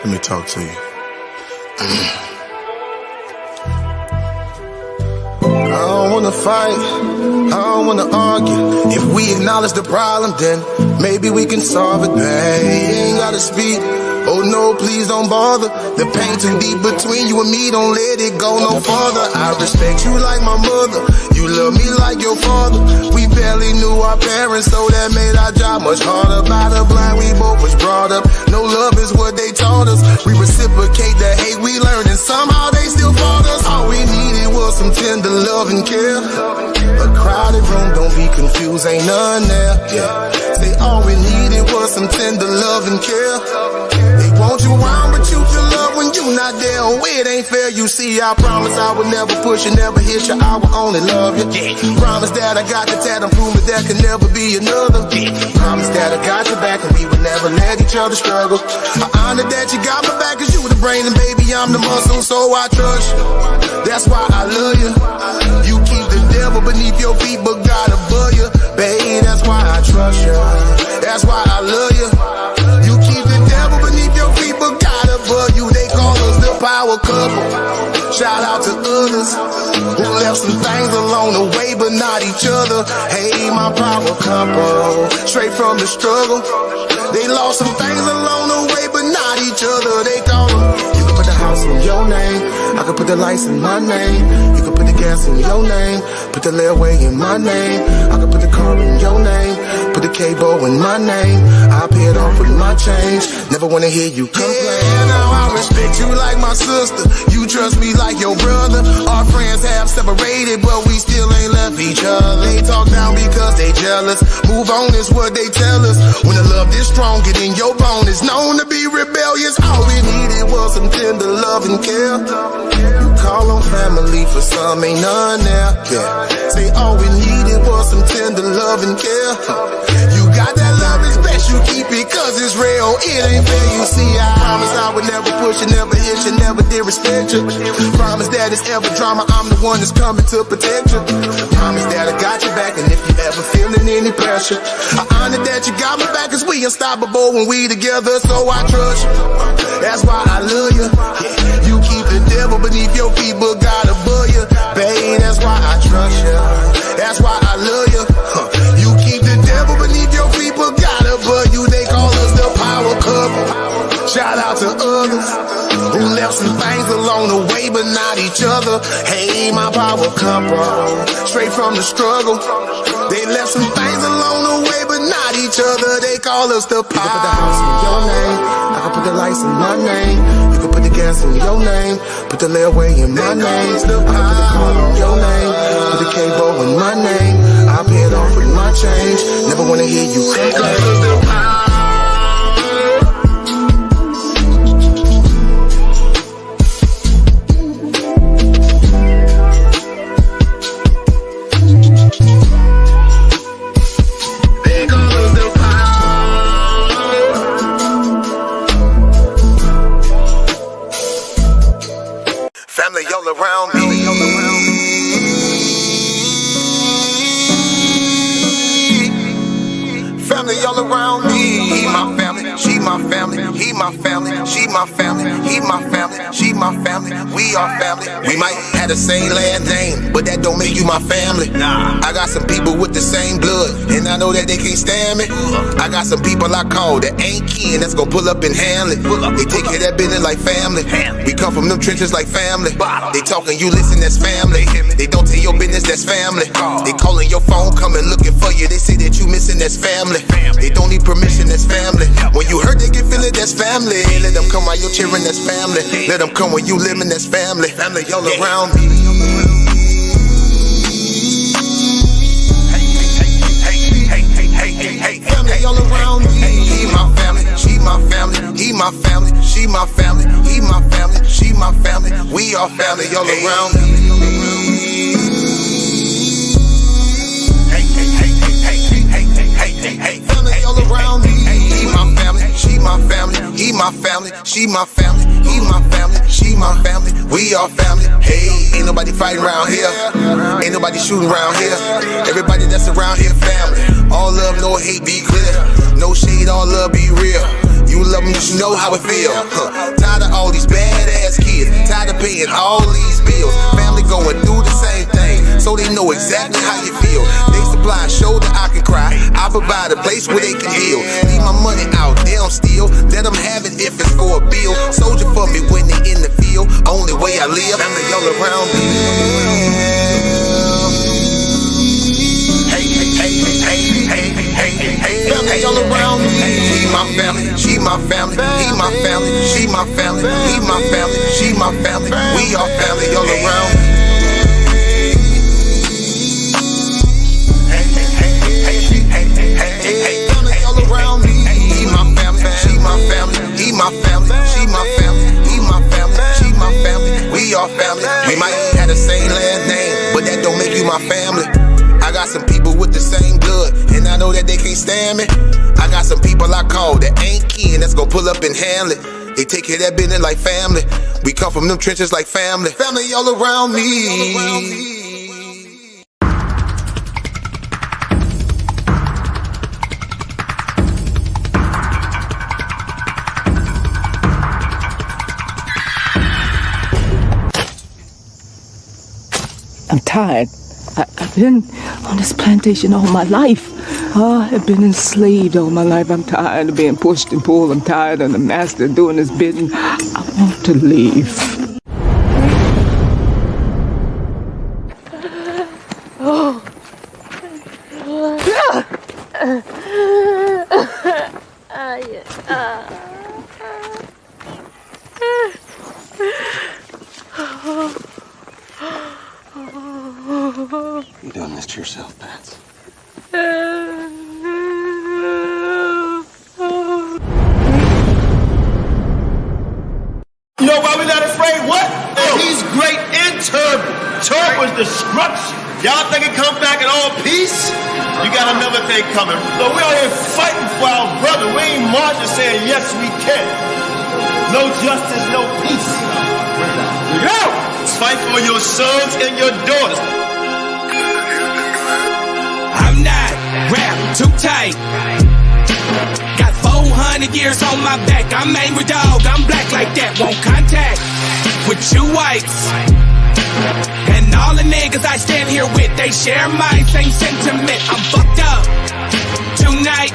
Let me talk to you. I don't wanna fight, I don't wanna argue. If we acknowledge the problem, then maybe we can solve it, babe. You ain't gotta speak, oh no, please don't bother. The pain too deep between you and me, don't let it go no further. I respect you like my mother, you love me like your father. We barely knew our parents, so that made our job much harder. By the blind, we both was brought up, no love is what they taught us. We reciprocate the hate we learned, and somehow they still fought us. All we needed was some tender love and care. A crowded room, don't be confused, ain't none there. Yeah. Say all we needed was some tender love and care. They want you around, but you feel love when you not there. Oh, it ain't fair, you see, I promise I would never push you, never hit you, I will only love you. Promise that I got the tat and prove that there can never be another. Promise that I got your back and we would never let each other struggle. I honor that you got my back, cause you the brain and baby I'm the muscle, so I trust you. That's why I love you. You keep the devil beneath your feet, but God above you. Babe, that's why I trust you. That's why I love you. You keep the devil beneath your feet, but God above you. They call us the power couple. Shout out to others who left some things along the way, but not each other. Hey, my power couple, straight from the struggle. They lost some things along the way, but not each other. They call them. You can put the house in your name, I can put the lights in my name. You can put the gas in your name, put the layaway in my name. I can put the car in your name, put the cable in my name. I pay it off with my change, never wanna hear you complain. Yeah, now I respect you like my sister, you trust me like your brother. Our friends have separated, but we still ain't left each other. They talk down because they jealous, move on is what they tell us. When the love is strong, get in your bone, it's known to be rebellious. All we needed was some tender love and care. You call on family, for some ain't none there. Yeah. Say all we needed was some tender love and care. You got that love, it's best you keep it, cause it's real, it ain't fair. You see, I promise I would never push you, never hit you, never disrespect you. Promise that it's ever drama, I'm the one that's coming to protect you. Promise that I got your back, and if you ever feeling any pressure, I honor that you got my back, cause we unstoppable when we together, so I trust you. That's why I love you. Yeah. You keep the devil beneath your feet, but God above you. Babe, that's why I trust you. That's why I love you. You keep the devil beneath your feet, but God above you. They call us the power couple. Shout out to others who left some things along the way, but not each other. Hey, my power couple, straight from the struggle. They left some things along the way, but not each other. They call us the power. You can put the house in your name, I can put the lights in my name. You can put the gas in your name, put the layaway in my name. I can put the car in your name, put the cable in my name. I pay it off with my change, never wanna hear you complain. Family all around me. Family all around me. He my family, she my family. He my family, she my family. He my family, she my family. We are family. We might have the same last name, but that don't make you my family. Nah. I got some people with the same blood, and I know that they can't stand me. I got some people I call that ain't kin, that's gonna pull up and handle it. They take care of that business like family. We come from them trenches like family. They talking, you listen, that's family. They don't tell your business, that's family. They calling your phone, coming looking for you. They say that you missing, that's family. They don't need permission, that's family. When you hurt, they can feel it, that's family. Let them come while you're cheering, that's family. Let them come when you living, that's family. Family all around me. Hey, family all around me. He my family, she my family. He my family, she my family. He my family, she my family. We are family all around me. Hey, family all around me. He my family, she my family. He my family, she my family. He my family, she my family. We are family. Hey, ain't nobody fighting around here. Ain't nobody shooting around here. Everybody that's around here, family. All love, no hate, be clear. No shade, all love, be real. You love them, just know how it feel. Tired of all these badass kids, tired of paying all these bills. Family going through the same thing, so they know exactly how you feel. They supply a shoulder I can cry, I provide a place where they can heal. Leave my money out, they don't steal. Let them have it if it's for a bill. Soldier for me when they in the field. Only way I live, family all around me. Family all around me. She my family, she my family, he my family, she my family, he my family, she my family. We all family all around me. Family all around me. He my family, she my family, he my family, she my family, he my family, she my family. We all family. We might have the same last name, but that don't make you my family. I got some people with the same blood, and I know that they can't stand me. I got some people I call that ain't kin, that's gonna pull up and handle it. They take care of that business like family. We come from them trenches like family. Family all around me. I'm tired. I've been on this plantation all my life. I've been enslaved all my life. I'm tired of being pushed and pulled. I'm tired of the master doing his bidding. I want to leave. You done this to yourself, Pats. You know why we not afraid? What? He's great and terrible. Terrible is destruction. Y'all think it come back in all peace? You got another thing coming. So we out here fighting for our brother. We ain't marching saying yes we can. No justice, no peace. Go! Fight for your sons and your daughters. I'm not wrapped too tight. Got 400 years on my back. I'm angry dog. I'm black like that. Won't contact with you whites. And all the niggas I stand here with, they share my same sentiment. I'm fucked up tonight.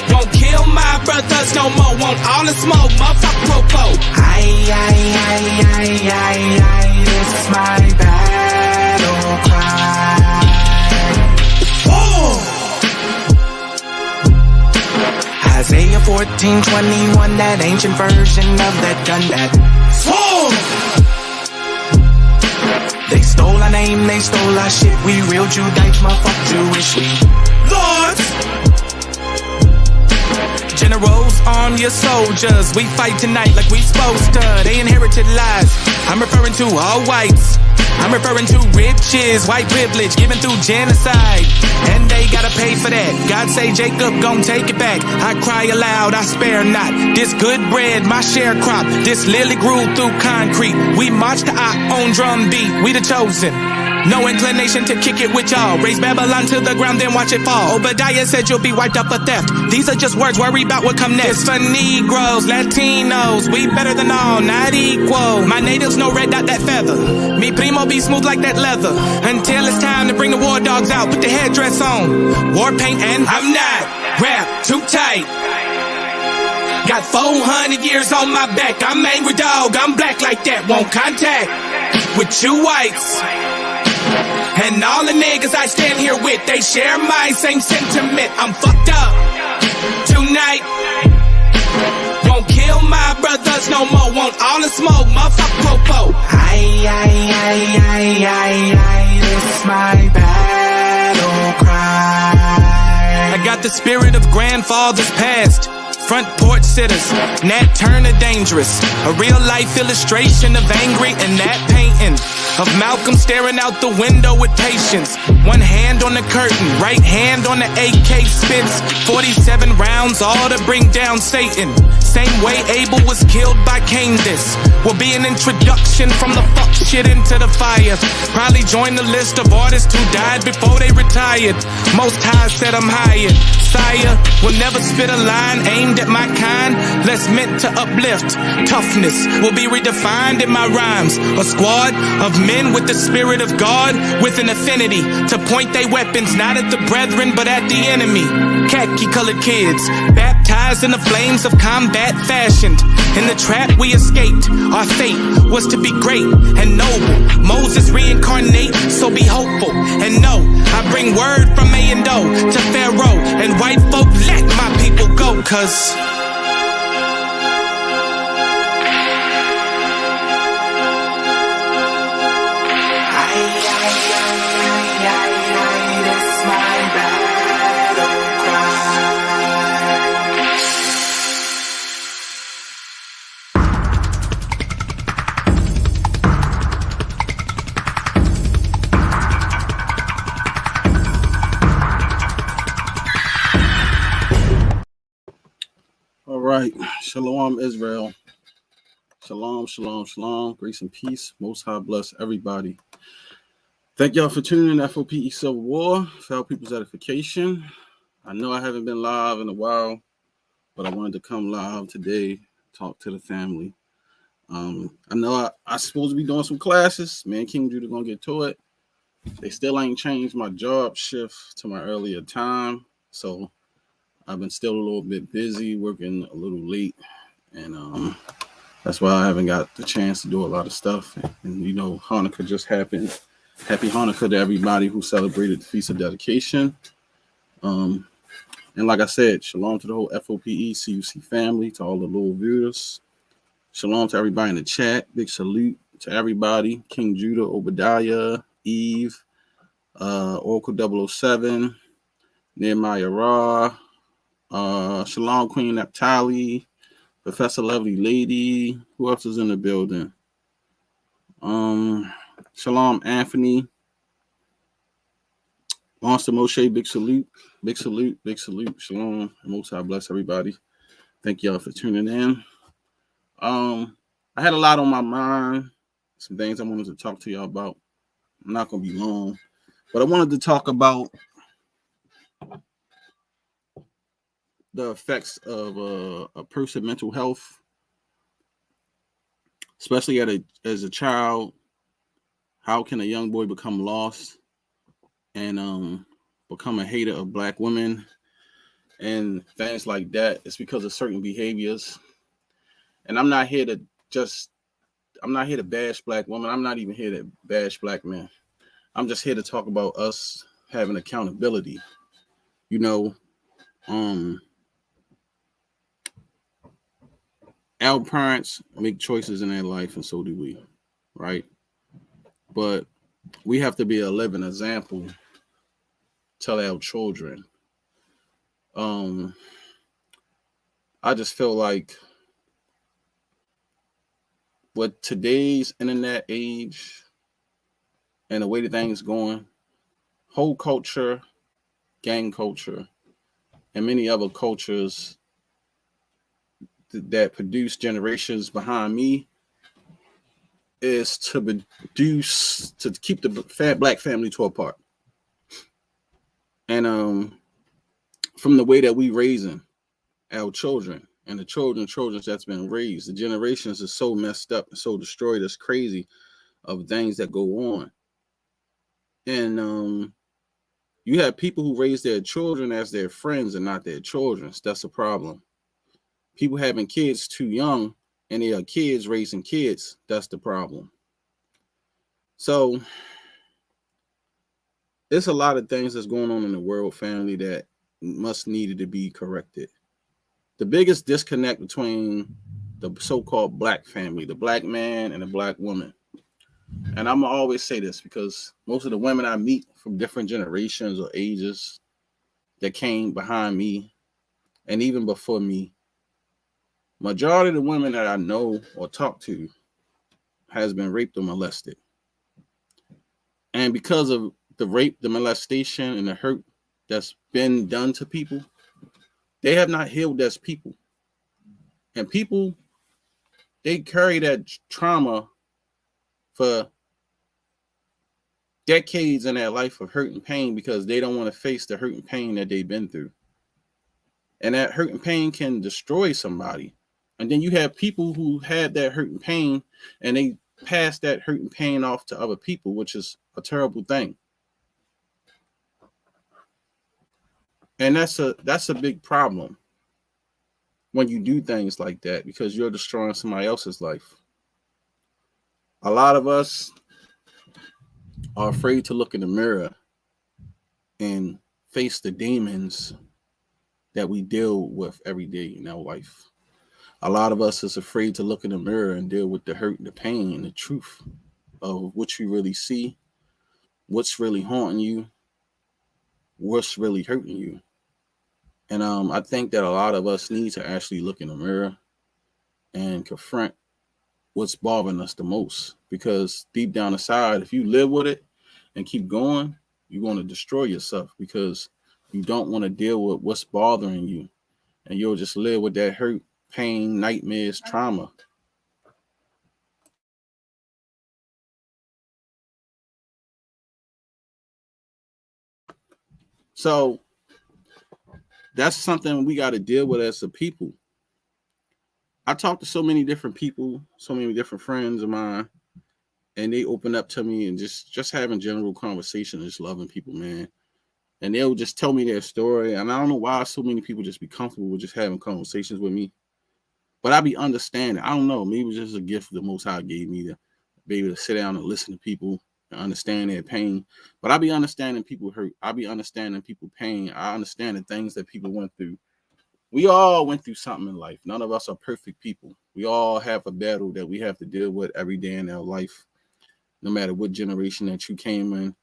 Won't kill my brothers no more. Want all the smoke. Motherfucker popo. This is my battle cry. Isaiah 14:21, that ancient version of that gun that they stole our name, they stole our shit. We real Judites, motherfucker Jewish. We lords, generals, arm your soldiers. We fight tonight like we supposed to. They inherited lies. I'm referring to all whites. I'm referring to riches, white privilege given through genocide, and they gotta pay for that. God say Jacob gon' take it back. I cry aloud, I spare not. This good bread, my share-crop. This lily grew through concrete. We march to our own drum beat. We the chosen. No inclination to kick it with y'all. Raise Babylon to the ground, then watch it fall. Obadiah said you'll be wiped up for theft. These are just words, worry about what come next. It's for Negroes, Latinos, we better than all, not equal. My natives know red dot that feather. Me primo be smooth like that leather. Until it's time to bring the war dogs out, put the headdress on. War paint and I'm not wrapped too tight. Got 400 years on my back. I'm angry dog, I'm black like that. Won't contact with you whites. And all the niggas I stand here with, they share my same sentiment. I'm fucked up tonight. Won't kill my brothers no more. Want all the smoke, motherfucker popo. This is my battle cry. I got the spirit of grandfathers past. Front porch sitters, Nat Turner dangerous. A real life illustration of angry and that painting of Malcolm staring out the window with patience. One hand on the curtain, right hand on the AK spits. 47 rounds, all to bring down Satan. Same way Abel was killed by Cain. This will be an introduction from the fuck shit into the fire. Probably join the list of artists who died before they retired. Most High said I'm hired. Messiah will never spit a line aimed at my kind, less meant to uplift. Toughness will be redefined in my rhymes. A squad of men with the spirit of God, with an affinity to point their weapons not at the brethren but at the enemy. Khaki colored kids, baptized in the flames of combat fashioned. In the trap we escaped, our fate was to be great and noble. Moses reincarnate, so be hopeful and know I bring word from A and O to Pharaoh and white folk. Let my people go, cause it's my battle cry. All right. Shalom, Israel. Shalom, shalom, shalom. Grace and peace. Most High bless everybody. Thank y'all for tuning in to F.O.P.E Civil War, for our people's edification. I know I haven't been live in a while, but I wanted to come live today, talk to the family. I know I supposed to be doing some classes. Me and King Judah gonna get to it. They still ain't changed my job shift to my earlier time, so I've been still a little bit busy, working a little late, and that's why I haven't got the chance to do a lot of stuff. And you know, Hanukkah just happened. Happy Hanukkah to everybody who celebrated the Feast of Dedication. And like I said, shalom to the whole F.O.P.E CUC family, to all the little viewers. Shalom to everybody in the chat. Big salute to everybody. King Judah, Obadiah, Eve, Oracle 007, Nehemiah Ra, Shalom Queen Naphtali, Professor Lovely Lady. Who else is in the building? Shalom Anthony, Monster Moshe. Big salute, big salute, big salute. Shalom. Most High bless everybody. Thank y'all for tuning in. I had a lot on my mind, some things I wanted to talk to y'all about. I'm not gonna be long, but I wanted to talk about the effects of a person's mental health, especially as a child. How can a young boy become lost and become a hater of black women and things like that? It's because of certain behaviors. And I'm not here to bash black women. I'm not even here to bash black men. I'm just here to talk about us having accountability. You know, our parents make choices in their life, and so do we, right? But we have to be a living example to our children. I just feel like with today's internet age and the way the thing's going, whole culture, gang culture, and many other cultures that produce generations behind me is to keep the black family to apart. And from the way that we raising our children and the children that's been raised, the generations are so messed up and so destroyed. It's crazy of things that go on. And you have people who raise their children as their friends and not their children. That's a problem. People having kids too young and they are kids raising kids. That's the problem. So there's a lot of things that's going on in the world, family, that needed to be corrected. The biggest disconnect between the so-called black family, the black man and the black woman. And I'm gonna always say this because most of the women I meet from different generations or ages that came behind me and even before me, majority of the women that I know or talk to has been raped or molested. And because of the rape, the molestation, and the hurt that's been done to people, they have not healed as people. And people, they carry that trauma for decades in their life of hurt and pain because they don't want to face the hurt and pain that they've been through. And that hurt and pain can destroy somebody. And then you have people who had that hurt and pain, and they pass that hurt and pain off to other people, which is a terrible thing. And that's a big problem when you do things like that, because you're destroying somebody else's life. A lot of us are afraid to look in the mirror and face the demons that we deal with every day in our life. A lot of us is afraid to look in the mirror and deal with the hurt and the pain and the truth of what you really see, what's really haunting you, what's really hurting you. And I think that a lot of us need to actually look in the mirror and confront what's bothering us the most, because deep down inside, if you live with it and keep going, you're going to destroy yourself, because you don't want to deal with what's bothering you, and you'll just live with that hurt, pain, nightmares, trauma. So that's something we got to deal with as a people. I talk to so many different people, so many different friends of mine, and they open up to me and just having general conversation, just loving people, man. And they'll just tell me their story. And I don't know why so many people just be comfortable with just having conversations with me. But I be understanding. I don't know. Maybe it's just a gift the Most High gave me to be able to sit down and listen to people and understand their pain. But I be understanding people hurt. I be understanding people pain. I understand the things that people went through. We all went through something in life. None of us are perfect people. We all have a battle that we have to deal with every day in our life, no matter what generation that you came in.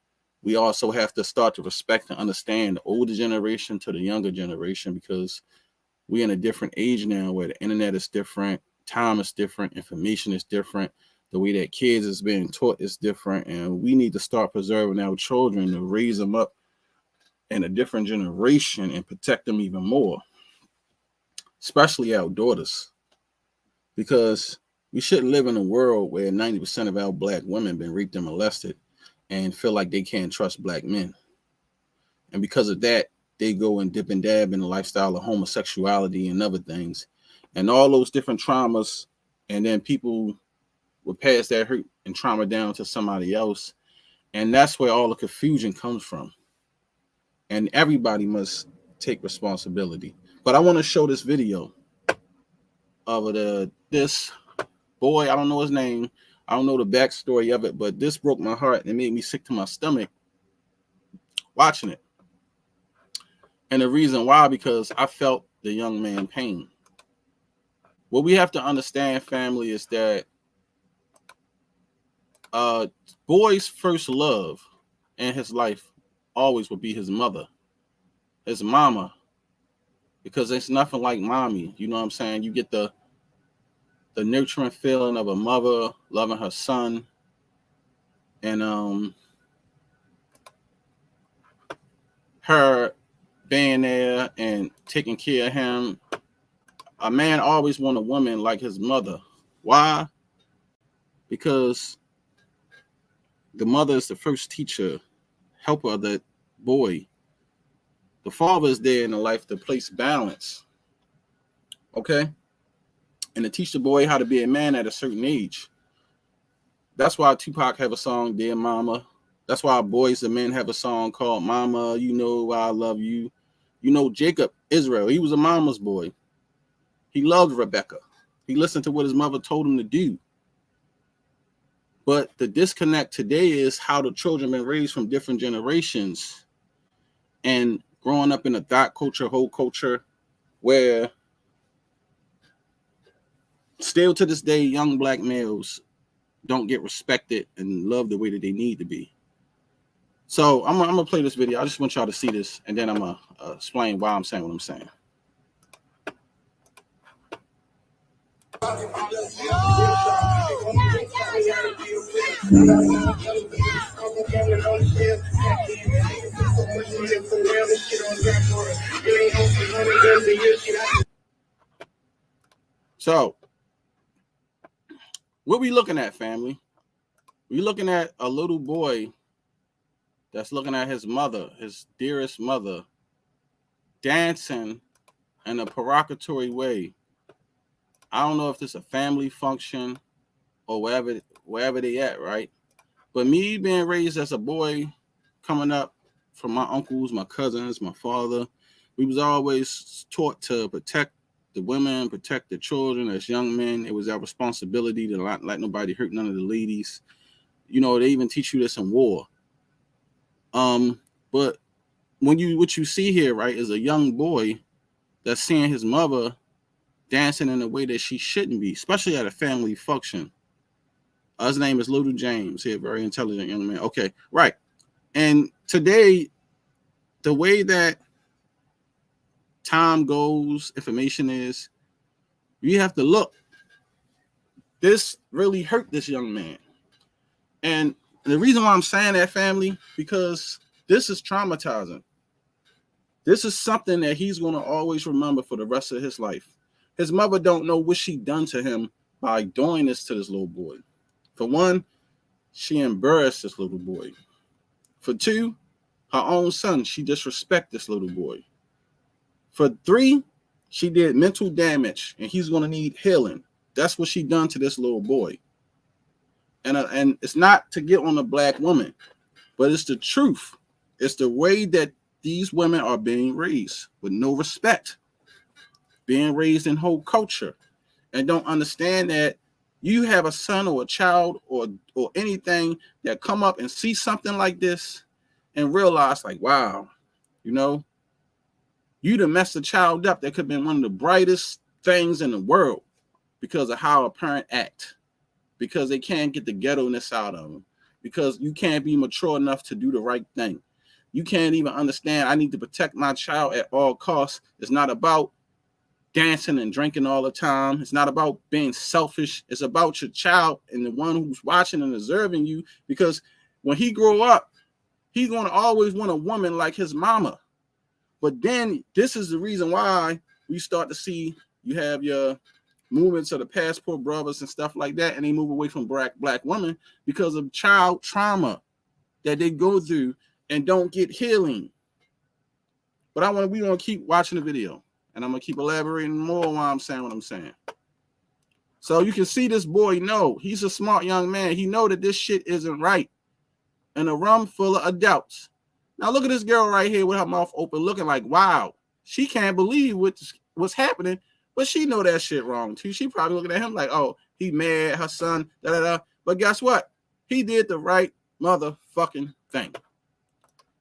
We also have to start to respect and understand the older generation to the younger generation, because we're in a different age now where the internet is different, time is different, information is different, the way that kids is being taught is different, and we need to start preserving our children to raise them up in a different generation and protect them even more, especially our daughters, because we shouldn't live in a world where 90% of our black women been raped and molested and feel like they can't trust black men. And because of that, they go and dip and dab in the lifestyle of homosexuality and other things and all those different traumas. And then people will pass that hurt and trauma down to somebody else. And that's where all the confusion comes from. And everybody must take responsibility. But I want to show this video of this boy. I don't know his name. I don't know the backstory of it, but this broke my heart and made me sick to my stomach watching it. And the reason why, because I felt the young man pain. What we have to understand, family, is that boy's first love in his life always will be his mother, his mama, because it's nothing like mommy. You know what I'm saying? You get the nurturing feeling of a mother loving her son, and her being there and taking care of him. A man always want a woman like his mother. Why? Because the mother is the first teacher, helper of that boy. The father is there in the life to place balance, okay? And to teach the boy how to be a man at a certain age. That's why Tupac have a song, Dear Mama. That's why Boys and Men have a song called Mama, You Know I Love You. You know, Jacob, Israel, he was a mama's boy. He loved Rebecca. He listened to what his mother told him to do. But the disconnect today is how the children been raised from different generations and growing up in a thought culture, whole culture, where still to this day, young black males don't get respected and loved the way that they need to be. So I'm gonna play this video. I just want y'all to see this, and then I'm gonna explain why I'm saying what I'm saying. So, what we looking at, family? We looking at a little boy that's looking at his mother, his dearest mother, dancing in a derogatory way. I don't know if this is a family function or wherever they at, right? But me being raised as a boy, coming up from my uncles, my cousins, my father, we was always taught to protect the women, protect the children. As young men, it was our responsibility to not let nobody hurt none of the ladies. You know, they even teach you this in war. But what you see here, right, is a young boy that's seeing his mother dancing in a way that she shouldn't be, especially at a family function. His name is Little James. He's a very intelligent young man. Okay, right. And today, the way that time goes, information is, you have to look. This really hurt this young man. And the reason why I'm saying that, family, because this is traumatizing. This is something that he's going to always remember for the rest of his life. His mother don't know what she done to him by doing this to this little boy. For one, she embarrassed this little boy. For two, her own son, she disrespected this little boy. For three, she did mental damage, and he's going to need healing. That's what she done to this little boy. And it's not to get on a black woman, but it's the truth. It's the way that these women are being raised with no respect, being raised in whole culture, and don't understand that you have a son or a child or anything that come up and see something like this and realize, like, wow, you know, you done messed a child up that could have been one of the brightest things in the world because of how a parent act, because they can't get the ghetto-ness out of them, because you can't be mature enough to do the right thing. You can't even understand, I need to protect my child at all costs. It's not about dancing and drinking all the time. It's not about being selfish. It's about your child and the one who's watching and observing you, because when he grow up, he's going to always want a woman like his mama. But then this is the reason why we start to see you have your movements of the passport brothers and stuff like that, and they move away from black women because of child trauma that they go through and don't get healing. But we want to keep watching the video, and I'm going to keep elaborating more while I'm saying what I'm saying. So you can see this boy, he's a smart young man. He know that this shit isn't right in a room full of adults. Now look at this girl right here with her mouth open, looking like, wow, she can't believe what's happening, but she know that shit wrong too. She probably looking at him like, oh, he mad, her son, da-da-da. But guess what? He did the right motherfucking thing.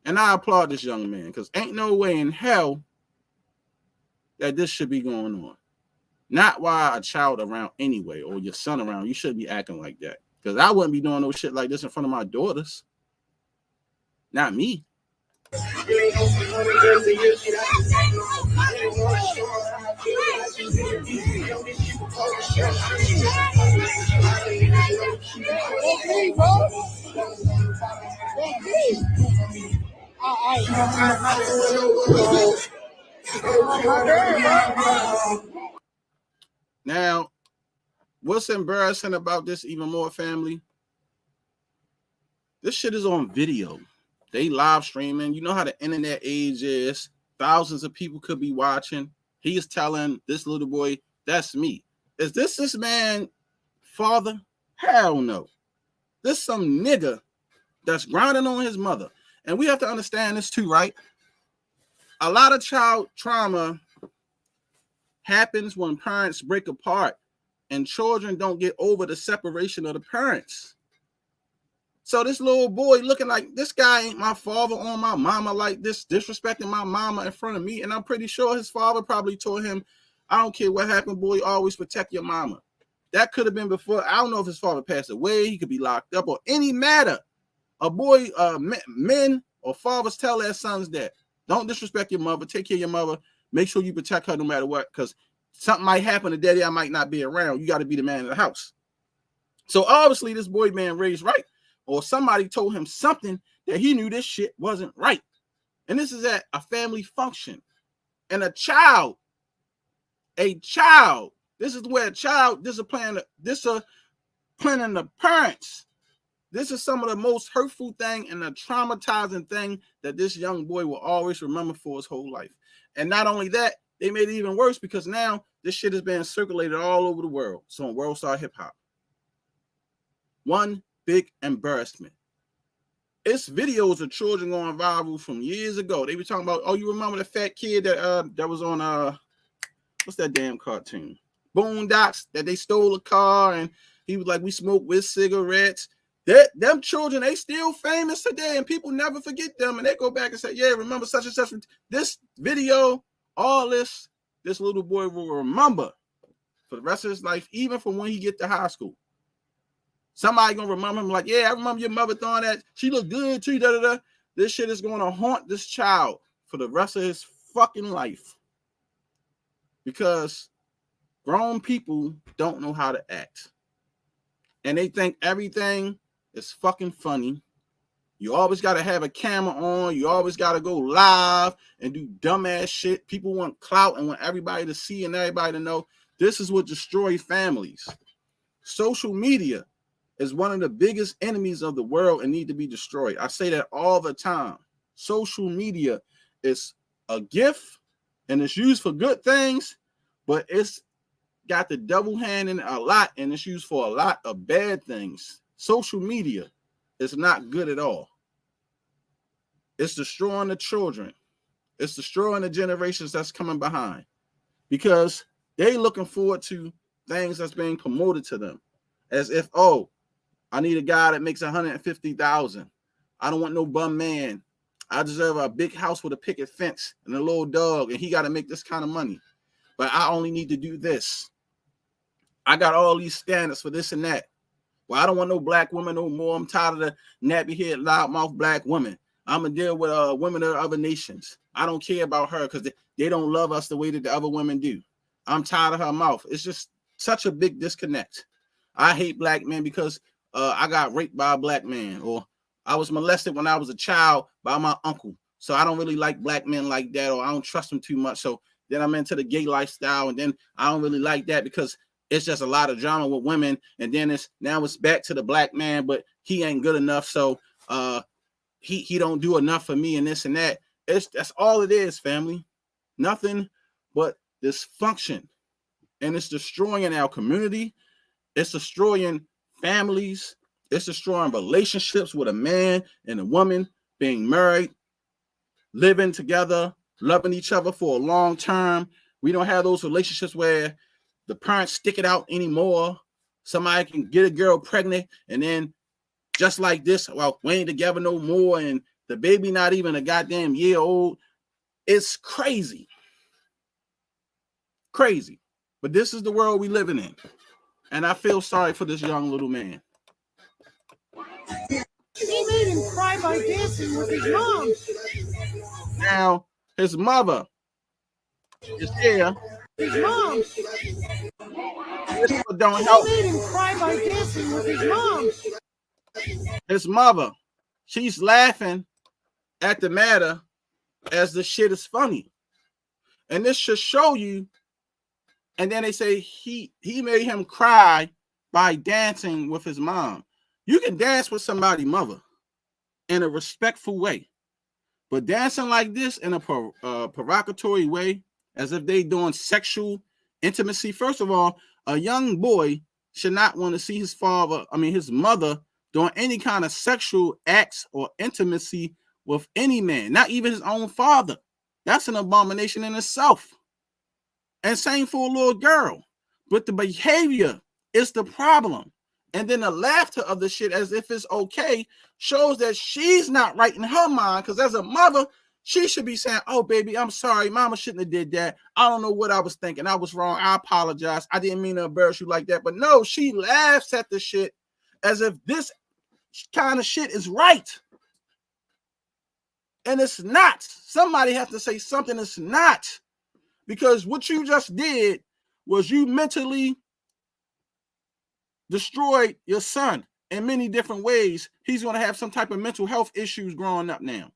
And I applaud this young man, because ain't no way in hell that this should be going on. Not while a child around anyway, or your son around. You shouldn't be acting like that, because I wouldn't be doing no shit like this in front of my daughters. Not me. Now, what's embarrassing about this even more, family? This shit is on video. They live streaming. You know how the internet age is. Thousands of people could be watching. He is telling this little boy, that's me. Is this man father? Hell no. This some nigga that's grinding on his mother. And we have to understand this too, right? A lot of child trauma happens when parents break apart and children don't get over the separation of the parents. So this little boy looking like, this guy ain't my father or my mama like this, disrespecting my mama in front of me. And I'm pretty sure his father probably told him, I don't care what happened, boy, always protect your mama. That could have been before. I don't know if his father passed away. He could be locked up or any matter. A boy, men or fathers tell their sons that. Don't disrespect your mother. Take care of your mother. Make sure you protect her no matter what, because something might happen to daddy. I might not be around. You got to be the man of the house. So obviously this boy being raised right, or somebody told him something that he knew this shit wasn't right. And this is at a family function. And a child, this is where a child disciplining the parents. This is some of the most hurtful thing and the traumatizing thing that this young boy will always remember for his whole life. And not only that, they made it even worse because now this shit is being circulated all over the world. So on World Star Hip Hop. One big embarrassment. It's videos of children going viral from years ago. They were talking about, oh, you remember the fat kid that was on what's that damn cartoon? Boondocks, that they stole a car and he was like, we smoke with cigarettes. Them children, they still famous today and people never forget them. And they go back and say, yeah, remember such and such. This video, all this little boy will remember for the rest of his life, even from when he get to high school. Somebody gonna remember him like, yeah, I remember your mother throwing that. She looked good too. Da, da, da. This shit is gonna haunt this child for the rest of his fucking life because grown people don't know how to act, and they think everything is fucking funny. You always gotta have a camera on. You always gotta go live and do dumbass shit. People want clout and want everybody to see and everybody to know. This is what destroys families. Social media is one of the biggest enemies of the world and need to be destroyed. I say that all the time. Social media is a gift and it's used for good things, but it's got the double hand in it a lot and it's used for a lot of bad things. Social media is not good at all. It's destroying the children. It's destroying the generations that's coming behind because they looking forward to things that's being promoted to them as if, oh, I need a guy that makes $150,000. I don't want no bum man. I deserve a big house with a picket fence and a little dog, and he got to make this kind of money. But I only need to do this. I got all these standards for this and that. Well, I don't want no black women no more. I'm tired of the nappy-head, loudmouth black women. I'm going to deal with women of other nations. I don't care about her because they don't love us the way that the other women do. I'm tired of her mouth. It's just such a big disconnect. I hate black men because I got raped by a black man, or I was molested when I was a child by my uncle. So I don't really like black men like that, or I don't trust them too much. So then I'm into the gay lifestyle, and then I don't really like that because it's just a lot of drama with women. And then it's back to the black man, but he ain't good enough. So he don't do enough for me and this and that. That's all it is, family. Nothing but dysfunction. And it's destroying our community. It's destroying families. It's destroying relationships with a man and a woman being married, living together, loving each other for a long term. We don't have those relationships where the parents stick it out anymore. Somebody can get a girl pregnant and then just like this, well, we ain't together no more, and the baby not even a goddamn year old. It's crazy. Crazy. But this is the world we living in. And I feel sorry for this young little man. He made him cry by dancing with his mom. Now, his mother is here. His mom. This don't help. He made him cry by dancing with his mom. His mother, she's laughing at the matter as the shit is funny. And this should show you. And then they say he made him cry by dancing with his mom. You can dance with somebody's mother in a respectful way. But dancing like this in a provocatory way, as if they doing sexual intimacy. First of all, a young boy should not want to see his mother doing any kind of sexual acts or intimacy with any man, not even his own father. That's an abomination in itself. And same for a little girl. But the behavior is the problem. And then the laughter of the shit as if it's okay shows that she's not right in her mind. Because as a mother, she should be saying, oh, baby, I'm sorry. Mama shouldn't have did that. I don't know what I was thinking. I was wrong. I apologize. I didn't mean to embarrass you like that. But no, she laughs at the shit as if this kind of shit is right. And it's not. Somebody has to say something. It's not. Because what you just did was you mentally destroyed your son in many different ways. He's going to have some type of mental health issues growing up now.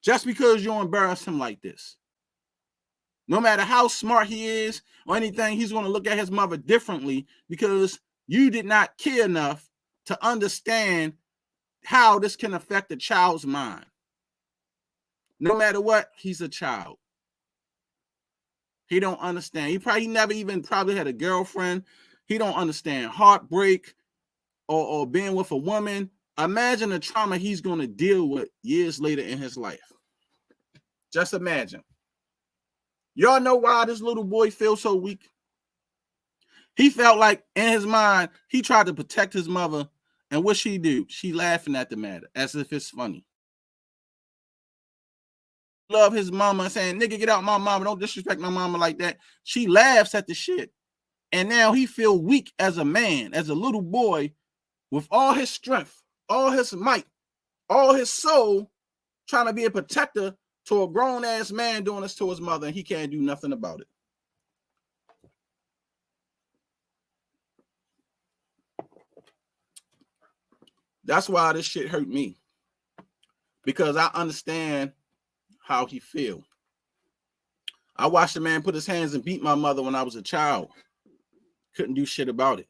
Just because you embarrass him like this. No matter how smart he is or anything, he's going to look at his mother differently because you did not care enough to understand how this can affect a child's mind. No matter what, he's a child. He don't understand. He never even probably had a girlfriend. He don't understand heartbreak or being with a woman. Imagine the trauma he's going to deal with years later in his life. Just imagine. Y'all know why this little boy feels so weak? He felt like in his mind, he tried to protect his mother. And what she do? She laughing at the matter as if it's funny. Love his mama saying, nigga, get out my mama. Don't disrespect my mama like that. She laughs at the shit. And now he feel weak as a man, as a little boy, with all his strength, all his might, all his soul, trying to be a protector to a grown-ass man doing this to his mother, and he can't do nothing about it. That's why this shit hurt me. Because I understand how he feel. I watched a man put his hands and beat my mother when I was a child. Couldn't do shit about it.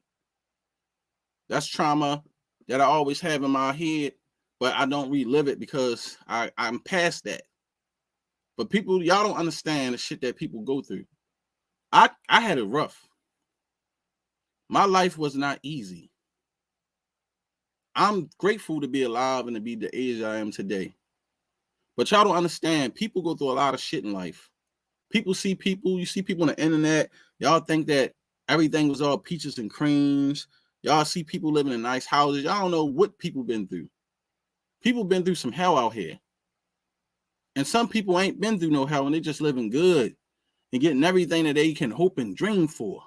That's trauma that I always have in my head, but I don't relive it because I'm past that. But people, y'all don't understand the shit that people go through. I had it rough. My life was not easy. I'm grateful to be alive and to be the age I am today. But y'all don't understand. People go through a lot of shit in life. You see people on the internet. Y'all think that everything was all peaches and creams. Y'all see people living in nice houses. Y'all don't know what people been through. People been through some hell out here. And some people ain't been through no hell and they just living good and getting everything that they can hope and dream for.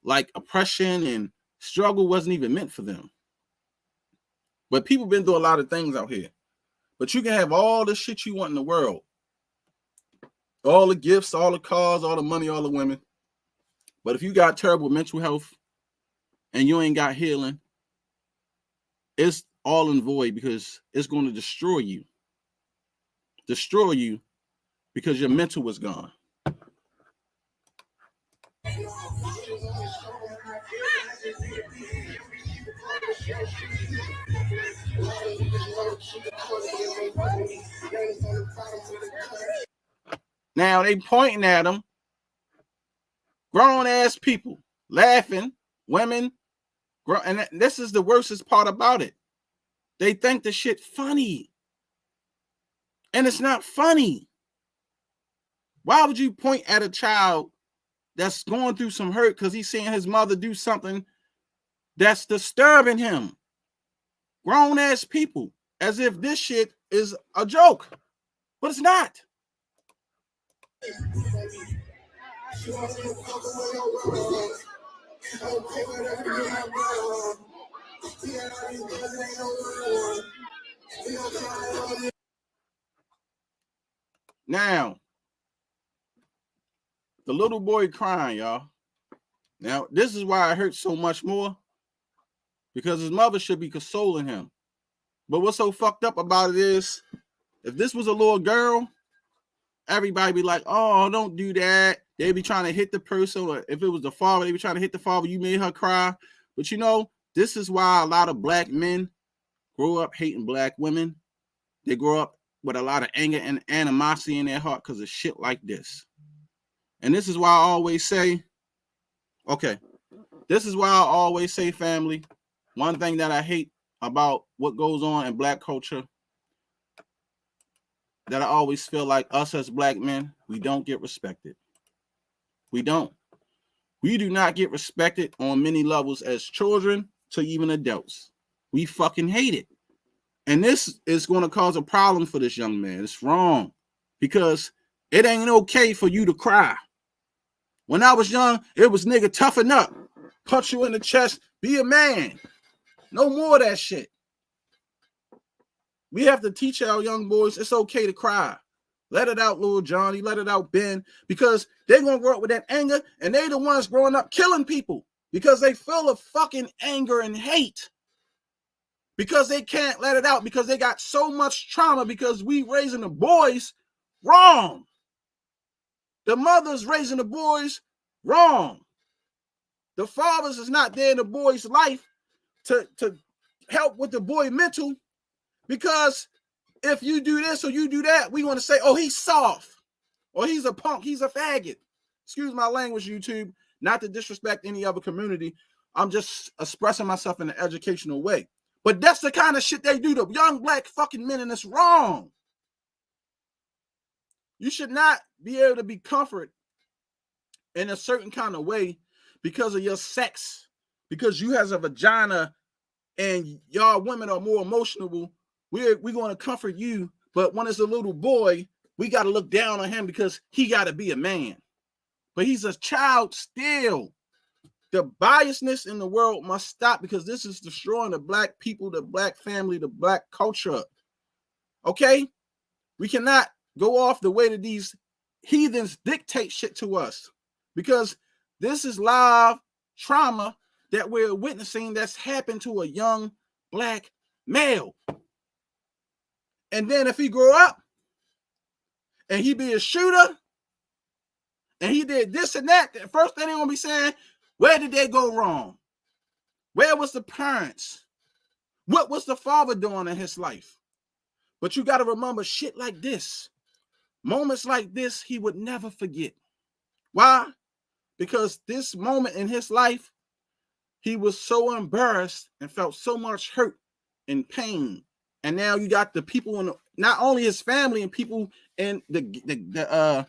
Like oppression and struggle wasn't even meant for them. But people been through a lot of things out here. But you can have all the shit you want in the world. All the gifts, all the cars, all the money, all the women. But if you got terrible mental health and you ain't got healing, it's all in void because it's going to destroy you. Destroy you because your mental was gone. Now they pointing at him, grown ass people laughing, women, and this is the worstest part about it. They think the shit funny, and it's not funny. Why would you point at a child that's going through some hurt because he's seeing his mother do something that's disturbing him? Grown ass people, as if this shit is a joke, but it's not. Now, the little boy crying, y'all. Now, this is why it hurts so much more, because his mother should be consoling him. But what's so fucked up about it is, if this was a little girl, everybody be like, oh, don't do that. They be trying to hit the person. Or if it was the father, they be trying to hit the father. You made her cry. But you know, this is why a lot of black men grow up hating black women. They grow up with a lot of anger and animosity in their heart because of shit like this. And this is why I always say, family, one thing that I hate about what goes on in black culture, that I always feel like us as black men, we don't get respected. We don't. We do not get respected on many levels as children to even adults. We fucking hate it. And this is going to cause a problem for this young man. It's wrong because it ain't okay for you to cry. When I was young, it was nigga toughen up, punch you in the chest, be a man. No more of that shit. We have to teach our young boys it's okay to cry. Let it out, little Johnny. Let it out, Ben, because they're going to grow up with that anger, and they're the ones growing up killing people because they feel of fucking anger and hate because they can't let it out because they got so much trauma because we raising the boys wrong. The mothers raising the boys wrong. The fathers is not there in the boy's life to help with the boy mental, because if you do this or you do that, we want to say, oh, he's soft, or he's a punk, he's a faggot. Excuse my language, YouTube. Not to disrespect any other community. I'm just expressing myself in an educational way. But that's the kind of shit they do to young black fucking men, and it's wrong. You should not be able to be comforted in a certain kind of way because of your sex, because you has a vagina and y'all women are more emotional. We're going to comfort you, but when it's a little boy, we got to look down on him because he got to be a man. But he's a child still. The biasness in the world must stop because this is destroying the black people, the black family, the black culture. Okay? We cannot go off the way that these heathens dictate shit to us because this is live trauma that we're witnessing that's happened to a young black male. And then if he grow up and he be a shooter and he did this and that, the first thing they're going to be saying, where did they go wrong? Where was the parents? What was the father doing in his life? But you got to remember shit like this. Moments like this, he would never forget. Why? Because this moment in his life, he was so embarrassed and felt so much hurt and pain. And now you got the people in not only his family and people in the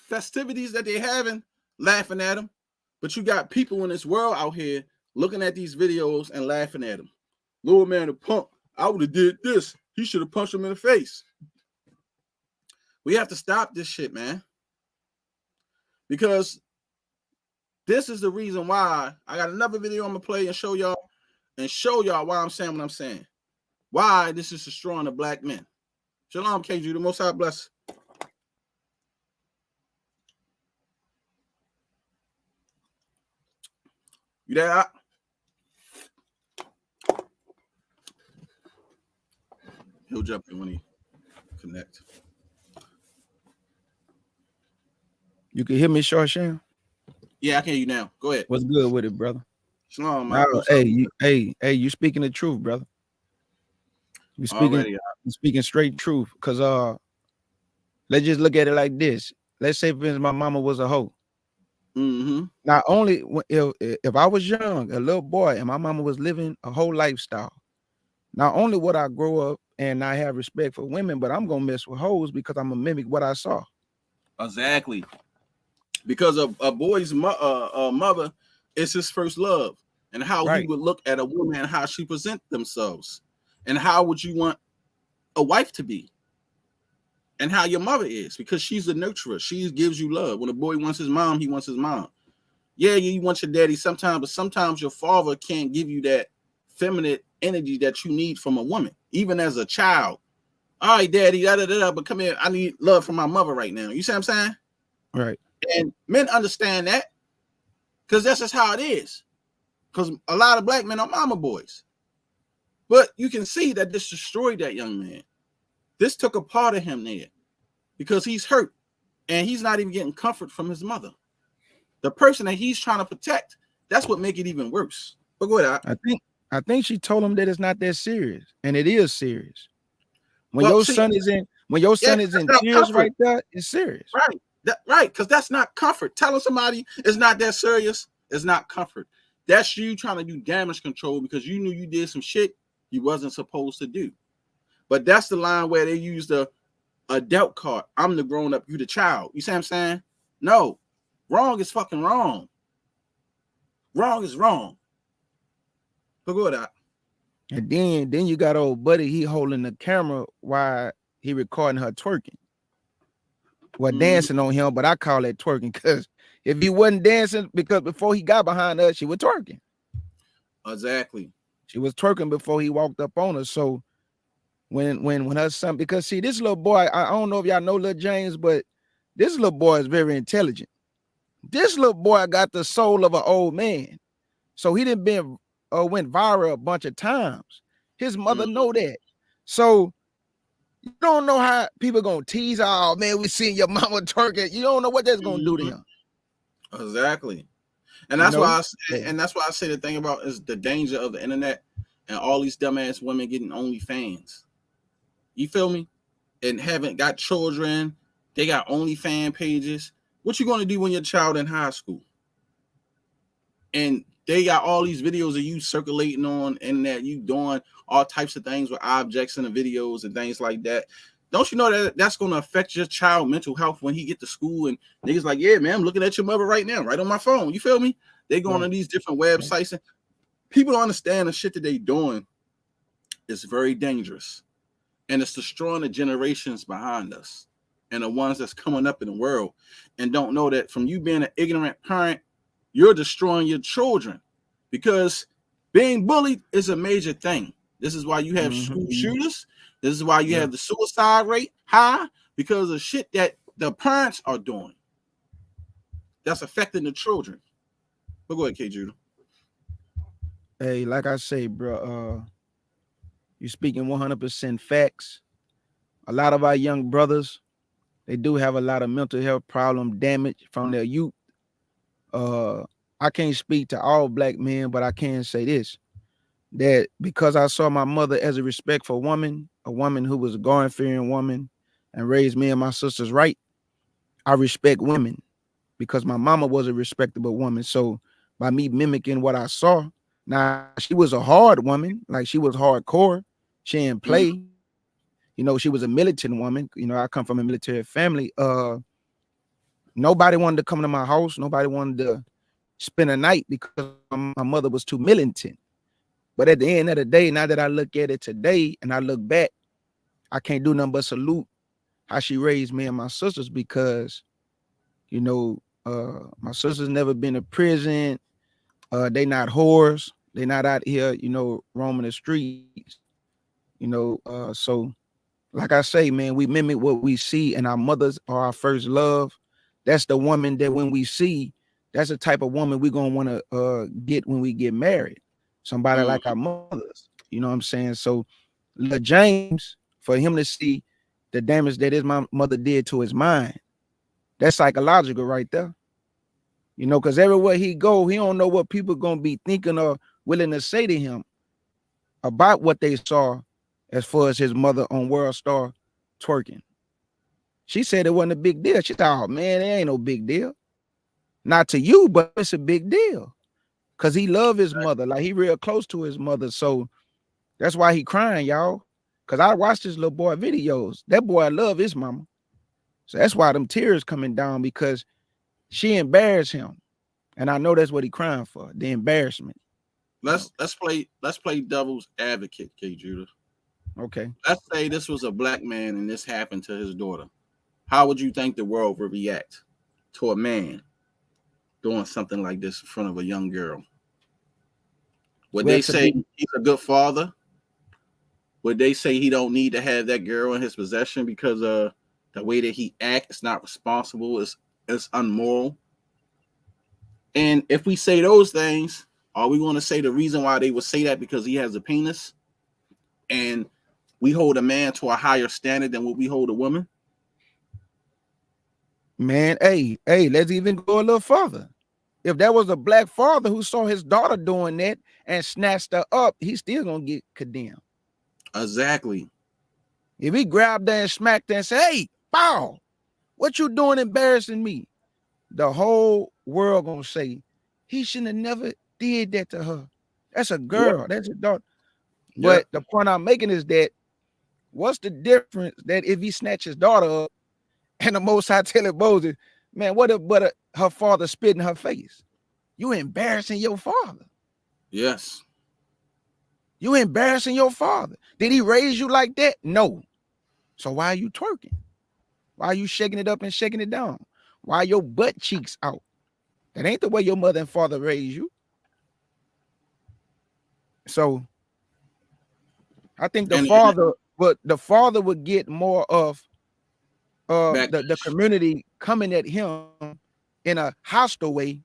festivities that they're having, laughing at him. But you got people in this world out here looking at these videos and laughing at him. Little man, a punk. I would have did this. He should have punched him in the face. We have to stop this shit, man. Because this is the reason why I got another video I'm gonna play and show y'all why I'm saying what I'm saying. Why this is destroying the black men. Shalom, KG, the Most High bless. You there? He'll jump in when he connect. You can hear me, Shar Sham? Yeah, I can hear you now. Go ahead. What's good with it, brother? Shalom, man. You speaking the truth, brother. You speaking straight truth. Cause let's just look at it like this. Let's say, for instance, my mama was a hoe. Mm-hmm. Not only if I was young, a little boy, and my mama was living a whole lifestyle, not only would I grow up and not have respect for women, but I'm gonna mess with hoes because I'm gonna mimic what I saw. Exactly. Because a boy's mother is his first love, and how he would look at a woman and how she present themselves, and how would you want a wife to be, and how your mother is, because she's a nurturer. She gives you love. When a boy wants his mom, he wants his mom. Yeah, you want your daddy sometimes, but sometimes your father can't give you that feminine energy that you need from a woman, even as a child. All right, daddy, but come here. I need love from my mother right now. You see what I'm saying? Right. And men understand that because that's just how it is. Because a lot of black men are mama boys. But you can see that this destroyed that young man. This took a part of him there because he's hurt and he's not even getting comfort from his mother. The person that he's trying to protect, that's what make it even worse. But go ahead. I think she told him that it's not that serious, and it is serious. When your son is in tears comfort. right there, it's serious. Right, because that's not comfort. Telling somebody it's not that serious is not comfort. That's you trying to do damage control because you knew you did some shit you wasn't supposed to do. But that's the line where they use the adult card. I'm the grown up, you the child. You see what I'm saying? No, wrong is fucking wrong. Wrong is wrong. But go ahead. And then you got old buddy, he holding the camera while he recording her twerking. Well, dancing on him, but I call that twerking because if he wasn't dancing, because before he got behind her, she was twerking. Exactly. She was twerking before he walked up on her. So when her son, because see, this little boy, I don't know if y'all know little James, but this little boy is very intelligent. This little boy got the soul of an old man. So he didn't went viral a bunch of times. His mother know that. So you don't know how people gonna tease. Oh man, we seen your mama twerking. You don't know what that's gonna do to him. Exactly. And that's why I say the thing about is the danger of the internet and all these dumbass women getting OnlyFans. You feel me? And haven't got children They got OnlyFans pages. What you gonna do when your child in high school? And they got all these videos of you circulating on internet, you doing all types of things with objects in the videos and things like that. Don't you know that that's going to affect your child mental health when he get to school and niggas like, yeah, man, I'm looking at your mother right now, right on my phone. You feel me? They going on these different websites and people don't understand the shit that they doing is very dangerous. And it's destroying the generations behind us and the ones that's coming up in the world and don't know that from you being an ignorant parent, you're destroying your children because being bullied is a major thing. This is why you have school shooters. This is why you have the suicide rate high because of shit that the parents are doing. That's affecting the children. But go ahead, K. Judah. Hey, like I say, bro, you're speaking 100% facts. A lot of our young brothers, they do have a lot of mental health problem damage from their youth. I can't speak to all black men, but I can say this, that because I saw my mother as a respectful woman, a woman who was a God-fearing woman and raised me and my sisters right, I respect women because my mama was a respectable woman. So by me mimicking what I saw, now she was a hard woman, like she was hardcore. She didn't play. You know, she was a militant woman. You know, I come from a military family. Nobody wanted to come to my house. Nobody wanted to spend a night because my mother was too militant. But at the end of the day, now that I look at it today and I look back, I can't do nothing but salute how she raised me and my sisters because, you know, my sisters never been to prison. They not whores. They not out here, you know, roaming the streets. You know, so like I say, man, we mimic what we see, and our mothers are our first love. That's the woman that when we see, that's the type of woman we're gonna want to get when we get married. Somebody like our mothers. You know what I'm saying? So Lil James, for him to see the damage that his mother did to his mind, that's psychological right there. You know, because everywhere he go, he don't know what people gonna be thinking or willing to say to him about what they saw as far as his mother on World Star twerking. She said it wasn't a big deal. She thought, oh man, it ain't no big deal. Not to you, but it's a big deal. Cause he love his mother, like he real close to his mother. So that's why he crying, y'all. Cause I watched this little boy videos. That boy love his mama. So that's why them tears coming down because she embarrassed him. And I know that's what he crying for, the embarrassment. Let's play devil's advocate, K. Judah. Okay. Let's say this was a black man and this happened to his daughter. How would you think the world would react to a man doing something like this in front of a young girl? Would they say he's a good father? Would they say he don't need to have that girl in his possession because the way that he acts is not responsible, it's unmoral? And if we say those things, are we going to say the reason why they would say that because he has a penis? And we hold a man to a higher standard than what we hold a woman? Man, hey, let's even go a little further. If there was a black father who saw his daughter doing that and snatched her up, he's still gonna get condemned. Exactly. If he grabbed her and smacked her and said, hey, bow, what you doing embarrassing me? The whole world gonna say, he shouldn't have never did that to her. That's a girl, that's a daughter. But the point I'm making is that what's the difference that if he snatched his daughter up and the Most High tell Moses, man, what if her father spit in her face? You embarrassing your father. Yes. You embarrassing your father. Did he raise you like that? No. So why are you twerking? Why are you shaking it up and shaking it down? Why are your butt cheeks out? That ain't the way your mother and father raised you. So I think the father would get more of the community coming at him in a hostile way,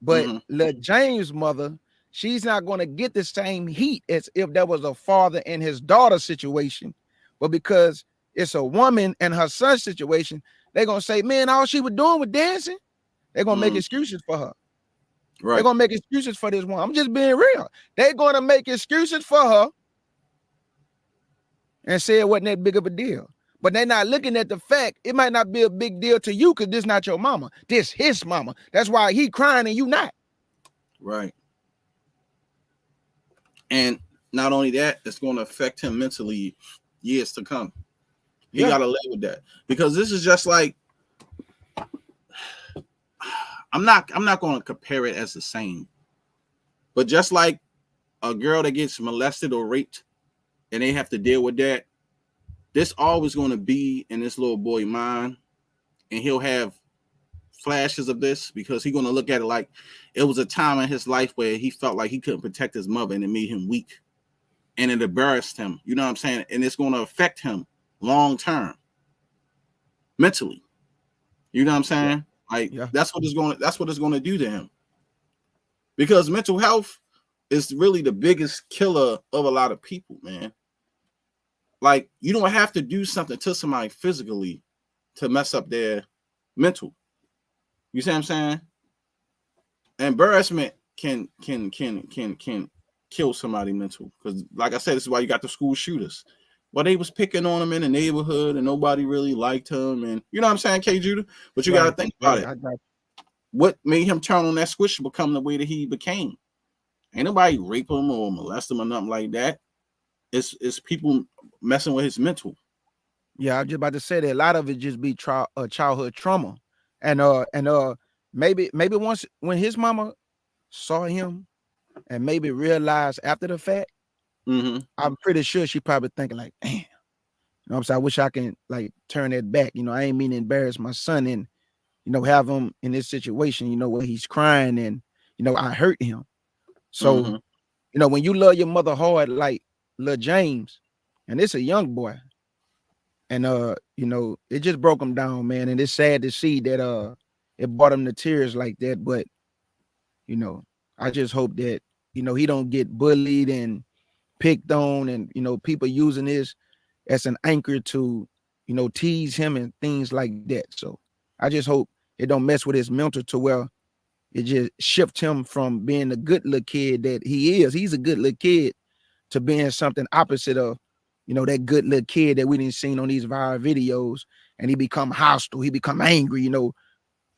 but Lil James' mother, she's not going to get the same heat as if there was a father and his daughter situation. But because it's a woman and her son situation, they're going to say, man, all she was doing was dancing. They're going to make excuses for her. Right. They're going to make excuses for this one. I'm just being real. They're going to make excuses for her and say it wasn't that big of a deal. but they're not looking at the fact it might not be a big deal to you because this not your mama. This his mama. That's why he crying and you not. Right. And not only that, it's going to affect him mentally years to come. He got to live with that, because this is just like, I'm not going to compare it as the same, but just like a girl that gets molested or raped and they have to deal with that, this always going to be in this little boy's mind, and he'll have flashes of this because he's going to look at it like it was a time in his life where he felt like he couldn't protect his mother and it made him weak and it embarrassed him. You know what I'm saying? And it's going to affect him long term mentally. You know what I'm saying? Like that's what it's going to do to him, because mental health is really the biggest killer of a lot of people, man. Like, you don't have to do something to somebody physically to mess up their mental. You see what I'm saying? Embarrassment can kill somebody mental, because like I said, this is why you got the school shooters. Well, they was picking on him in the neighborhood and nobody really liked him, and you know what I'm saying, K Judah? But you got to think about it. What made him turn on that switch to become the way that he became? Ain't nobody rape him or molest him or nothing like that. It's people messing with his mental. Yeah, I was just about to say that a lot of it just be childhood trauma, and maybe once when his mama saw him and maybe realized after the fact, I'm pretty sure she probably thinking like, damn, you know what I'm saying? I wish I can like turn that back. You know, I ain't mean to embarrass my son and, you know, have him in this situation, you know, where he's crying and, you know, I hurt him. So, you know, when you love your mother hard, like Lil James, and it's a young boy, and you know, it just broke him down, man. And it's sad to see that it brought him to tears like that. But, you know, I just hope that, you know, he don't get bullied and picked on, and, you know, people using this as an anchor to, you know, tease him and things like that. So I just hope it don't mess with his mental to where it just shifts him from being the good little kid that he is. He's a good little kid, to being something opposite of, you know, that good little kid that we didn't seen on these viral videos, and he become hostile, he become angry. You know,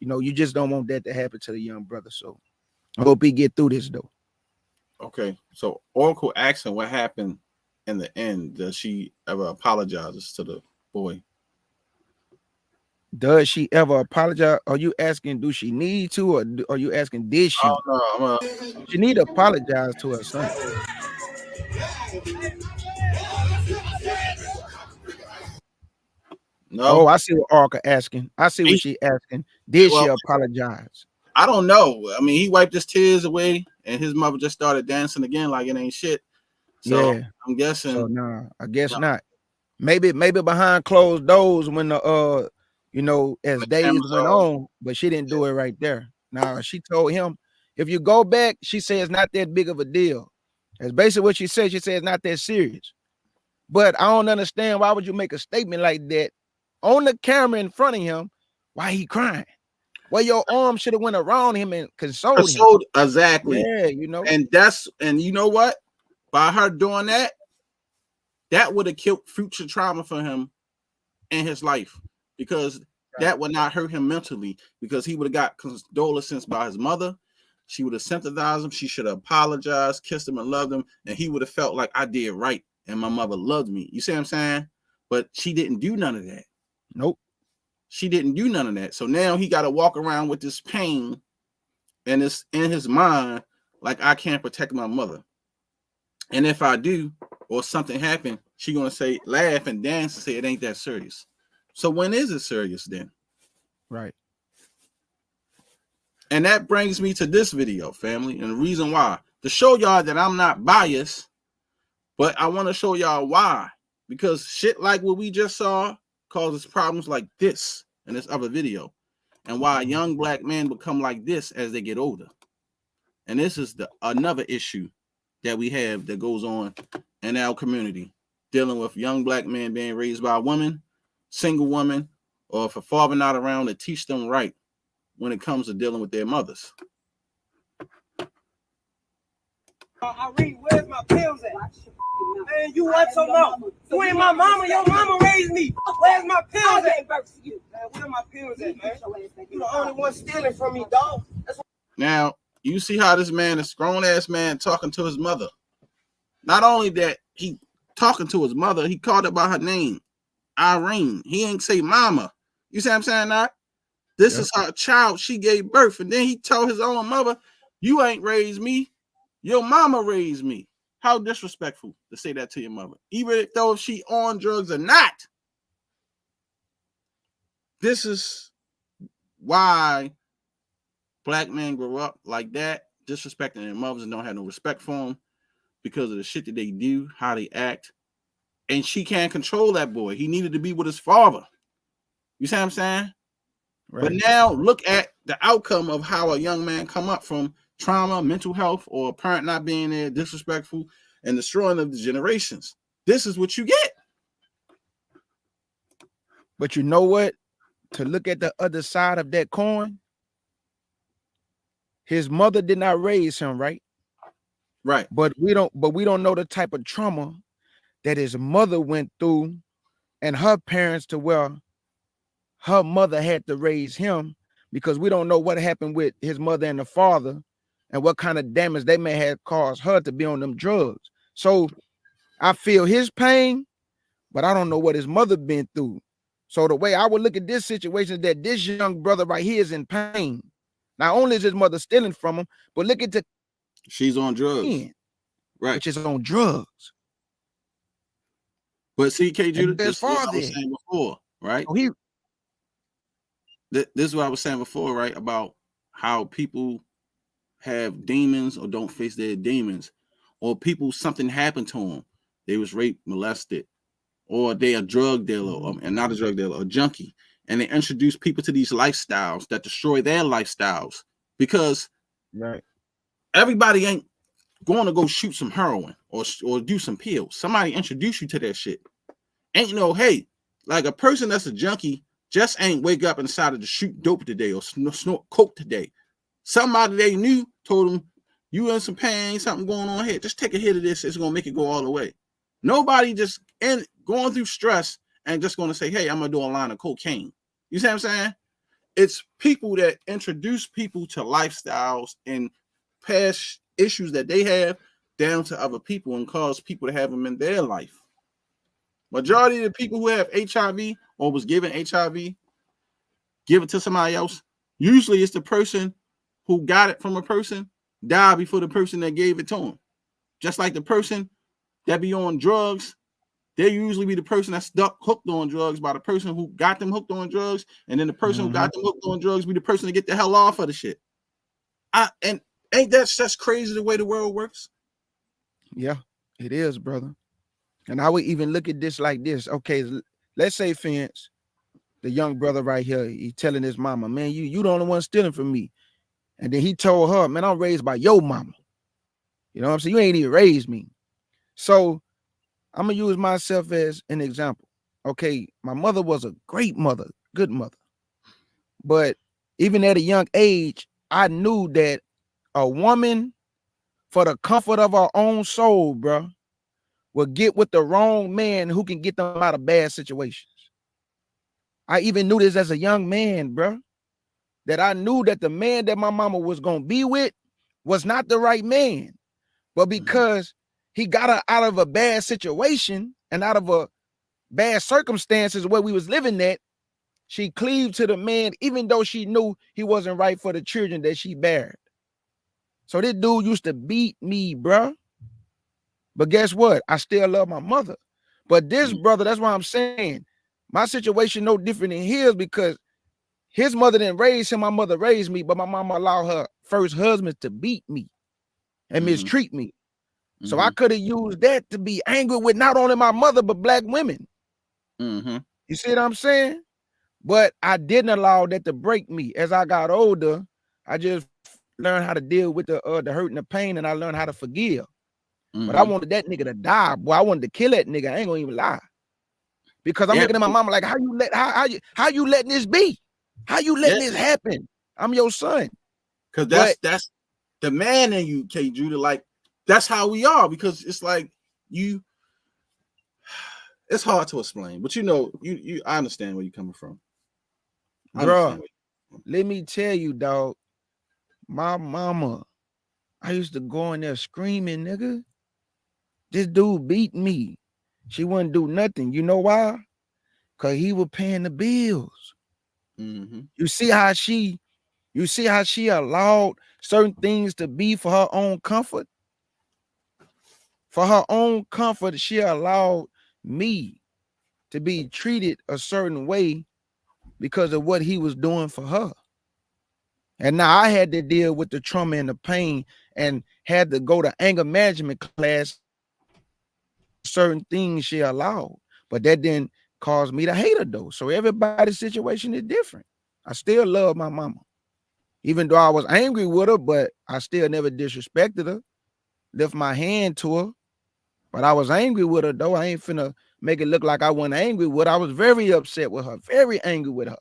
you just don't want that to happen to the young brother. So I hope he get through this though. Okay, so Oracle asked him what happened in the end. Does she ever apologizes to the boy? Does she ever apologize? Are you asking, do she need to, or are you asking, did she? Oh, no, she need to apologize to her son. No. Oh, I see what Oracle asking. I see what she asking. Did she apologize? I don't know. I mean, he wiped his tears away, and his mother just started dancing again like it ain't shit. So yeah, I'm guessing. So nah, I guess not. Maybe behind closed doors when the you know, as days went on, but she didn't do it right there. Now she told him, if you go back, she said it's not that big of a deal. That's basically what she said. She said it's not that serious. But I don't understand, why would you make a statement like that on the camera in front of him? Why he crying? Well, your arm should have went around him and consoled him. Exactly. Yeah, you know. And you know what? By her doing that, that would have killed future trauma for him in his life, because that would not hurt him mentally, because he would have got condolences by his mother. She would have sympathized him. She should have apologized, kissed him, and loved him. And he would have felt like, I did right and my mother loved me. You see what I'm saying? But she didn't do none of that. Nope. She didn't do none of that. So now he got to walk around with this pain, and it's in his mind like, I can't protect my mother. And if I do, or something happened, she gonna say, laugh and dance and say it ain't that serious. So when is it serious then? Right. And that brings me to this video, family, and the reason why, to show y'all that I'm not biased, but I want to show y'all why. Because shit like what we just saw causes problems like this in this other video, and why young black men become like this as they get older. And this is another issue that we have that goes on in our community, dealing with young black men being raised by a woman, single woman, or if a father not around to teach them right when it comes to dealing with their mothers. Irene, where's my pills at? Man, you want some more? You ain't my mama. Your mama raised me. Where's my pills at? Man, where my pills at, man? You the only one stealing from me, dog. Now, you see how this man, this grown-ass man, talking to his mother. Not only that, he talking to his mother, he called her by her name, Irene. He ain't say mama. You see what I'm saying, now? This is her child she gave birth. And then he told his own mother, you ain't raised me. Your mama raised me. How disrespectful to say that to your mother, even though if she on drugs or not. This is why black men grow up like that, disrespecting their mothers and don't have no respect for them because of the shit that they do, how they act. And she can't control that boy. He needed to be with his father. You see what I'm saying? Right. But now look at the outcome of how a young man come up from trauma, mental health, or a parent not being there, disrespectful, and destroying of the generations. This is what you get. But you know what? To look at the other side of that coin, his mother did not raise him, right? Right. But we don't know the type of trauma that his mother went through and her parents to where her mother had to raise him, because we don't know what happened with his mother and the father and what kind of damage they may have caused her to be on them drugs. So I feel his pain, but I don't know what his mother been through. So the way I would look at this situation is that this young brother right here is in pain. Not only is his mother stealing from him, but look at she's on drugs, right? Which is on drugs. But see, K. Judah, this is what I was saying before, right? Oh, this is what I was saying before, right? About how people have demons or don't face their demons, or people, something happened to them. They was raped, molested, or they a drug dealer, and not a drug dealer, a junkie. And they introduce people to these lifestyles that destroy their lifestyles, because everybody ain't going to go shoot some heroin or do some pills. Somebody introduce you to that shit. Ain't no, hey, like a person that's a junkie just ain't wake up and decided to shoot dope today or snort coke today. Somebody they knew told them, you in some pain, something going on here, just take a hit of this, it's going to make it go all the way. Nobody just going through stress and just going to say, hey, I'm going to do a line of cocaine. You see what I'm saying? It's people that introduce people to lifestyles and past issues that they have down to other people and cause people to have them in their life. Majority of the people who have HIV or was given HIV, give it to somebody else. Usually it's the person who got it from a person died before the person that gave it to him. Just like the person that be on drugs, they usually be the person that's hooked on drugs by the person who got them hooked on drugs, and then the person who got them hooked on drugs be the person to get the hell off of the shit. And ain't that's crazy the way the world works? Yeah, it is, brother. And I would even look at this like this. Okay, let's say, Fence, the young brother right here, he telling his mama, man, you the only one stealing from me. And then he told her, man, I'm raised by your mama. You know what I'm saying? You ain't even raised me. So I'm going to use myself as an example. Okay, my mother was a great mother, good mother. But even at a young age, I knew that a woman, for the comfort of her own soul, bro, will get with the wrong man who can get them out of bad situations. I even knew this as a young man, bro, that I knew that the man that my mama was going to be with was not the right man. But because he got her out of a bad situation and out of a bad circumstances where we was living at, she cleaved to the man, even though she knew he wasn't right for the children that she bared. So this dude used to beat me, bro. But guess what? I still love my mother. But this brother, that's why I'm saying my situation no different than his, because his mother didn't raise him. My mother raised me, but my mama allowed her first husband to beat me and mistreat me. So I could have used that to be angry with not only my mother, but black women. You see what I'm saying? But I didn't allow that to break me. As I got older, I just learned how to deal with the hurt and the pain, and I learned how to forgive. But I wanted that nigga to die, boy. I wanted to kill that nigga. I ain't gonna even lie. Because I'm looking at my mama like, how you letting this be? How you letting this happen? I'm your son. Because that's the man in you, K. Judah. Like, that's how we are, because it's like it's hard to explain, but I understand where you're coming from. Bro, let me tell you, dog, my mama, I used to go in there screaming, nigga. This dude beat me. She wouldn't do nothing. You know why? Because he was paying the bills. Mm-hmm. You see how she allowed certain things to be for her own comfort? For her own comfort, she allowed me to be treated a certain way because of what he was doing for her. And now I had to deal with the trauma and the pain and had to go to anger management class. Certain things she allowed, but that didn't cause me to hate her though. So everybody's situation is different. I still love my mama, even though I was angry with her, but I still never disrespected her, lift my hand to her. But I was angry with her though. I ain't finna make it look like I wasn't angry with her. I was very upset with her, very angry with her,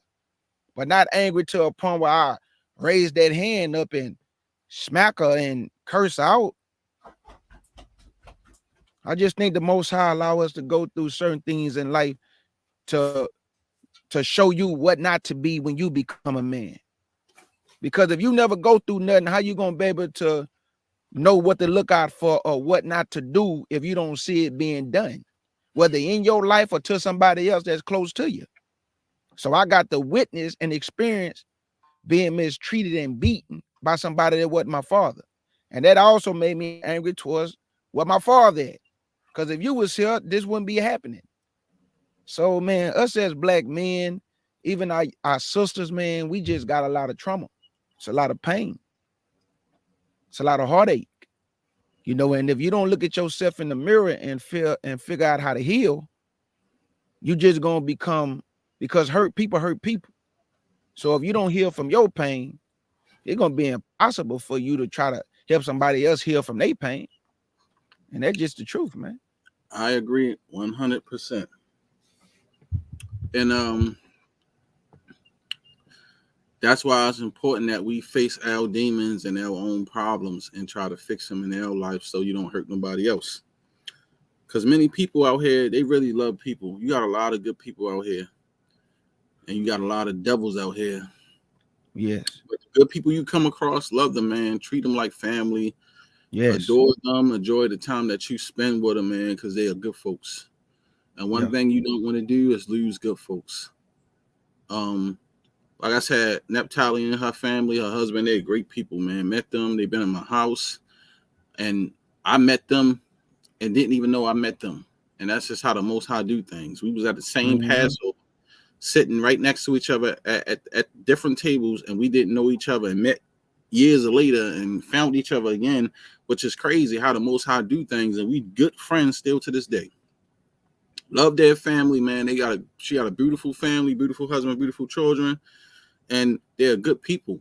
but not angry to a point where I raised that hand up and smack her and curse out. I just think the Most High allow us to go through certain things in life to show you what not to be when you become a man. Because if you never go through nothing, how you gonna be able to know what to look out for or what not to do if you don't see it being done, whether in your life or to somebody else that's close to you? So I got to witness and experience being mistreated and beaten by somebody that wasn't my father. And that also made me angry towards what my father had. Because if you was here, this wouldn't be happening. So, man, us as black men, even our sisters, man, we just got a lot of trauma. It's a lot of pain. It's a lot of heartache. And if you don't look at yourself in the mirror and figure out how to heal, you just gonna become, because hurt people hurt people. So if you don't heal from your pain, it's gonna be impossible for you to try to help somebody else heal from their pain. And that's just the truth, man. I agree 100%. And that's why it's important that we face our demons and our own problems and try to fix them in our life so you don't hurt nobody else. Because many people out here, they really love people. You got a lot of good people out here, and you got a lot of devils out here. Yes. But the good people you come across, love them, man. Treat them like family. Yes. Adore them. Enjoy the time that you spend with them, man, because they are good folks. And one thing you don't want to do is lose good folks. Like I said, Neptali and her family, her husband, they're great people, man. Met them. They've been in my house. And I met them and didn't even know I met them. And that's just how the Most High do things. We was at the same Passover, sitting right next to each other at different tables, and we didn't know each other and met years later and found each other again, which is crazy how the Most High do things. And we good friends still to this day. Love their family, man. She got a beautiful family, beautiful husband, beautiful children, and they're good people.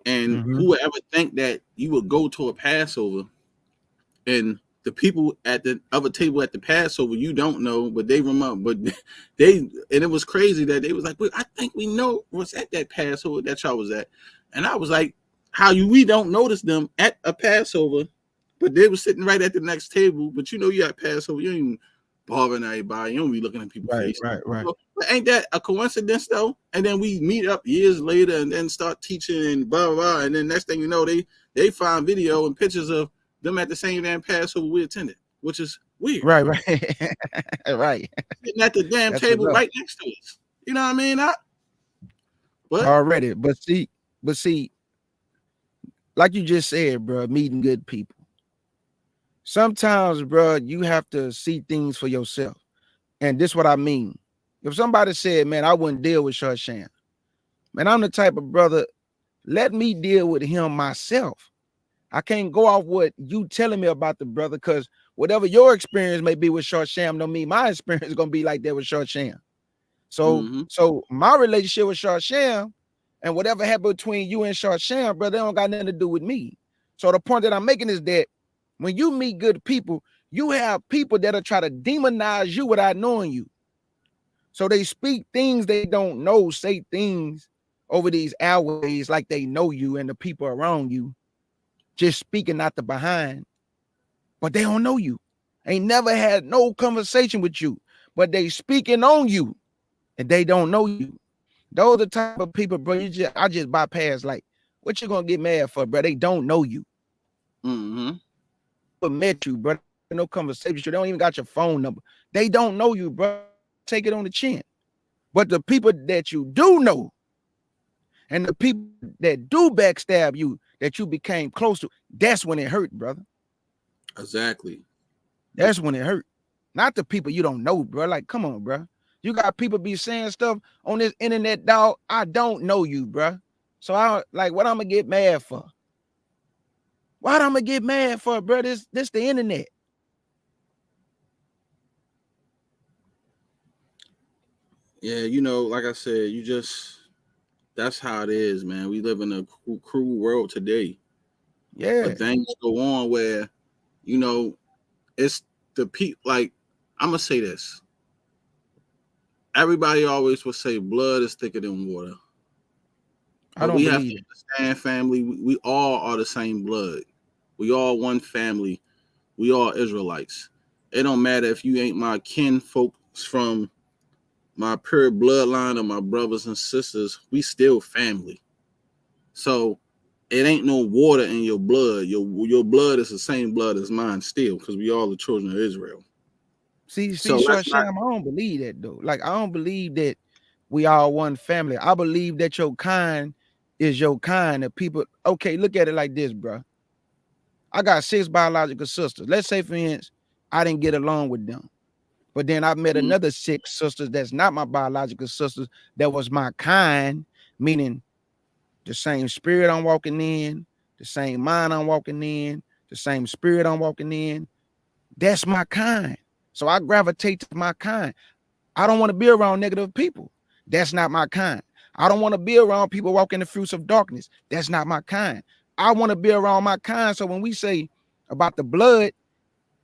And who would ever think that you would go to a Passover and the people at the other table at the Passover, you don't know, but they remember. But and it was crazy that they was like, "Well, I think we know what's at that Passover that y'all was at," and I was like, we don't notice them at a Passover, but they were sitting right at the next table. But you at Passover, you ain't even bothering everybody. You don't be looking at people's faces. Right. But ain't that a coincidence though? And then we meet up years later and then start teaching and blah, blah, blah. And then next thing you know, they find video and pictures of them at the same damn Passover we attended, which is weird. Right. Right. Sitting at the damn table right next to us. You know what I mean? But see, like you just said, bro, meeting good people. Sometimes, bro, you have to see things for yourself. And this is what I mean. If somebody said, man, I wouldn't deal with Shar, man, I'm the type of brother, let me deal with him myself. I can't go off what you telling me about the brother, because whatever your experience may be with Shar don't mean my experience is going to be like that with Shar. So my relationship with Shar and whatever happened between you and Shar, brother, they don't got nothing to do with me. So the point that I'm making is that when you meet good people, you have people that'll try to demonize you without knowing you. So they speak things they don't know, say things over these airways like they know you and the people around you, just speaking out the behind. but they don't know you. Ain't never had no conversation with you, but they speaking on you, and they don't know you. Those are the type of people, bro. I just bypass. Like, what you gonna get mad for, bro? They don't know you. But met you, bro. No conversation. They don't even got your phone number. They don't know you, bro. Take it on the chin. But the people that you do know, and the people that do backstab you, that you became close to, that's when it hurt, brother. Exactly. That's when it hurt. Not the people you don't know, bro. Like, come on, bro. You got people be saying stuff on this internet, dog. I don't know you, bro. So I like, what I'm gonna get mad for? What I'm gonna get mad for, bro? This the internet. Yeah, you know, like I said, that's how it is, man. We live in a cruel world today. Yeah. But things go on where, you know, it's the people, like, I'm going to say this. Everybody always will say blood is thicker than water. But we have to understand, family, we all are the same blood. We all one family. We all Israelites. It don't matter if you ain't my kin folks from my pure bloodline or my brothers and sisters, we still family. So it ain't no water in your blood. Your blood is the same blood as mine still, because we all the children of Israel. See, Shar, Sham, I don't believe that though. Like, I don't believe that we all one family. I believe that your kind is your kind of people. Okay, look at it like this, bro. I got 6 biological sisters. Let's say, for instance, I didn't get along with them. But then I met another 6 sisters that's not my biological sisters, that was my kind, meaning the same spirit I'm walking in, the same mind I'm walking in, the same spirit I'm walking in. That's my kind. So I gravitate to my kind. I don't want to be around negative people. That's not my kind. I don't want to be around people walking the fruits of darkness. That's not my kind. I want to be around my kind. So when we say about the blood,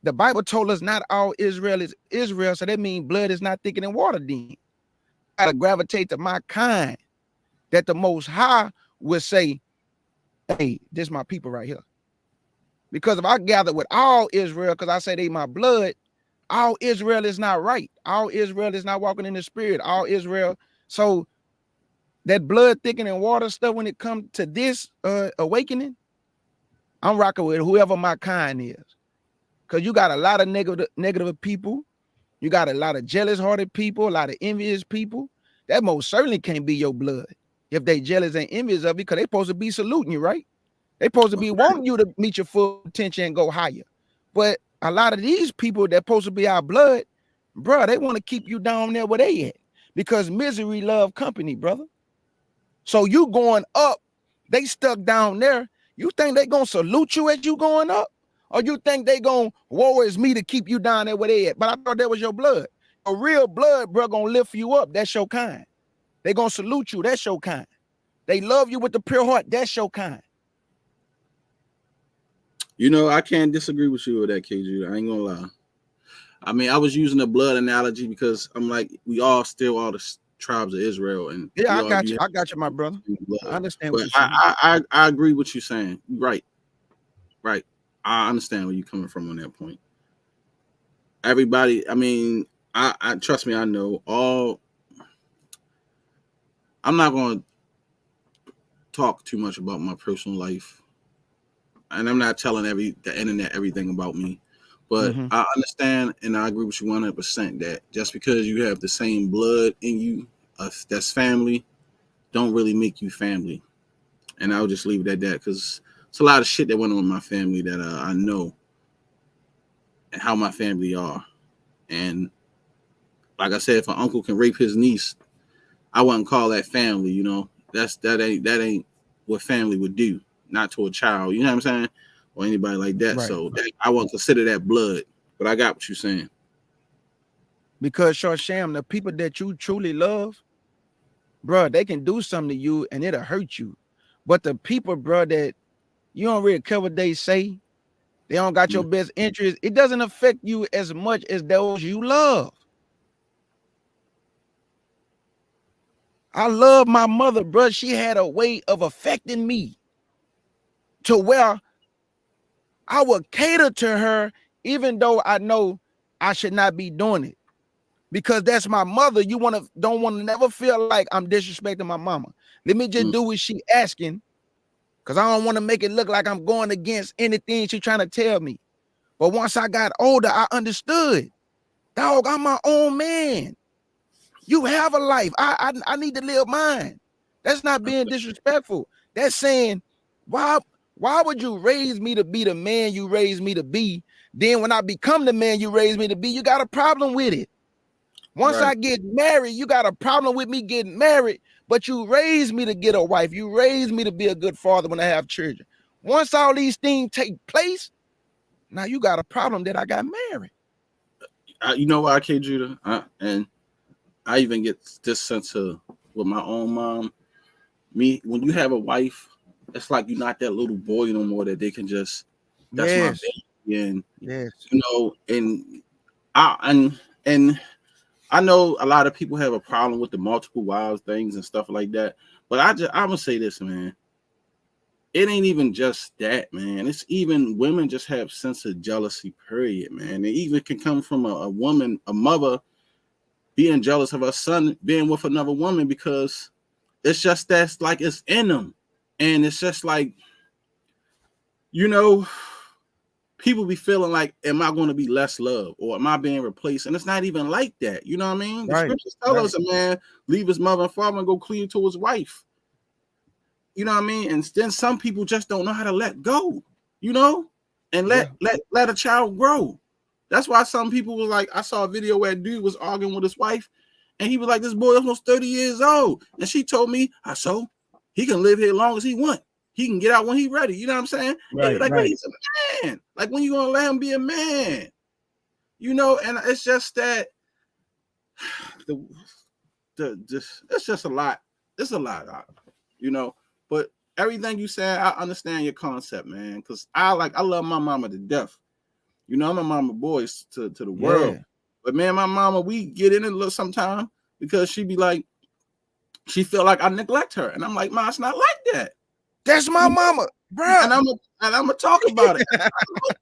the Bible told us not all Israel is Israel. So that means blood is not thicker than water then. I gotta gravitate to my kind, that the Most High would say, hey, this is my people right here. Because if I gather with all Israel, because I say they my blood, all Israel is not right. All Israel is not walking in the spirit. All Israel. So that blood thicker than water stuff, when it comes to this awakening, I'm rocking with whoever my kind is. Because you got a lot of negative people. You got a lot of jealous-hearted people, a lot of envious people. That most certainly can't be your blood. If they jealous and envious of you, because they supposed to be saluting you, right? They supposed to be wanting you to meet your full potential and go higher. But a lot of these people that supposed to be our blood, bro, they want to keep you down there where they at. Because misery love company, brother. So you going up, they stuck down there. You think they gonna salute you as you going up? Or you think they gonna, woe is me, to keep you down there where they at? But I thought that was your blood. A real blood, bro, gonna lift you up. That's your kind. They gonna salute you. That's your kind. They love you with the pure heart. That's your kind. You know, I can't disagree with you with that, KG. I ain't gonna lie. I mean, I was using the blood analogy because I'm like, we all still all the tribes of Israel, and yeah, I got you. I got you, my brother. I understand. But I agree with you saying. Right. I understand where you're coming from on that point. Everybody, I mean, I trust me, I know all. I'm not going to talk too much about my personal life, and I'm not telling the internet everything about me. But I understand, and I agree with you 100% that just because you have the same blood in you, that's family, don't really make you family. And I'll just leave it at that, because it's a lot of shit that went on in my family that I know and how my family are. And like I said, if an uncle can rape his niece, I wouldn't call that family. You know, that ain't what family would do, not to a child. You know what I'm saying? Or anybody like that. Right. So I won't consider that blood. But I got what you're saying. Because Shar, Sham, the people that you truly love, bro, they can do something to you and it'll hurt you. But the people, bro, that you don't really care what they say, they don't got your best interest, it doesn't affect you as much as those you love. I love my mother, bro. She had a way of affecting me to where I would cater to her even though I know I should not be doing it because that's my mother. You don't want to never feel like I'm disrespecting my mama. Let me just do what she asking, because I don't want to make it look like I'm going against anything she trying to tell me. But once I got older, I understood. Dog, I'm my own man. You have a life. I need to live mine. That's not being disrespectful. That's saying, why would you raise me to be the man you raised me to be? Then when I become the man you raised me to be, you got a problem with it. Once I get married, you got a problem with me getting married, but you raised me to get a wife. You raised me to be a good father when I have children. Once all these things take place, now you got a problem that I got married. You know why, K. Judah? And I even get this sense of with my own mom. When you have a wife, it's like you're not that little boy no more that they can just, that's my baby. And, you know, and I know a lot of people have a problem with the multiple wives things and stuff like that. But I'm going to say this, man. It ain't even just that, man. It's even women just have sense of jealousy, period, man. It even can come from a woman, a mother, being jealous of her son being with another woman because it's just that's like it's in them. And it's just like, you know, people be feeling like, am I going to be less loved or am I being replaced? And it's not even like that. You know what I mean? The scriptures tell us a man leave his mother and father and go cleave to his wife. You know what I mean? And then some people just don't know how to let go, you know, and let a child grow. That's why some people was like, I saw a video where a dude was arguing with his wife and he was like, this boy is almost 30 years old. And she told me, so he can live here as long as he want. He can get out when he's ready. You know what I'm saying? He's a man. Like, when you going to let him be a man? You know, and it's just that it's just a lot. It's a lot, you know. But everything you said, I understand your concept, man. Because I love my mama to death. You know, I'm a mama boy to the world. But man, my mama, we get in it a little sometime because she be like, she feel like I neglect her. And I'm like, Ma, it's not like that. That's my mama, bro. And I'm gonna talk about it.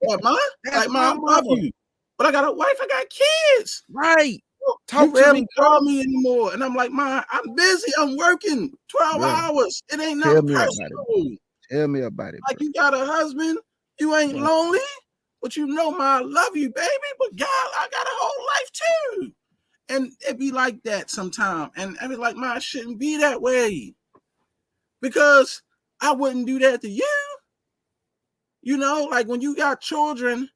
Ma, like, Ma, I love you. But I got a wife, I got kids. Right. You rarely call me anymore. And I'm like, Ma, I'm busy. I'm working 12 hours. It ain't nothing personal. Tell me about it. Like, you got a husband, you ain't lonely, but you know, Ma, I love you, baby. But God, I got a whole life too. And it be like that sometimes. And I be like, Ma, it shouldn't be that way. Because I wouldn't do that to you. You know, like when you got children,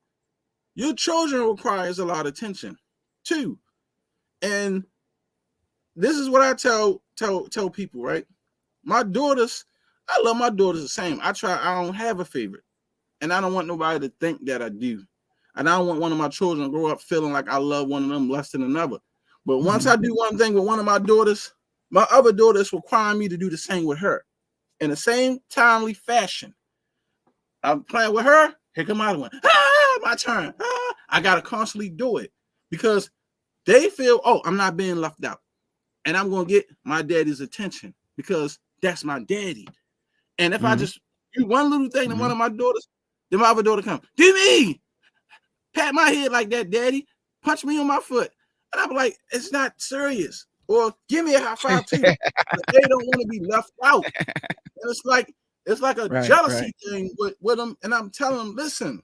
your children requires a lot of attention too. And this is what I tell people, right? My daughters, I love my daughters the same. I don't have a favorite. And I don't want nobody to think that I do. And I don't want one of my children to grow up feeling like I love one of them less than another. But once I do one thing with one of my daughters, my other daughters require me to do the same with her in the same timely fashion. I'm playing with her, here come my other one. My turn. I got to constantly do it because they feel, I'm not being left out. And I'm going to get my daddy's attention because that's my daddy. And if I just do one little thing to one of my daughters, then my other daughter comes, do me, pat my head like that, daddy, punch me on my foot. And I'm like, it's not serious. Or give me a high five too. But they don't want to be left out. And it's like a jealousy thing with them. And I'm telling them, listen,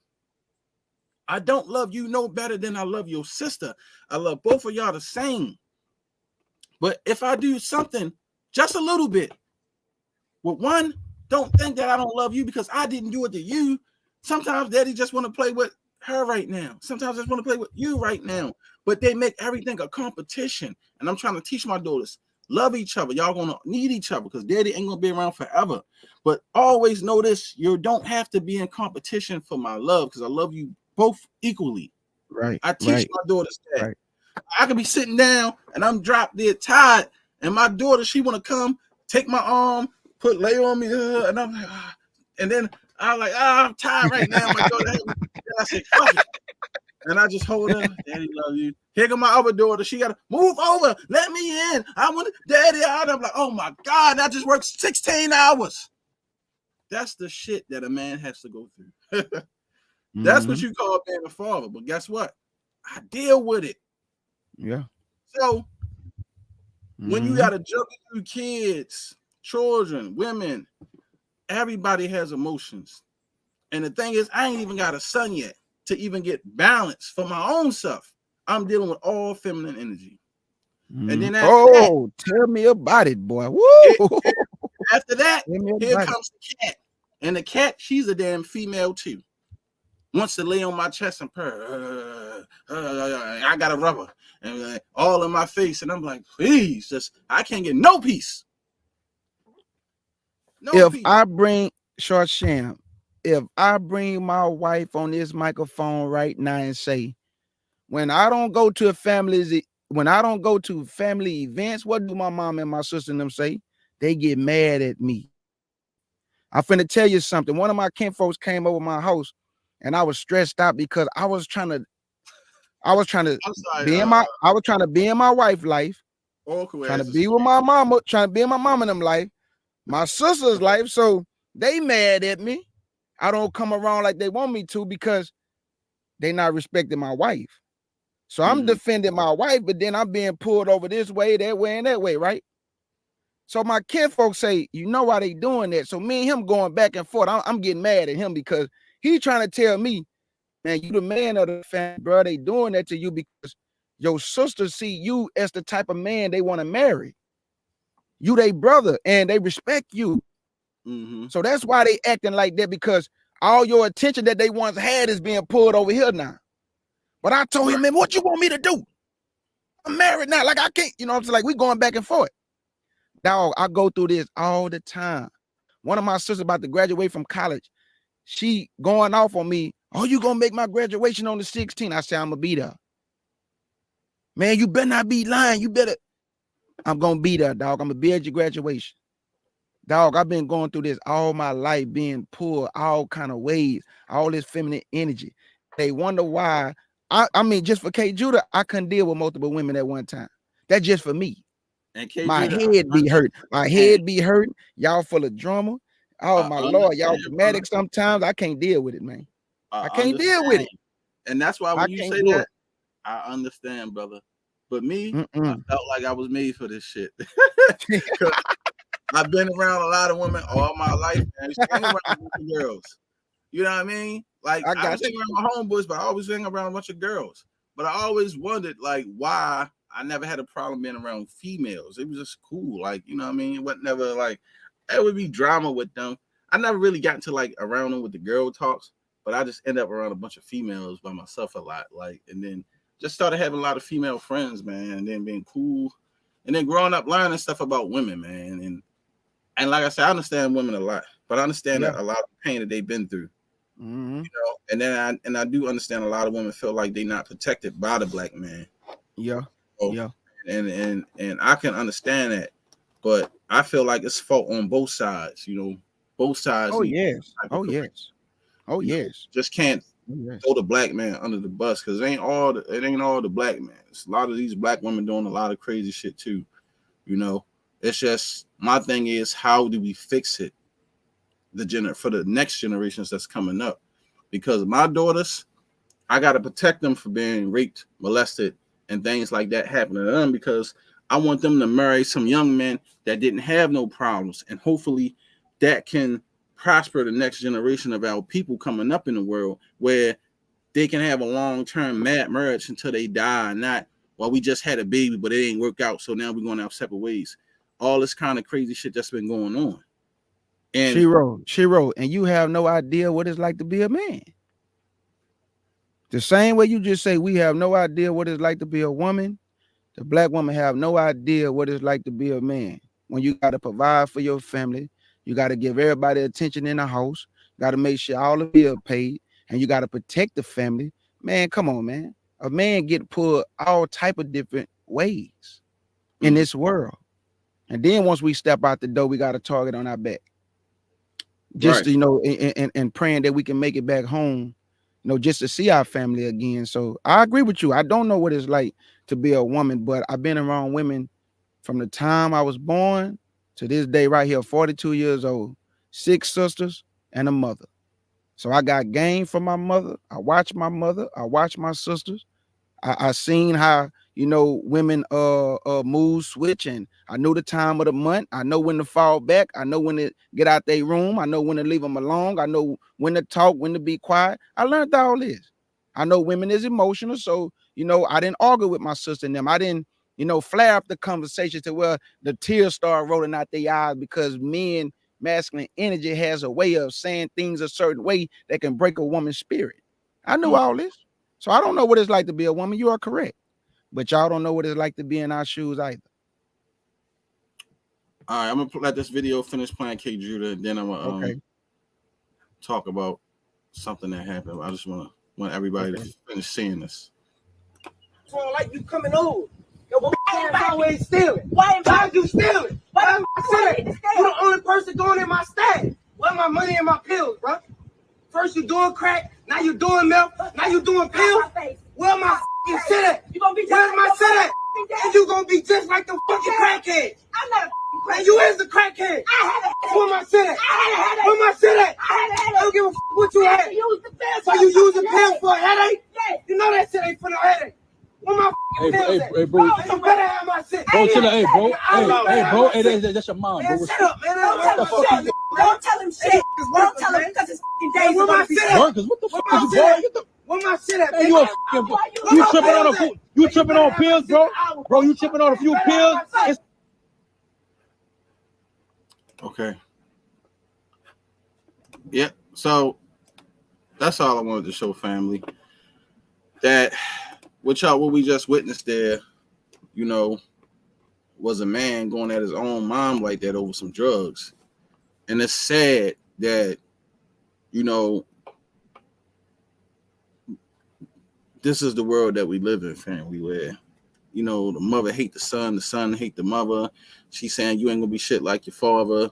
I don't love you no better than I love your sister. I love both of y'all the same. But if I do something just a little bit with one, don't think that I don't love you because I didn't do it to you. Sometimes daddy just want to play with her right now. Sometimes I just want to play with you right now. But they make everything a competition. And I'm trying to teach my daughters, love each other. Y'all gonna need each other because daddy ain't gonna be around forever. But always know this, you don't have to be in competition for my love because I love you both equally. Right. I teach my daughters that. Right. I could be sitting down and I'm dropped dead tired, and my daughter, she want to come, take my arm, lay on me, and I'm like, and then I'm like, I'm tired right now. My daughter, and I say, fuck it. And I just hold her, daddy love you. Here come my other daughter. She got to move over. Let me in. I want daddy out. I'm like, oh my God, I just worked 16 hours. That's the shit that a man has to go through. That's what you call being a father. But guess what? I deal with it. Yeah. So when you got to jump through kids, children, women, everybody has emotions. And the thing is, I ain't even got a son yet to even get balance for my own self. I'm dealing with all feminine energy. And then after that, tell me about it, boy. Woo! After that, here comes the cat. And the cat, she's a damn female too. Wants to lay on my chest and purr. I got a rubber. And all in my face. And I'm like, please, I can't get no peace. If I bring Short Sham, if I bring my wife on this microphone right now and say, when I don't go to family events, what do my mom and my sister and them say? They get mad at me. I'm finna tell you something. One of my kinfolks came over my house and I was stressed out because I was trying to be in my wife's life, trying to be with my mama, trying to be in my mama and them life, my sister's life. So they mad at me. I don't come around like they want me to because they not respecting my wife. So I'm defending my wife, but then I'm being pulled over this way, that way, and that way, right? So my kinfolk say, you know why they doing that? So me and him going back and forth. I'm getting mad at him because he's trying to tell me, man, you the man of the family, bro. They doing that to you because your sisters see you as the type of man they want to marry. You they brother, and they respect you. So that's why they acting like that, because all your attention that they once had is being pulled over here now. But I told him, man, what you want me to do? I'm married now. Like, I can't, you know what I'm saying? Like, we going back and forth. Dog, I go through this all the time. One of my sisters about to graduate from college. She going off on me. Oh, you gonna make my graduation on the 16th? I say, I'm gonna be there. Man, you better not be lying. You better. I'm gonna be there, dog. I'm gonna be at your graduation. Dog, I've been going through this all my life, being pulled all kind of ways, all this feminine energy. They wonder why. I mean, just for K Judah, I couldn't deal with multiple women at one time. That's just for me. And my head be hurt. My head be hurt. Y'all full of drama. Oh my Lord, y'all dramatic sometimes. I can't deal with it, man. I can't deal with it. And that's why when you say that, I understand, brother. But me, I felt like I was made for this shit. I've been around a lot of women all my life, and around a bunch of girls. You know what I mean? Like, I was hanging around my homeboys, but I always hang around a bunch of girls. But I always wondered, like, why I never had a problem being around females. It was just cool. Like, you know what I mean? It wasn't never like, it would be drama with them. I never really got into like around them with the girl talks, but I just end up around a bunch of females by myself a lot. Like, and then just started having a lot of female friends, man, and then being cool. And then growing up learning stuff about women, man. And like I said, I understand women a lot, but I understand that a lot of pain that they've been through. You know, and then I do understand a lot of women feel like they're not protected by the black man. And I can understand that, but I feel like it's fault on both sides. You know, both sides. Just can't throw the black man under the bus, because it ain't all the black man. It's a lot of these black women doing a lot of crazy shit too. You know, it's just, my thing is, how do we fix it? For the next generations that's coming up, because my daughters, I got to protect them from being raped, molested, and things like that happening to them, because I want them to marry some young men that didn't have no problems, and hopefully that can prosper the next generation of our people coming up in the world, where they can have a long-term marriage until they die, not, well, we just had a baby but it ain't work out, so now we're going our separate ways. All this kind of crazy shit that's been going on. And she wrote, and you have no idea what it's like to be a man. The same way you just say we have no idea what it's like to be a woman, the black woman have no idea what it's like to be a man. When you got to provide for your family, you got to give everybody attention in the house, got to make sure all the bills paid, and you got to protect the family. Man, come on, man. A man get pulled all type of different ways in this world. And then once we step out the door, we got a target on our back. Just to, you know, and praying that we can make it back home, you know, just to see our family again. So I agree with you. I don't know what it's like to be a woman, but I've been around women from the time I was born to this day right here, 42 years old, 6 sisters and a mother. So I got game from my mother. I watched my mother. I watched my sisters. I seen how, you know, women mood switch, and I knew the time of the month. I know when to fall back. I know when to get out their room. I know when to leave them alone. I know when to talk, when to be quiet. I learned all this. I know women is emotional, so you know I didn't argue with my sister and them. I didn't, you know, flare up the conversation to where the tears start rolling out their eyes, because men, masculine energy has a way of saying things a certain way that can break a woman's spirit. I knew all this. So I don't know what it's like to be a woman. You are correct. But y'all don't know what it's like to be in our shoes either. All right, I'm gonna let this video finish playing K Judah, and then I'm gonna talk about something that happened. I just want everybody to finish seeing this. So like you coming over. Yo, but always stealing. Why you stealing? Why am I stealing? You the only person going in my stash. Where my money and my pills, bro? First you doing crack, now you doing milk, now you doing pills. Where my f***ing shit at? Where's my shit at? And you gonna be just like the fucking crackhead. I'm not a crackhead. And you is the crackhead. Where my shit at? Where my shit at? I don't give a f*** what you had. So you use a pill for a headache? You know that shit ain't for no headache. Where my f***ing pills at? Hey, bro. You better have my shit. Bro, chill out, hey, bro. Hey, bro. Hey, that's your mom, bro. Shut up, man. Don't tell him shit. Don't tell him because it's f***ing days. Where my shit at? Workers, what the fuck is you, boy? Where my shit at? Hey, you tripping on a few? You tripping on pills, bro? Bro, you tripping on a few pills? Okay. Yeah. So that's all I wanted to show, family. That what we just witnessed there, you know, was a man going at his own mom like that over some drugs. And it's sad that, you know, this is the world that we live in, family, where, you know, the mother hate the son hate the mother. She's saying you ain't gonna be shit like your father.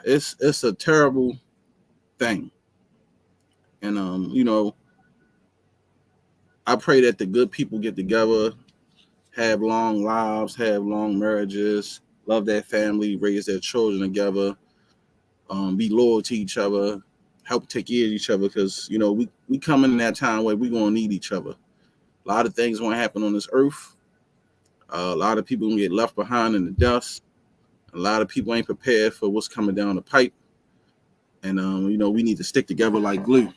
It's a terrible thing. And you know, I pray that the good people get together, have long lives, have long marriages, love their family, raise their children together, be loyal to each other, help take care of each other, because, you know, we come in that time where we're going to need each other. A lot of things going to happen on this earth. A lot of people going to get left behind in the dust. A lot of people ain't prepared for what's coming down the pipe. And, you know, we need to stick together like glue.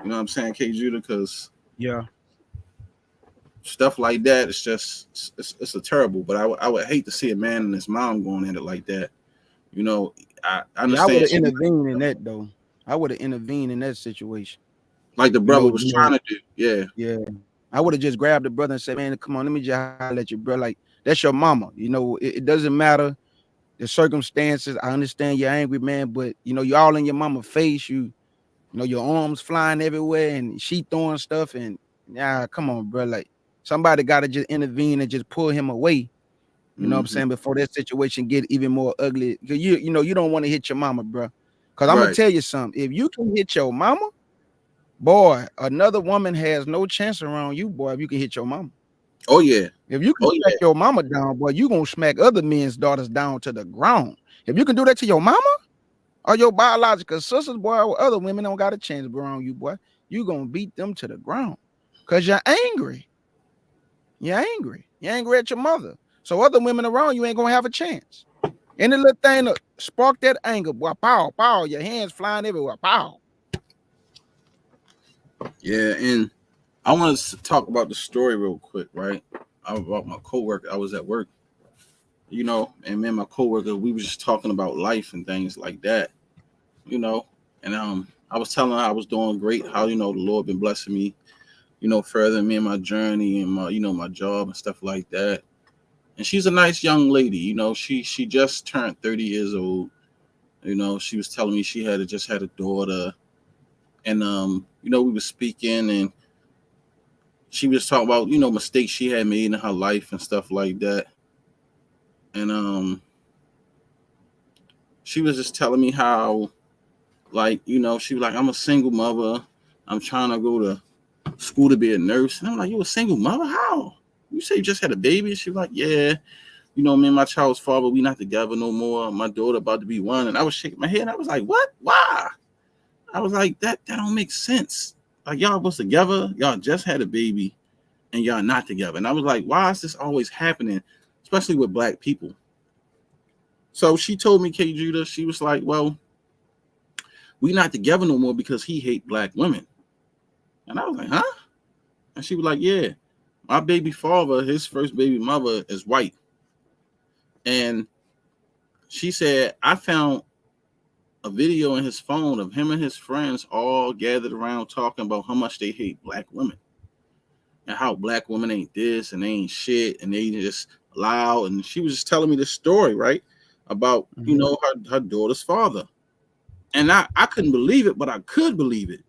You know what I'm saying, K. Judah? Because stuff like that, it's just, it's a terrible. But I would hate to see a man and his mom going at it like that. You know, I understand. I would have intervened in that, though. I would have intervened in that situation. Like the brother was trying to do. Yeah. Yeah. I would have just grabbed the brother and said, man, come on, let me just let you, bro. Like, that's your mama. You know, it doesn't matter the circumstances. I understand you're angry, man, but, you know, you're all in your mama's face. You know, your arms flying everywhere and she throwing stuff. And, come on, bro. Like, somebody got to just intervene and just pull him away. You know what I'm saying? Before that situation get even more ugly. Because, you know, you don't want to hit your mama, bro. Because I'm going to tell you something. If you can hit your mama, boy, another woman has no chance around you, boy, if you can hit your mama. Oh, yeah. If you can smack your mama down, boy, you going to smack other men's daughters down to the ground. If you can do that to your mama or your biological sisters, boy, or other women don't got a chance around you, boy. You going to beat them to the ground because you're angry. You're angry. You're angry at your mother. So other women around you ain't going to have a chance. Any little thing to spark that anger, boy, pow, pow, your hands flying everywhere, pow. Yeah, and I want to talk about the story real quick, right? About my coworker. I was at work, you know, and me and my coworker, we were just talking about life and things like that, you know. And I was telling her I was doing great, how, you know, the Lord been blessing me, you know, furthering me in my journey and my, you know, my job and stuff like that. And she's a nice young lady, you know. She just turned 30 years old. You know, she was telling me she just had a daughter. And, you know, we were speaking and she was talking about, you know, mistakes she had made in her life and stuff like that. And she was just telling me how, like, you know, she was like, I'm a single mother. I'm trying to go to school to be a nurse. And I'm like, you a single mother? How? You say you just had a baby? And she was like, yeah. You know, me and my child's father, we not together no more. My daughter about to be 1. And I was shaking my head. And I was like, what? Why? I was like, that don't make sense. Like, y'all was together, y'all just had a baby, and y'all not together. And I was like, why is this always happening, especially with black people? So she told me, K. Judah, she was like, well, we not together no more because he hate black women. And I was like, huh? And she was like, yeah, my baby father, his first baby mother is white. And she said, I found a video in his phone of him and his friends all gathered around talking about how much they hate black women and how black women ain't this and they ain't shit and they just loud. And she was just telling me this story, right? About, you know, her daughter's father. And I couldn't believe it, but I could believe it.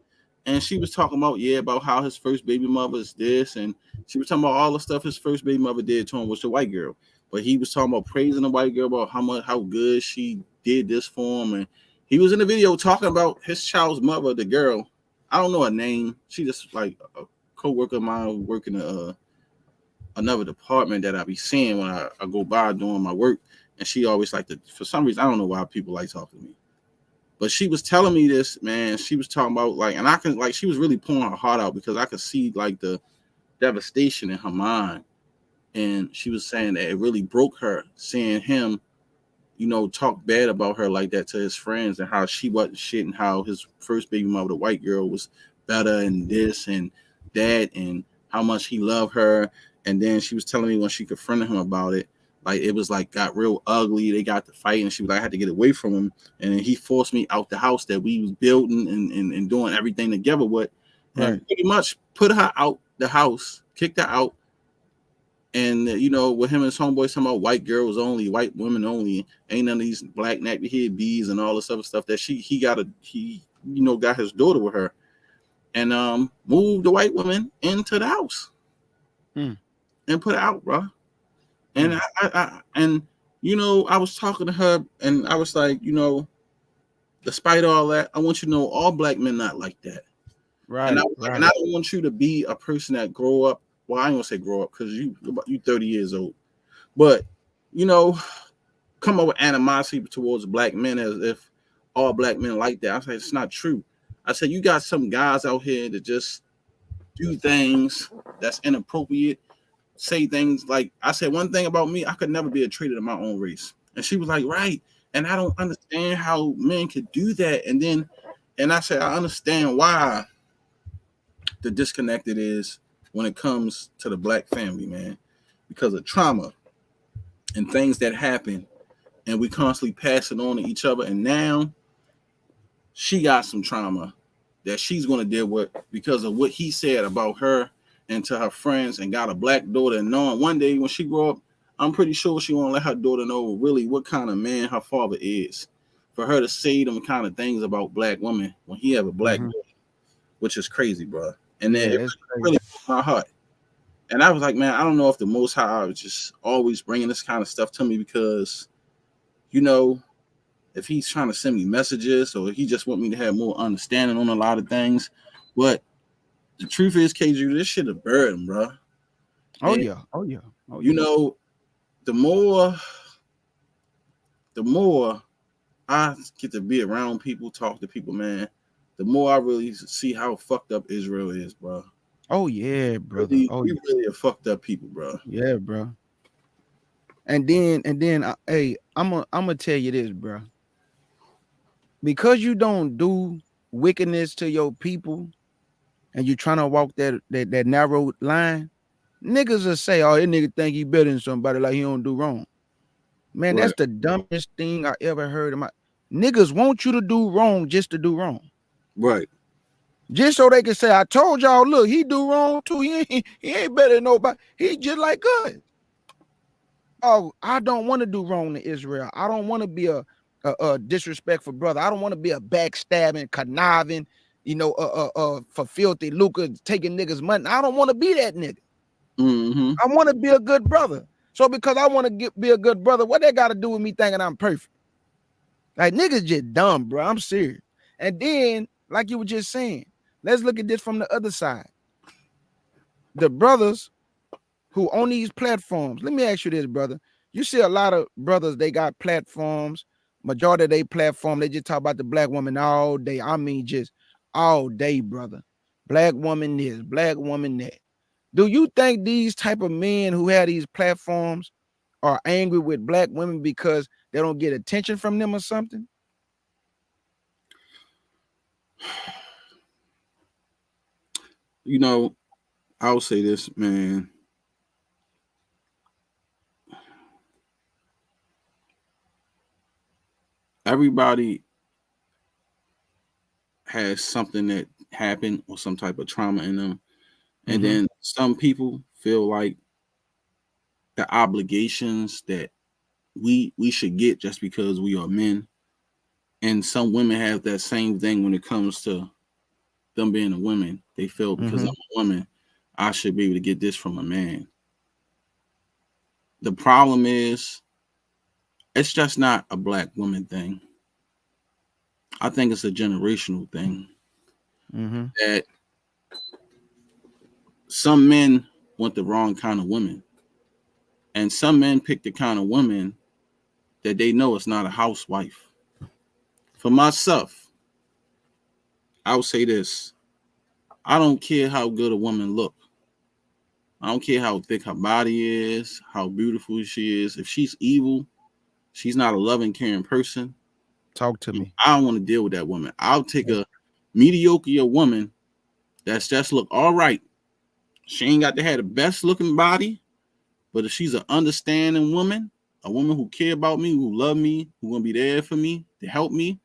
And she was talking about, about how his first baby mother is this. And she was talking about all the stuff his first baby mother did to him was the white girl. But he was talking about praising the white girl about how good she did this for him. And he was in the video talking about his child's mother, the girl. I don't know her name. She just like a co-worker of mine working another department that I be seeing when I go by doing my work. And she always like to, for some reason, I don't know why people like talking to me. But she was telling me this, man. She was talking about like, and I can like, she was really pouring her heart out because I could see like the devastation in her mind. And she was saying that it really broke her seeing him, you know, talk bad about her like that to his friends and how she wasn't shit and how his first baby mother, the white girl, was better and this and that and how much he loved her. And then she was telling me when she confronted him about it, like it was like got real ugly. They got to fight, and she was like, I had to get away from him. And then he forced me out the house that we was building and doing everything together with, and pretty much put her out the house, kicked her out. And you know, with him and his homeboys talking about white girls only, white women only, ain't none of these black nappy head bees and all this other stuff that he got his daughter with her, and moved the white woman into the house and put her out, bro. And I you know, I was talking to her and I was like, you know, despite all that, I want you to know all black men not like that. Right. And I don't want you to be a person that grow up. Well, I ain't gonna say grow up because you 30 years old, but you know, come up with animosity towards black men as if all black men like that. I said it's not true. I said you got some guys out here that just do things that's inappropriate. Say things like, I said one thing about me, I could never be a traitor to my own race. And she was like, right. And I don't understand how men could do that. And I said, I understand why the disconnect it is when it comes to the black family, man, because of trauma and things that happen. And we constantly pass it on to each other. And now she got some trauma that she's going to deal with because of what he said about her and to her friends, and got a black daughter, and knowing one day when she grow up, I'm pretty sure she won't let her daughter know really what kind of man her father is. For her to say them kind of things about black women when he have a black daughter, which is crazy, bro. And then it really broke my heart. And I was like, man, I don't know if the Most High was just always bringing this kind of stuff to me because, you know, if he's trying to send me messages or he just want me to have more understanding on a lot of things. But the truth is, KG, this shit a burden, bro. Oh, and, yeah. You know, the more I get to be around people, talk to people, man, the more I really see how fucked up Israel is, bro. Oh, yeah, brother. We really are fucked up people, bro. Yeah, bro. And then, hey, I'm gonna tell you this, bro. Because you don't do wickedness to your people, and you trying to walk that narrow line, niggas will say, "Oh, that nigga think he better than somebody, like he don't do wrong." Man, that's the dumbest thing I ever heard in my. Niggas want you to do wrong just to do wrong, right? Just so they can say, "I told y'all, look, he do wrong too. He ain't better than nobody. He just like us." Oh, I don't want to do wrong to Israel. I don't want to be a disrespectful brother. I don't want to be a backstabbing, conniving, you know, for filthy lucre, taking niggas' money. I don't want to be that nigga. I want to be a good brother. So because I want to be a good brother, what they got to do with me thinking I'm perfect? Like, niggas just dumb, bro. I'm serious. And then, like you were just saying, let's look at this from the other side. The brothers who on these platforms, let me ask you this, brother. You see a lot of brothers, they got platforms, majority of their platform, they just talk about the black woman all day. I mean, just all day, brother. Black woman this, black woman that. Do you think these type of men who have these platforms are angry with black women because they don't get attention from them or something? You know, I'll say this, man. Everybody has something that happened or some type of trauma in them. And then some people feel like the obligations that we should get just because we are men. And some women have that same thing when it comes to them being a woman. They feel because I'm a woman, I should be able to get this from a man. The problem is, it's just not a black woman thing. I think it's a generational thing. That some men want the wrong kind of women. And some men pick the kind of woman that they know is not a housewife. For myself, I would say this. I don't care how good a woman look. I don't care how thick her body is, how beautiful she is. If she's evil, she's not a loving, caring person. Talk to me. I don't want to deal with that woman. I'll take a mediocre woman that's just look all right. She ain't got to have the best looking body, but if she's an understanding woman, a woman who care about me, who love me, who gonna be there for me, to help me,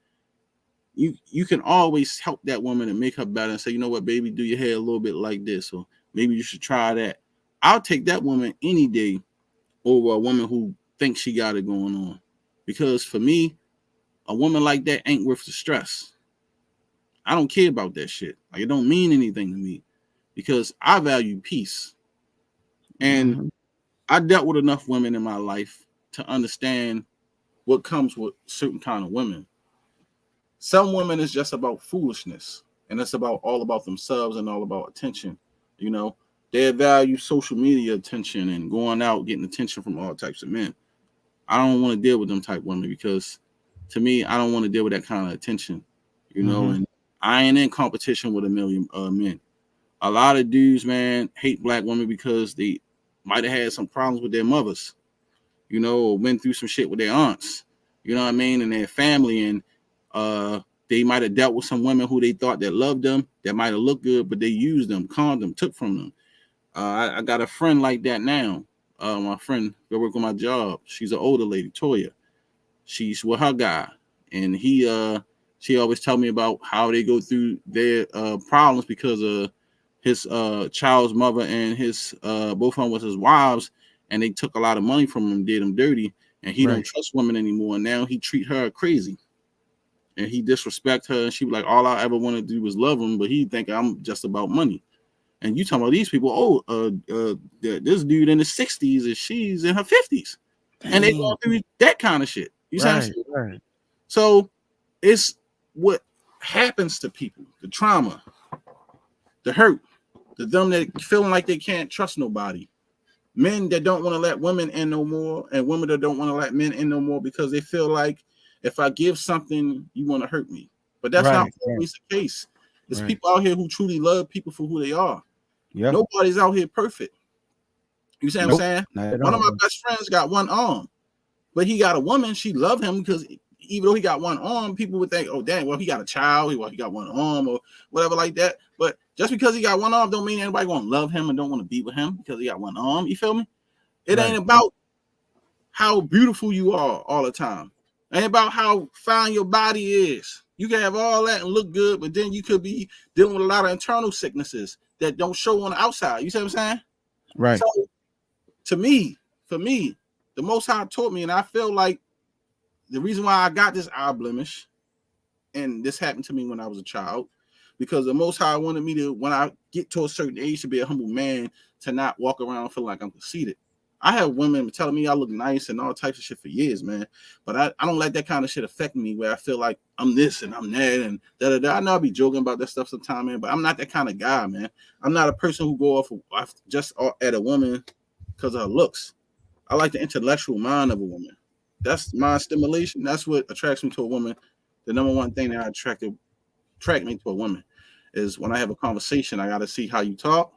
you can always help that woman and make her better and say, you know what, baby, do your hair a little bit like this, or maybe you should try that. I'll take that woman any day over a woman who thinks she got it going on. Because for me, a woman like that ain't worth the stress. I don't care about that shit. Like, it don't mean anything to me because I value peace. And I dealt with enough women in my life to understand what comes with certain kind of women. Some women is just about foolishness, and it's all about themselves and all about attention. You know, they value social media attention and going out getting attention from all types of men. I don't want to deal with them type of women because, to me, I don't want to deal with that kind of attention. You know, and I ain't in competition with a million men. A lot of dudes, man, hate black women because they might have had some problems with their mothers, you know, or went through some shit with their aunts, you know what I mean, and their family, and they might have dealt with some women who they thought that loved them, that might have looked good, but they used them, conned them, took from them. I got a friend like that now. My friend, go work on my job. She's an older lady, Toya. She's with her guy, and she always tell me about how they go through their problems because of his child's mother and his both of them was his wives, and they took a lot of money from him, did him dirty, and he don't trust women anymore. And now he treat her crazy, and he disrespect her. And she was like, all I ever wanted to do was love him, but he think I'm just about money. And you talking about these people? This dude in his 60s and she's in her 50s, and they go through that kind of shit. You see what I'm saying? Right. So it's what happens to people, the trauma, the hurt, the them that feeling like they can't trust nobody, men that don't want to let women in no more, and women that don't want to let men in no more because they feel like if I give something, you want to hurt me. But that's not always the case. There's people out here who truly love people for who they are. Yep. Nobody's out here perfect. You see what I'm saying? One of my best friends got one arm, but he got a woman. She loved him because even though he got one arm, people would think, oh, dang, well, he got a child. He got one arm or whatever like that. But just because he got one arm don't mean anybody going to love him and don't want to be with him because he got one arm. You feel me? It ain't about how beautiful you are all the time. It ain't about how fine your body is. You can have all that and look good, but then you could be dealing with a lot of internal sicknesses that don't show on the outside. You see what I'm saying? Right. So, for me, the Most High taught me, and I feel like the reason why I got this eye blemish, and this happened to me when I was a child, because the Most High wanted me to, when I get to a certain age, to be a humble man, to not walk around feeling like I'm conceited. I have women telling me I look nice and all types of shit for years, man. But I don't let that kind of shit affect me where I feel like I'm this and I'm that and da-da-da. I know I'll be joking about that stuff sometimes, man, but I'm not that kind of guy, man. I'm not a person who go off just at a woman because of her looks. I like the intellectual mind of a woman. That's my stimulation. That's what attracts me to a woman. The number one thing that attract me to a woman is when I have a conversation, I got to see how you talk,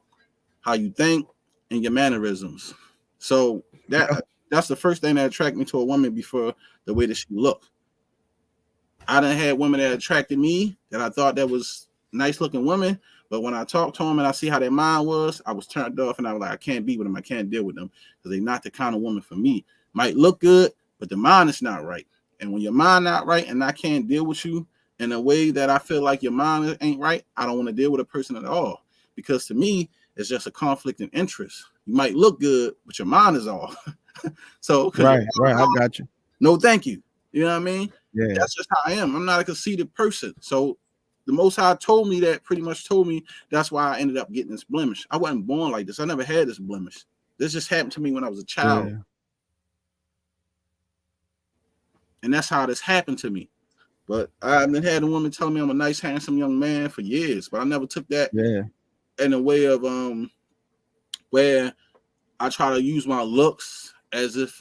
how you think, and your mannerisms. So that's the first thing that attracted me to a woman before the way that she looked. I done had women that attracted me that I thought that was nice looking women, but when I talked to them and I see how their mind was, I was turned off and I was like, I can't be with them. I can't deal with them because they're not the kind of woman for me. Might look good, but the mind is not right. And when your mind not right and I can't deal with you in a way that I feel like your mind ain't right, I don't want to deal with a person at all. Because to me, it's just a conflict in interest. You might look good, but your mind is off. So right, I got you. No, thank you. You know what I mean? Yeah. That's just how I am. I'm not a conceited person. So the Most High told me that, pretty much told me that's why I ended up getting this blemish. I wasn't born like this. I never had this blemish. This just happened to me when I was a child. Yeah. And that's how this happened to me. But I've been had a woman tell me I'm a nice, handsome young man for years, but I never took that in a way of where I try to use my looks as if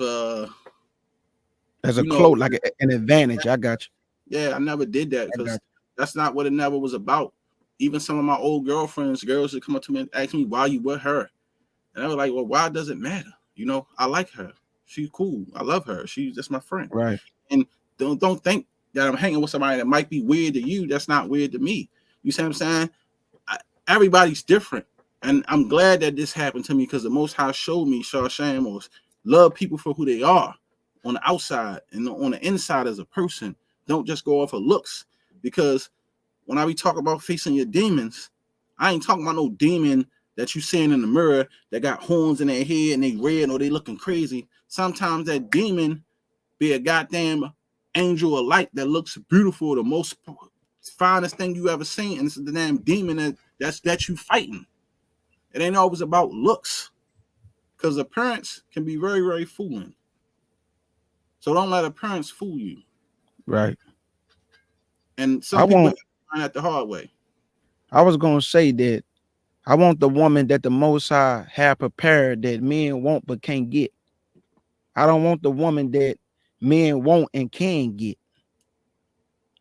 as a cloak, like an advantage. I got you. Yeah, I never did that because that's not what it never was about. Even some of my old girlfriends, girls would come up to me and ask me why you with her. And I was like, well, why does it matter? You know, I like her. She's cool. I love her. She's just my friend. Right. And don't think that I'm hanging with somebody that might be weird to you. That's not weird to me. You see what I'm saying? Everybody's different. And I'm glad that this happened to me because the Most High showed me, Shar, love people for who they are on the outside and on the inside as a person. Don't just go off of looks. Because when I be talking about facing your demons, I ain't talking about no demon that you seeing in the mirror that got horns in their head and they red or they looking crazy. Sometimes that demon be a goddamn angel of light that looks beautiful, the most finest thing you ever seen, and it's the damn demon that you fighting. It ain't always about looks, because appearance can be very, very fooling. So don't let appearance fool you. Right. And some people find that the hard way. I was gonna say that I want the woman that the Most High have prepared that men want but can't get. I don't want the woman that men want and can get.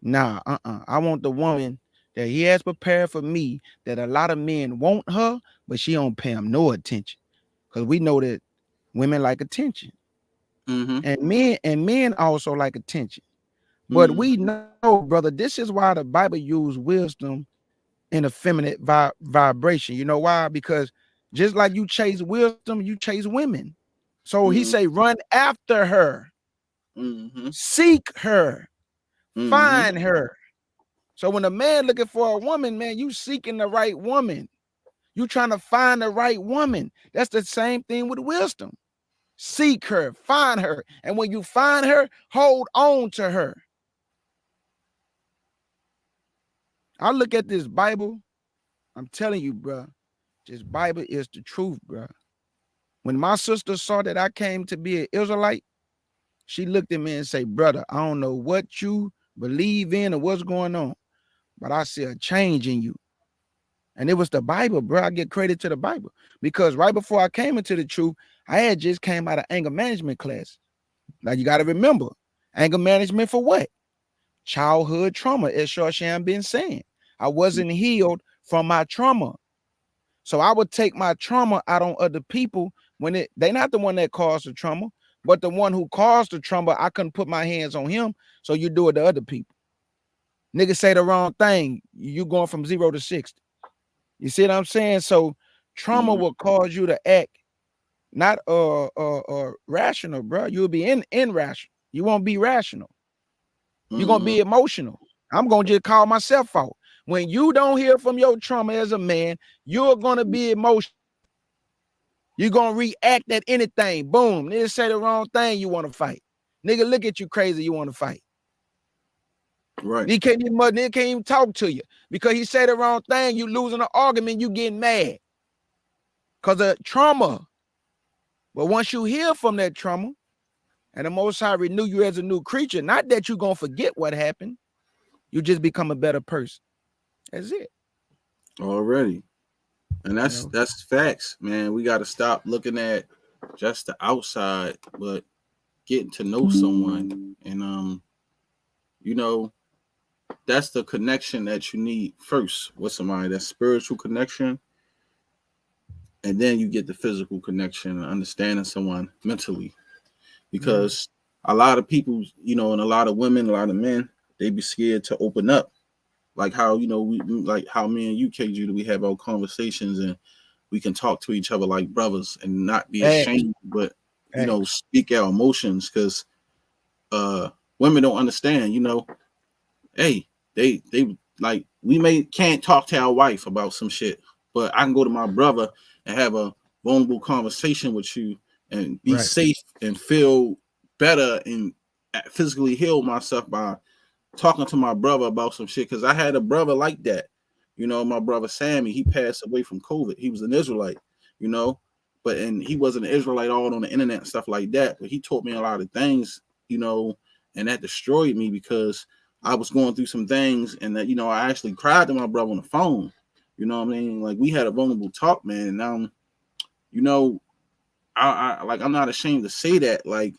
Nah, I want the woman that he has prepared for me that a lot of men want her, but she don't pay him no attention. Because we know that women like attention. Mm-hmm. And men also like attention. But we know, brother, this is why the Bible used wisdom in a feminine vibration. You know why? Because just like you chase wisdom, you chase women. So he say, run after her, seek her, find her. So when a man looking for a woman, man, you seeking the right woman. You trying to find the right woman. That's the same thing with wisdom. Seek her, find her. And when you find her, hold on to her. I look at this Bible. I'm telling you, bro, this Bible is the truth, bro. When my sister saw that I came to be an Israelite, she looked at me and said, brother, I don't know what you believe in or what's going on, but I see a change in you. And it was the Bible, bro. I get credit to the Bible because right before I came into the truth, I had just came out of anger management class. Now you got to remember, anger management for what? Childhood trauma, as Sham been saying. I wasn't healed from my trauma. So I would take my trauma out on other people when they're not the one that caused the trauma, but the one who caused the trauma, I couldn't put my hands on him. So you do it to other people. Niggas say the wrong thing. You going from 0 to 60. You see what I'm saying? So trauma will cause you to act not rational, bro. You'll be irrational. You won't be rational. You're gonna be emotional. I'm gonna just call myself out. When you don't hear from your trauma as a man, you're gonna be emotional. You're gonna react at anything. Boom. Nigga say the wrong thing, you want to fight. Nigga look at you crazy, you want to fight. Right. Nigga can't even talk to you because he said the wrong thing. You losing an argument, you getting mad because of trauma. But once you heal from that trauma, and the Most High renew you as a new creature, not that you're gonna forget what happened, you just become a better person. That's it. Already. And that's facts, man. We got to stop looking at just the outside, but getting to know someone, and you know, that's the connection that you need first with somebody, that spiritual connection, and then you get the physical connection and understanding someone mentally. Because a lot of people, you know, and a lot of women, a lot of men, they be scared to open up. Like how, you know, we like how me and you, KG, we have our conversations and we can talk to each other like brothers and not be ashamed, but you know, speak our emotions, because women don't understand, you know. Hey, they like, we can't talk to our wife about some shit, but I can go to my brother and have a vulnerable conversation with you and be safe and feel better and physically heal myself by talking to my brother about some shit. Because I had a brother like that, you know. My brother Sammy, he passed away from COVID. He was an Israelite, you know, and he wasn't an Israelite all on the internet and stuff like that, but he taught me a lot of things, you know, and that destroyed me because I was going through some things, and that, you know, I actually cried to my brother on the phone. You know what I mean? Like, we had a vulnerable talk, man. And you know, I like, I'm not ashamed to say that. Like,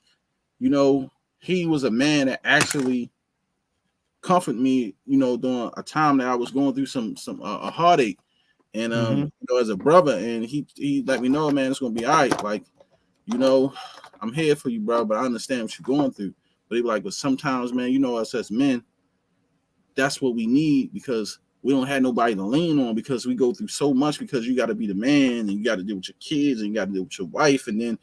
you know, he was a man that actually comforted me, you know, during a time that I was going through some a heartache. And you know, as a brother, and he let me know, man, it's gonna be all right. Like, you know, I'm here for you, bro, but I understand what you're going through. But he was like, but sometimes, man, you know, us as men, that's what we need, because we don't have nobody to lean on, because we go through so much, because you got to be the man, and you got to deal with your kids, and you got to deal with your wife, and then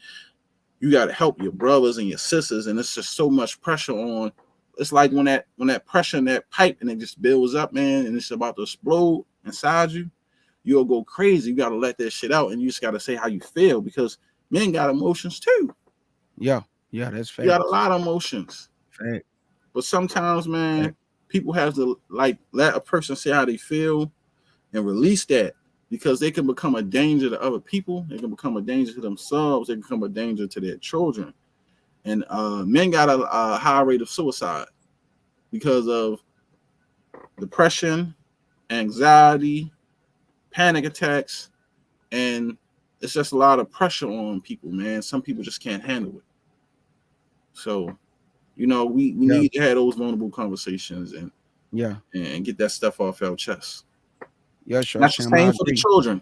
you got to help your brothers and your sisters, and it's just so much pressure on. It's like when that pressure in that pipe, and it just builds up, man, and it's about to explode inside you, you'll go crazy. You got to let that shit out, and you just got to say how you feel, because men got emotions too. Yeah, that's fact. You got a lot of emotions. Fact. But sometimes, man, people have to like let a person say how they feel and release that, because they can become a danger to other people. They can become a danger to themselves. They can become a danger to their children. And men got a high rate of suicide because of depression, anxiety, panic attacks, and it's just a lot of pressure on people, man. Some people just can't handle it. So, you know, we need to have those vulnerable conversations and get that stuff off our chest. Yeah, sure. That's the same for the children.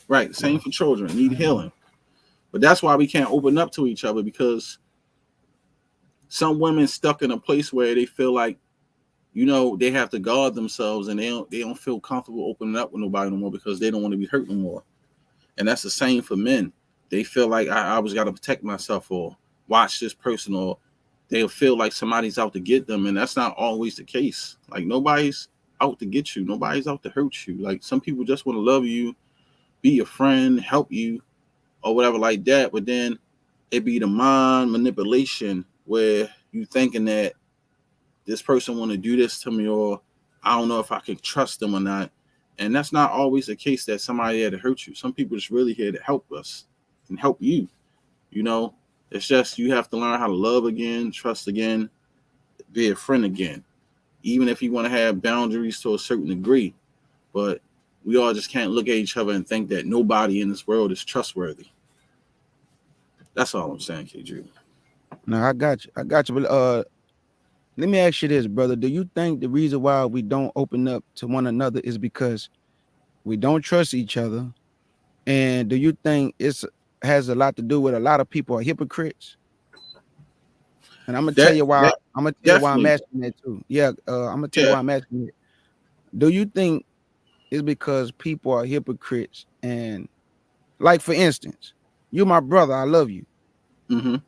Right, same for children. Need healing. But that's why we can't open up to each other, because some women stuck in a place where they feel like, you know, they have to guard themselves, and they don't feel comfortable opening up with nobody no more, because they don't want to be hurt no more. And that's the same for men. They feel like I always got to protect myself, or watch this person, or they'll feel like somebody's out to get them. And that's not always the case. Like, nobody's out to get you. Nobody's out to hurt you. Like, some people just want to love you, be your friend, help you, or whatever like that. But then it be the mind manipulation where you thinking that this person want to do this to me, or I don't know if I can trust them or not. And that's not always the case, that somebody here to hurt you. Some people just really here to help us and help you. You know, it's just, you have to learn how to love again, trust again, be a friend again, even if you want to have boundaries to a certain degree. But we all just can't look at each other and think that nobody in this world is trustworthy. That's all I'm saying, KG. No, I got you. But let me ask you this, brother. Do you think the reason why we don't open up to one another is because we don't trust each other? And do you think it has a lot to do with a lot of people are hypocrites? And I'm gonna tell you why. I'm gonna tell you why I'm asking that too. Yeah, I'm gonna tell you why I'm asking it. Do you think it's because people are hypocrites? And like, for instance, you my brother, I love you.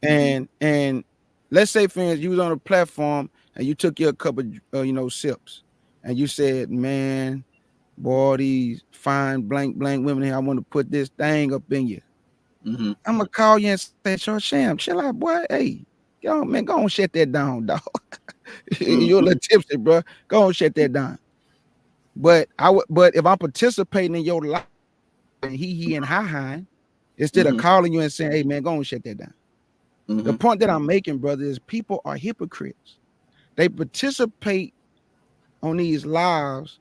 And let's say, for instance, you was on a platform and you took your cup of sips, and you said, man, boy, these fine blank women here, I want to put this thing up in you. I'm gonna call you and say, Sham, chill out, boy. Hey, yo, man, go on, shut that down, dog. You're a little tipsy, bro. Go on, shut that down. But if I'm participating in your life and he and hi, instead of calling you and saying, hey, man, go on, shut that down. The point that I'm making, brother, is people are hypocrites. They participate on these lives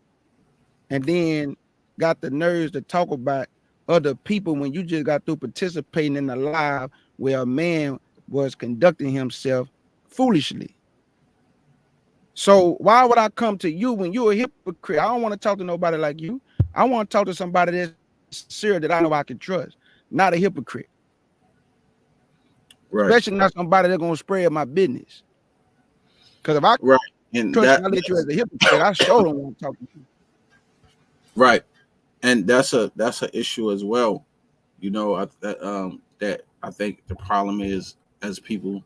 and then got the nerves to talk about other people when you just got through participating in a live where a man was conducting himself foolishly. So why would I come to you when you're a hypocrite? I don't want to talk to nobody like you. I want to talk to somebody that's sincere, that I know I can trust, not a hypocrite. Right. Especially not somebody that's gonna spread my business. Because if I and trust you, I let you as a hypocrite, I sure don't want to talk to you. Right. And that's a issue as well. You know, that I think the problem is, as people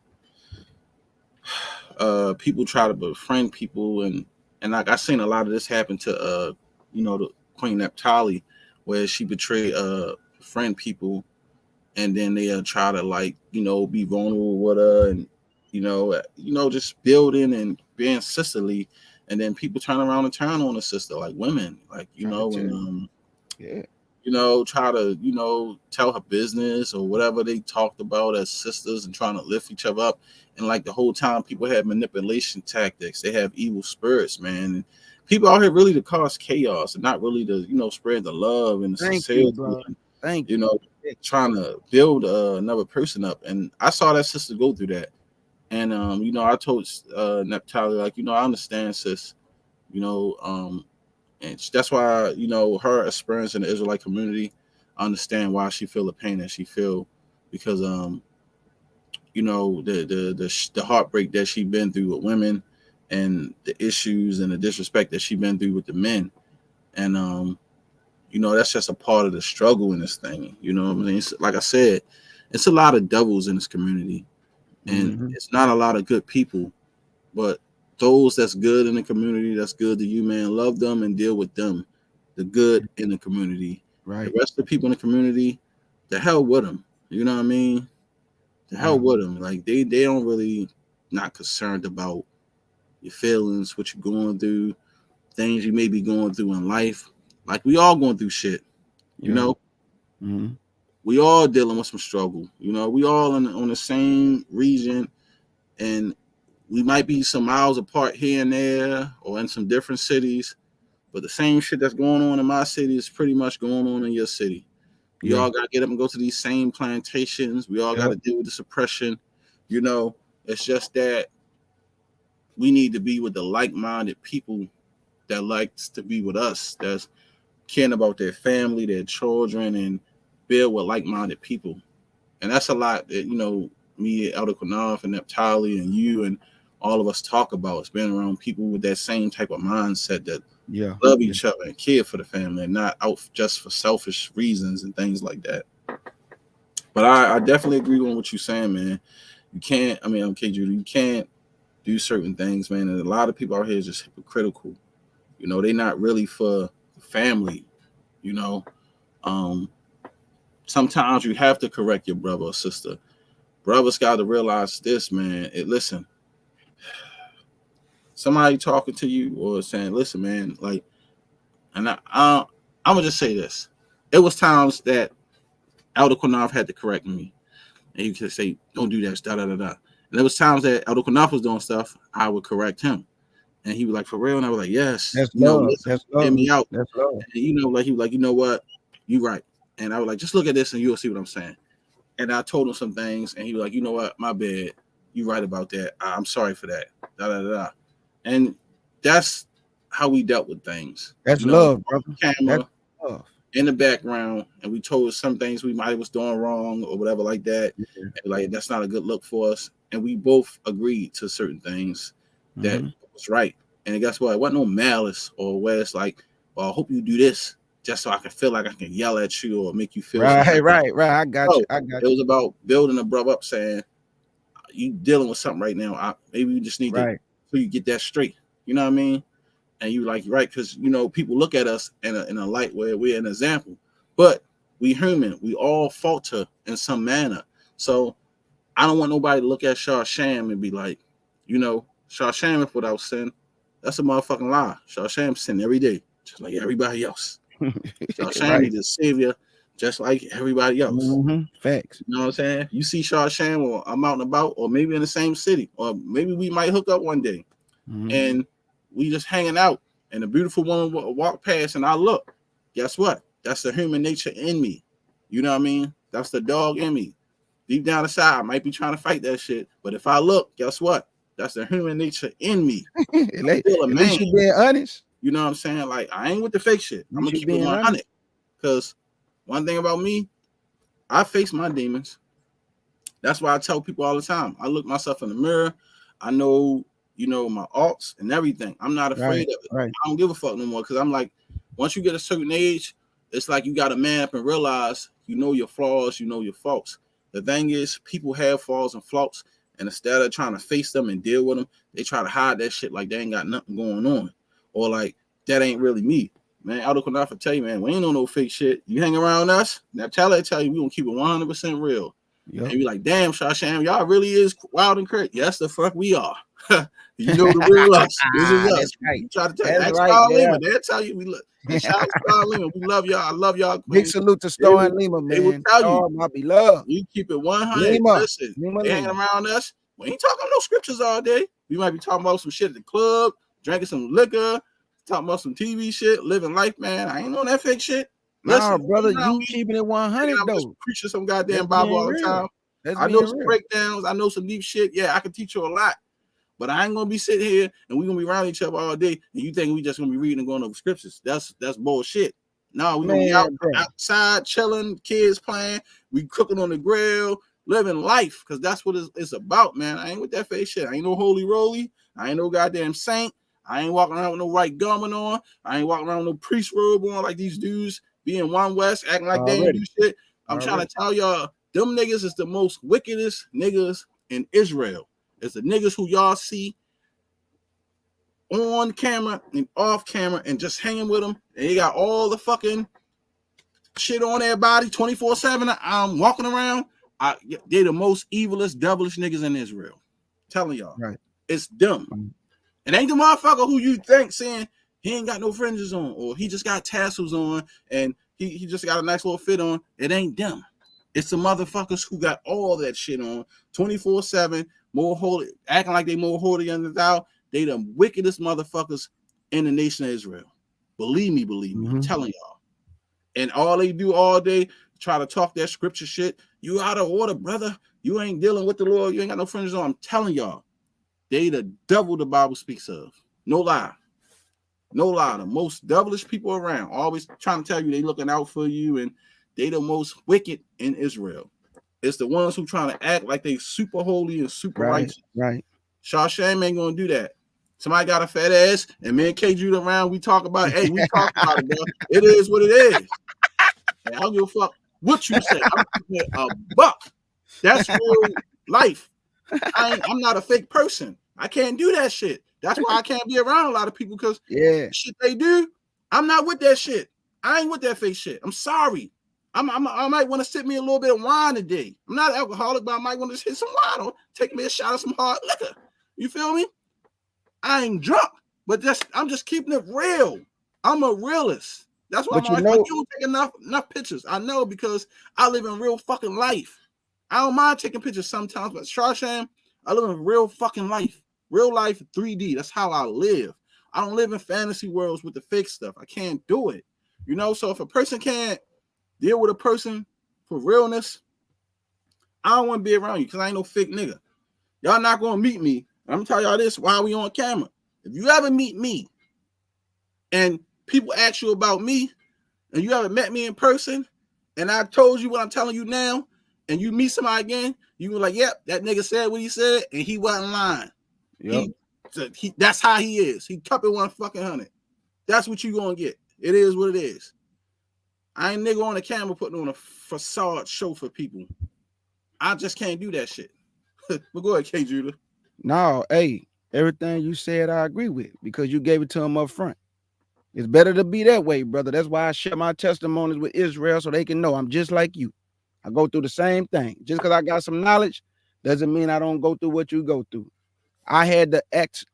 try to befriend people, and like I seen a lot of this happen to you know, the Queen Naphtali, where she betrayed friend people, and then they try to, like, you know, be vulnerable with her, and you know, just building and being sisterly, and then people turn around and turn on the sister, like women, like, you know, and yeah, you know, try to, you know, tell her business or whatever they talked about as sisters, and trying to lift each other up. And like the whole time, people have manipulation tactics. They have evil spirits, man. And people out here really to cause chaos, and not really to, you know, spread the love and the sincerity. Thank you. You know, trying to build another person up. And I saw that sister go through that. And you know, I told Naphtali, like, you know, I understand, sis. You know, and that's why, you know, her experience in the Israelite community, I understand why she feel the pain that she feel, because you know, the heartbreak that she been through with women, and the issues and the disrespect that she been through with the men, and you know, that's just a part of the struggle in this thing. You know what I mean? It's, like I said, it's a lot of devils in this community, and it's not a lot of good people, but those that's good in the community, that's good to you, man, love them and deal with them, the good in the community. Right. The rest of the people in the community, the hell with them. You know what I mean? The hell with them. Like, they don't really, not concerned about your feelings, what you're going through, things you may be going through in life. Like, we all going through shit, you know? We all dealing with some struggle. You know, we all on the same region, and we might be some miles apart here and there, or in some different cities, but the same shit that's going on in my city is pretty much going on in your city. We all got to get up and go to these same plantations. We all got to deal with the suppression. You know, it's just that we need to be with the like-minded people that likes to be with us, that's caring about their family, their children, and build with like-minded people. And that's a lot that, you know, me, Elder QANATH, and Naphtali, and you, and all of us talk about. It's being around people with that same type of mindset, that love each other and care for the family, and not out just for selfish reasons and things like that. But I definitely agree with what you're saying, man. You can't, I mean, okay, Judy, you can't do certain things, man. And a lot of people out here is just hypocritical. You know, they're not really for the family, you know. Sometimes you have to correct your brother or sister. Brothers got to realize this, man. Listen, somebody talking to you or saying, listen, man, like, and I'm gonna just say this. It was times that Elder QANATH had to correct me, and he could say, don't do that, da da da da. And there was times that Elder QANATH was doing stuff, I would correct him, and he was like, for real? And I was like, yes, that's you love. know, listen, That's love. hear me out. That's love. And, you know, like, he was like, you know what, you right. And I was like, just look at this and you'll see what I'm saying. And I told him some things, and he was like, you know what, my bad, you right about that, I'm sorry for that, da da da. And that's how we dealt with things. That's love, brother. Camera, that's love. In the background, and we told some things we might was doing wrong or whatever like that. And like, that's not a good look for us. And we both agreed to certain things that was right. And guess what? It wasn't no malice or where it's like, well, I hope you do this just so I can feel like I can yell at you or make you feel right. I got you. It was about building a brother up, saying, you dealing with something right now. Maybe you just need to, so you get that straight. You know what I mean? And you like, right, because, you know, people look at us in a light where we're an example, but we human, we all falter in some manner. So I don't want nobody to look at Shar Sham and be like, you know, Shar Sham is without sin. That's a motherfucking lie. Shar Sham sin every day, just like everybody else. Shar Sham needs a savior, just like everybody else. Facts. You know what I'm saying? You see Shar Sham, or I'm out and about, or maybe in the same city, or maybe we might hook up one day, and we just hanging out, and a beautiful woman walk past, and I look. Guess what? That's the human nature in me. You know what I mean? That's the dog in me. deep down inside, I might be trying to fight that shit. But if I look, guess what? That's the human nature in me. I'm still a man. At least you being honest. You know what I'm saying? Like, I ain't with the fake shit. I'm gonna keep it 100. Because one thing about me, I face my demons. That's why I tell people all the time. I look myself in the mirror. I know, you know, my alts and everything. I'm not afraid of it. I don't give a fuck no more. Because I'm like, once you get a certain age, it's like you got to man up and realize you know your flaws, you know your faults. The thing is, people have flaws and faults, and instead of trying to face them and deal with them, they try to hide that shit like they ain't got nothing going on, or like that ain't really me. Man, Elder QANATH tell you, man, we ain't on no fake shit. You hang around us, now tell you we gonna keep it 100% real. Yep. And you like, damn, Sham, y'all really is wild and crazy. Yes, the fuck we are. You know the real us. This is us. Right. You try to tell you, right, they'll tell you we look. Shout out to Star Lima. We love y'all. I love y'all. Big salute to Star and Lima, man. They will tell you, my beloved. We keep it 100. Listen, they hanging around us. We ain't talking no scriptures all day. We might be talking about some shit at the club, drinking some liquor, talking about some TV shit, living life, man. I ain't on that fake shit. Listen, brother, you keeping it 100 though. Preaching some goddamn Bible all the time. I know some breakdowns. I know some deep shit. Yeah, I can teach you a lot. But I ain't gonna be sitting here and we're gonna be around each other all day. And you think we just gonna be reading and going over scriptures? That's bullshit. No, we gonna be outside chilling, kids playing, we cooking on the grill, living life, because that's what it's about, man. I ain't with that fake shit. I ain't no holy roly. I ain't no goddamn saint. I ain't walking around with no right garment on. I ain't walking around with no priest robe on like these dudes being One West, acting like they ain't do shit. I'm trying to tell y'all, them niggas is the most wickedest niggas in Israel. It's the niggas who y'all see on camera and off camera and just hanging with them. And they got all the fucking shit on their body 24/7. I'm walking around. They the most evilest, devilish niggas in Israel. Telling y'all. Right. It's them. It ain't the motherfucker who you think saying he ain't got no fringes on or he just got tassels on and he just got a nice little fit on. It ain't them. It's the motherfuckers who got all that shit on 24/7. More holy, acting like they more holy than thou. They the wickedest motherfuckers in the nation of Israel. Believe me, I'm telling y'all. And all they do all day, try to talk that scripture shit. You out of order, brother. You ain't dealing with the Lord. You ain't got no fringes on. I'm telling y'all, they the devil the Bible speaks of. No lie. No lie. The most devilish people around. Always trying to tell you they looking out for you, and they the most wicked in Israel. It's the ones who trying to act like they super holy and super righteous. Right. Sham ain't gonna do that. Somebody got a fat ass, and me and K Jude around, we talk about it. Hey, we talk about it, bro. It is what it is. And I don't give a fuck what you say. I'm a buck. That's real life. I'm not a fake person. I can't do that shit. That's why I can't be around a lot of people, because shit they do, I'm not with that shit. I ain't with that fake shit. I'm sorry. I might want to sip me a little bit of wine today. I'm not an alcoholic, but I might want to hit some wine or take me a shot of some hard liquor. You feel me? I ain't drunk, but I'm just keeping it real. I'm a realist. That's why you don't take enough pictures. I know, because I live in real fucking life. I don't mind taking pictures sometimes, but Sham, I live in real fucking life. Real life 3D. That's how I live. I don't live in fantasy worlds with the fake stuff. I can't do it. You know, so if a person can't deal with a person for realness, I don't want to be around you, because I ain't no fake nigga. Y'all not going to meet me. I'm going to tell y'all this while we on camera. If you ever meet me and people ask you about me and you haven't met me in person and I've told you what I'm telling you now and you meet somebody again, you were like, yep, that nigga said what he said and he wasn't lying. Yep. That's how he is. He kept it 100. That's what you going to get. It is what it is. I ain't nigga on the camera putting on a facade show for people. I just can't do that shit. But go ahead, K. Judah. No, hey, everything you said I agree with, because you gave it to him up front. It's better to be that way, brother. That's why I share my testimonies with Israel, so they can know I'm just like you. I go through the same thing. Just because I got some knowledge doesn't mean I don't go through what you go through. I had to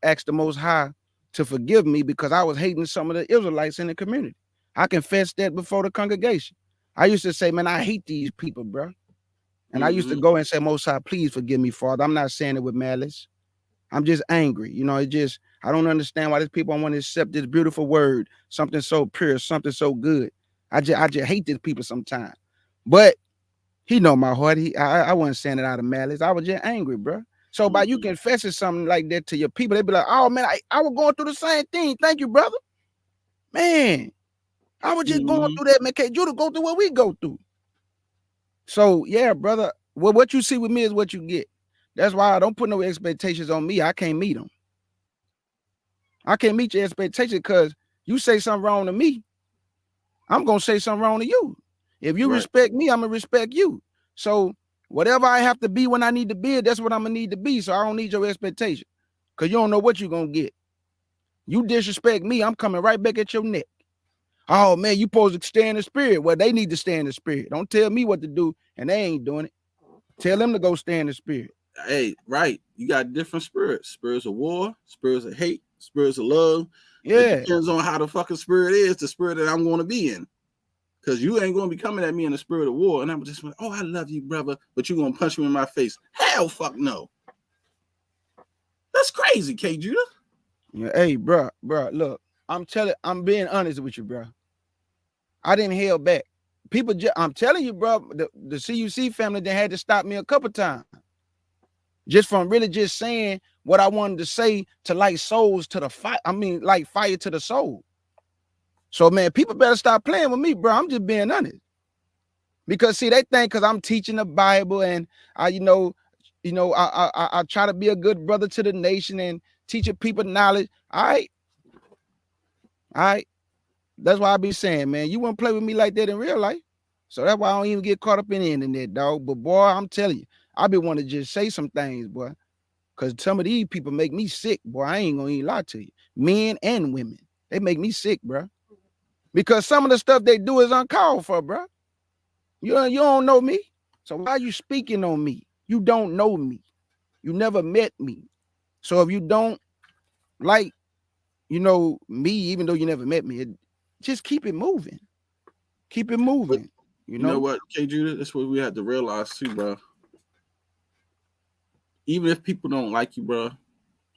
ask the Most High to forgive me because I was hating some of the Israelites in the community. I confessed that before the congregation. I used to say, man, I hate these people, bro. And I used to go and say, Most High, please forgive me, Father. I'm not saying it with malice. I'm just angry. You know, I don't understand why these people don't want to accept this beautiful word, something so pure, something so good. I just hate these people sometimes. But He know my heart. I wasn't saying it out of malice. I was just angry, bro. So by you confessing something like that to your people, they be like, oh man, I was going through the same thing. Thank you, brother. Man, I was just going through that, man. Can't you to go through what we go through? So yeah, brother. Well, what you see with me is what you get. That's why I don't put no expectations on me. I can't meet them. I can't meet your expectations because you say something wrong to me, I'm gonna say something wrong to you. If you respect me, I'm gonna respect you. So whatever I have to be when I need to be, that's what I'm gonna need to be. So I don't need your expectation, because you don't know what you're gonna get. You disrespect me, I'm coming right back at your neck. Oh man, you supposed to stay in the spirit. Well, they need to stay in the spirit. Don't tell me what to do, and they ain't doing it. Tell them to go stay in the spirit. Hey, right. You got different spirits. Spirits of war, spirits of hate, spirits of love. Yeah. It depends on how the fucking spirit is, the spirit that I'm going to be in. Because you ain't going to be coming at me in the spirit of war. And I'm just like, oh, I love you, brother. But you're going to punch me in my face. Hell fuck no. That's crazy, K. Judah. Yeah, hey, bro, look, I'm being honest with you, bro. I didn't held back. People, I'm telling you, bro, the CUC family, they had to stop me a couple times. Just from really just saying what I wanted to say to light souls to the fire. I mean, like fire to the soul. So, man, people better stop playing with me, bro. I'm just being honest. Because, see, they think because I'm teaching the Bible and I try to be a good brother to the nation and teaching people knowledge. All right. That's why I be saying, man, you wouldn't play with me like that in real life. So that's why I don't even get caught up in the internet, dog. But, boy, I'm telling you, I be wanting to just say some things, boy. Because some of these people make me sick, boy. I ain't going to even lie to you. Men and women. They make me sick, bro. Because some of the stuff they do is uncalled for, bro. You don't know me. So why are you speaking on me? You don't know me. You never met me. So if you don't like, me, even though you never met me, just keep it moving. Keep it moving. But, you know what, K. Judah? That's what we have to realize too, bro. Even if people don't like you, bro,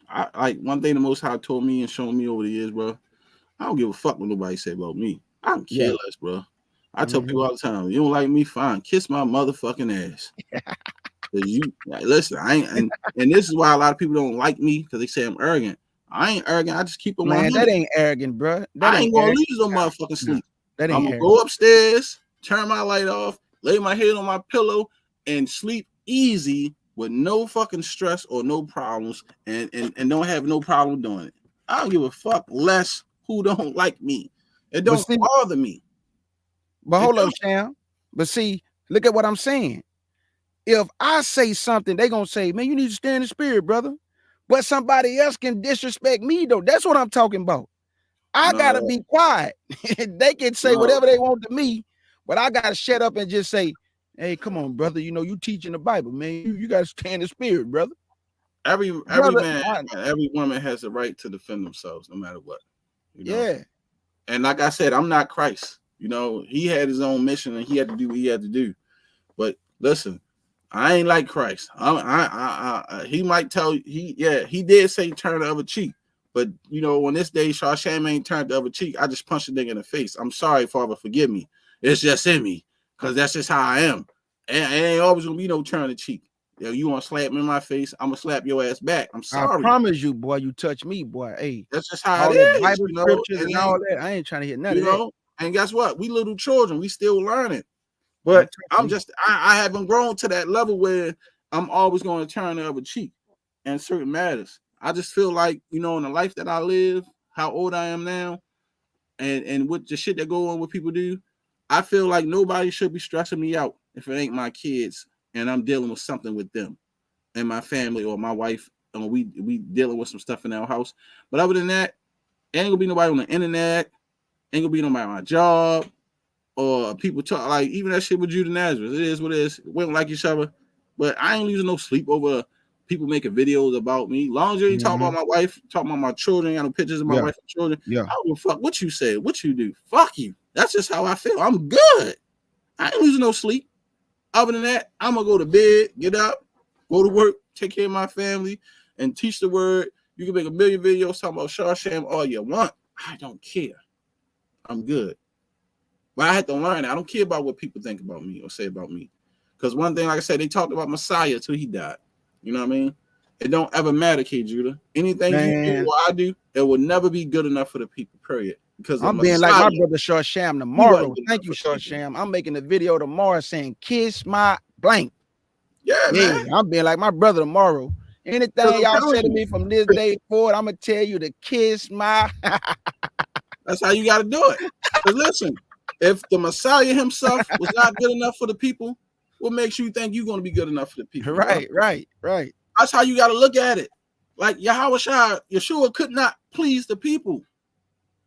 I like one thing the Most High told me and shown me over the years, bro. I don't give a fuck what nobody say about me. I don't care less, bro. I tell people all the time, you don't like me, fine. Kiss my motherfucking ass. Listen, I ain't, and this is why a lot of people don't like me, because they say I'm arrogant. I ain't arrogant. I just keep it 100. Man, that ain't arrogant, bro. I ain't gonna lose no motherfucking sleep. I'm gonna go upstairs, turn my light off, lay my head on my pillow, and sleep easy with no fucking stress or no problems, and don't have no problem doing it. I don't give a fuck less who don't like me. It don't bother me. But hold up, Sham. But see, look at what I'm saying. If I say something, they gonna say, man, you need to stay in the spirit, brother. But somebody else can disrespect me, though. That's what I'm talking about. I gotta be quiet. They can say whatever they want to me, but I gotta shut up and just say, hey, come on, brother. You teaching the Bible, man. You gotta stay in the spirit, brother. Every man and every woman has the right to defend themselves, no matter what. Yeah. And like I said, I'm not Christ. He had his own mission and he had to do what he had to do. But listen, I ain't like Christ. He might tell he did say turn the other cheek. But on this day, Sham ain't turned the other cheek. I just punched a nigga in the face. I'm sorry, Father, forgive me. It's just in me, because that's just how I am. And ain't always gonna be no turn the cheek. You want to slap me in my face, I'm gonna slap your ass back. I'm sorry. I promise you, boy. You touch me, boy. Hey, that's just how it is. Bible scriptures and all that. I ain't trying to hear none of that. And guess what? We little children. We still learning. But I haven't grown to that level where I'm always going to turn the other cheek in certain matters. I just feel like, in the life that I live, how old I am now, and with the shit that go on, what people do, I feel like nobody should be stressing me out if it ain't my kids and I'm dealing with something with them and my family or my wife, and we dealing with some stuff in our house. But other than that, ain't gonna be nobody on the internet, ain't gonna be nobody on my job, or people talk like even that shit with Judah Nazareth. It is what it is. We don't like each other, but I ain't losing no sleep over people making videos about me. Long as you ain't talking about my wife, talking about my children, got no pictures of my wife and children. I don't give a fuck what you say, what you do. Fuck you. That's just how I feel. I'm good. I ain't losing no sleep. Other than that, I'm gonna go to bed, get up, go to work, take care of my family, and teach the word. You can make a million videos talking about Shar Sham all you want. I don't care. I'm good. But I had to learn. I don't care about what people think about me or say about me, Because one thing, like I said, they talked about Messiah till he died. You know what I mean? It don't ever matter, K. Judah. Anything you do or I do, it will never be good enough for the people, period. Because I'm being like my brother Shar Sham tomorrow. Thank you, Shar Sham. I'm making a video tomorrow saying kiss my blank. Yeah, man. I'm being like my brother tomorrow. Anything y'all say to me from this day forward, I'm gonna tell you to kiss my. That's how you got to do it. But listen, if the Messiah himself was not good enough for the people, what makes you think you're going to be good enough for the people? Right. That's how you got to look at it. Like Yeshua could not please the people.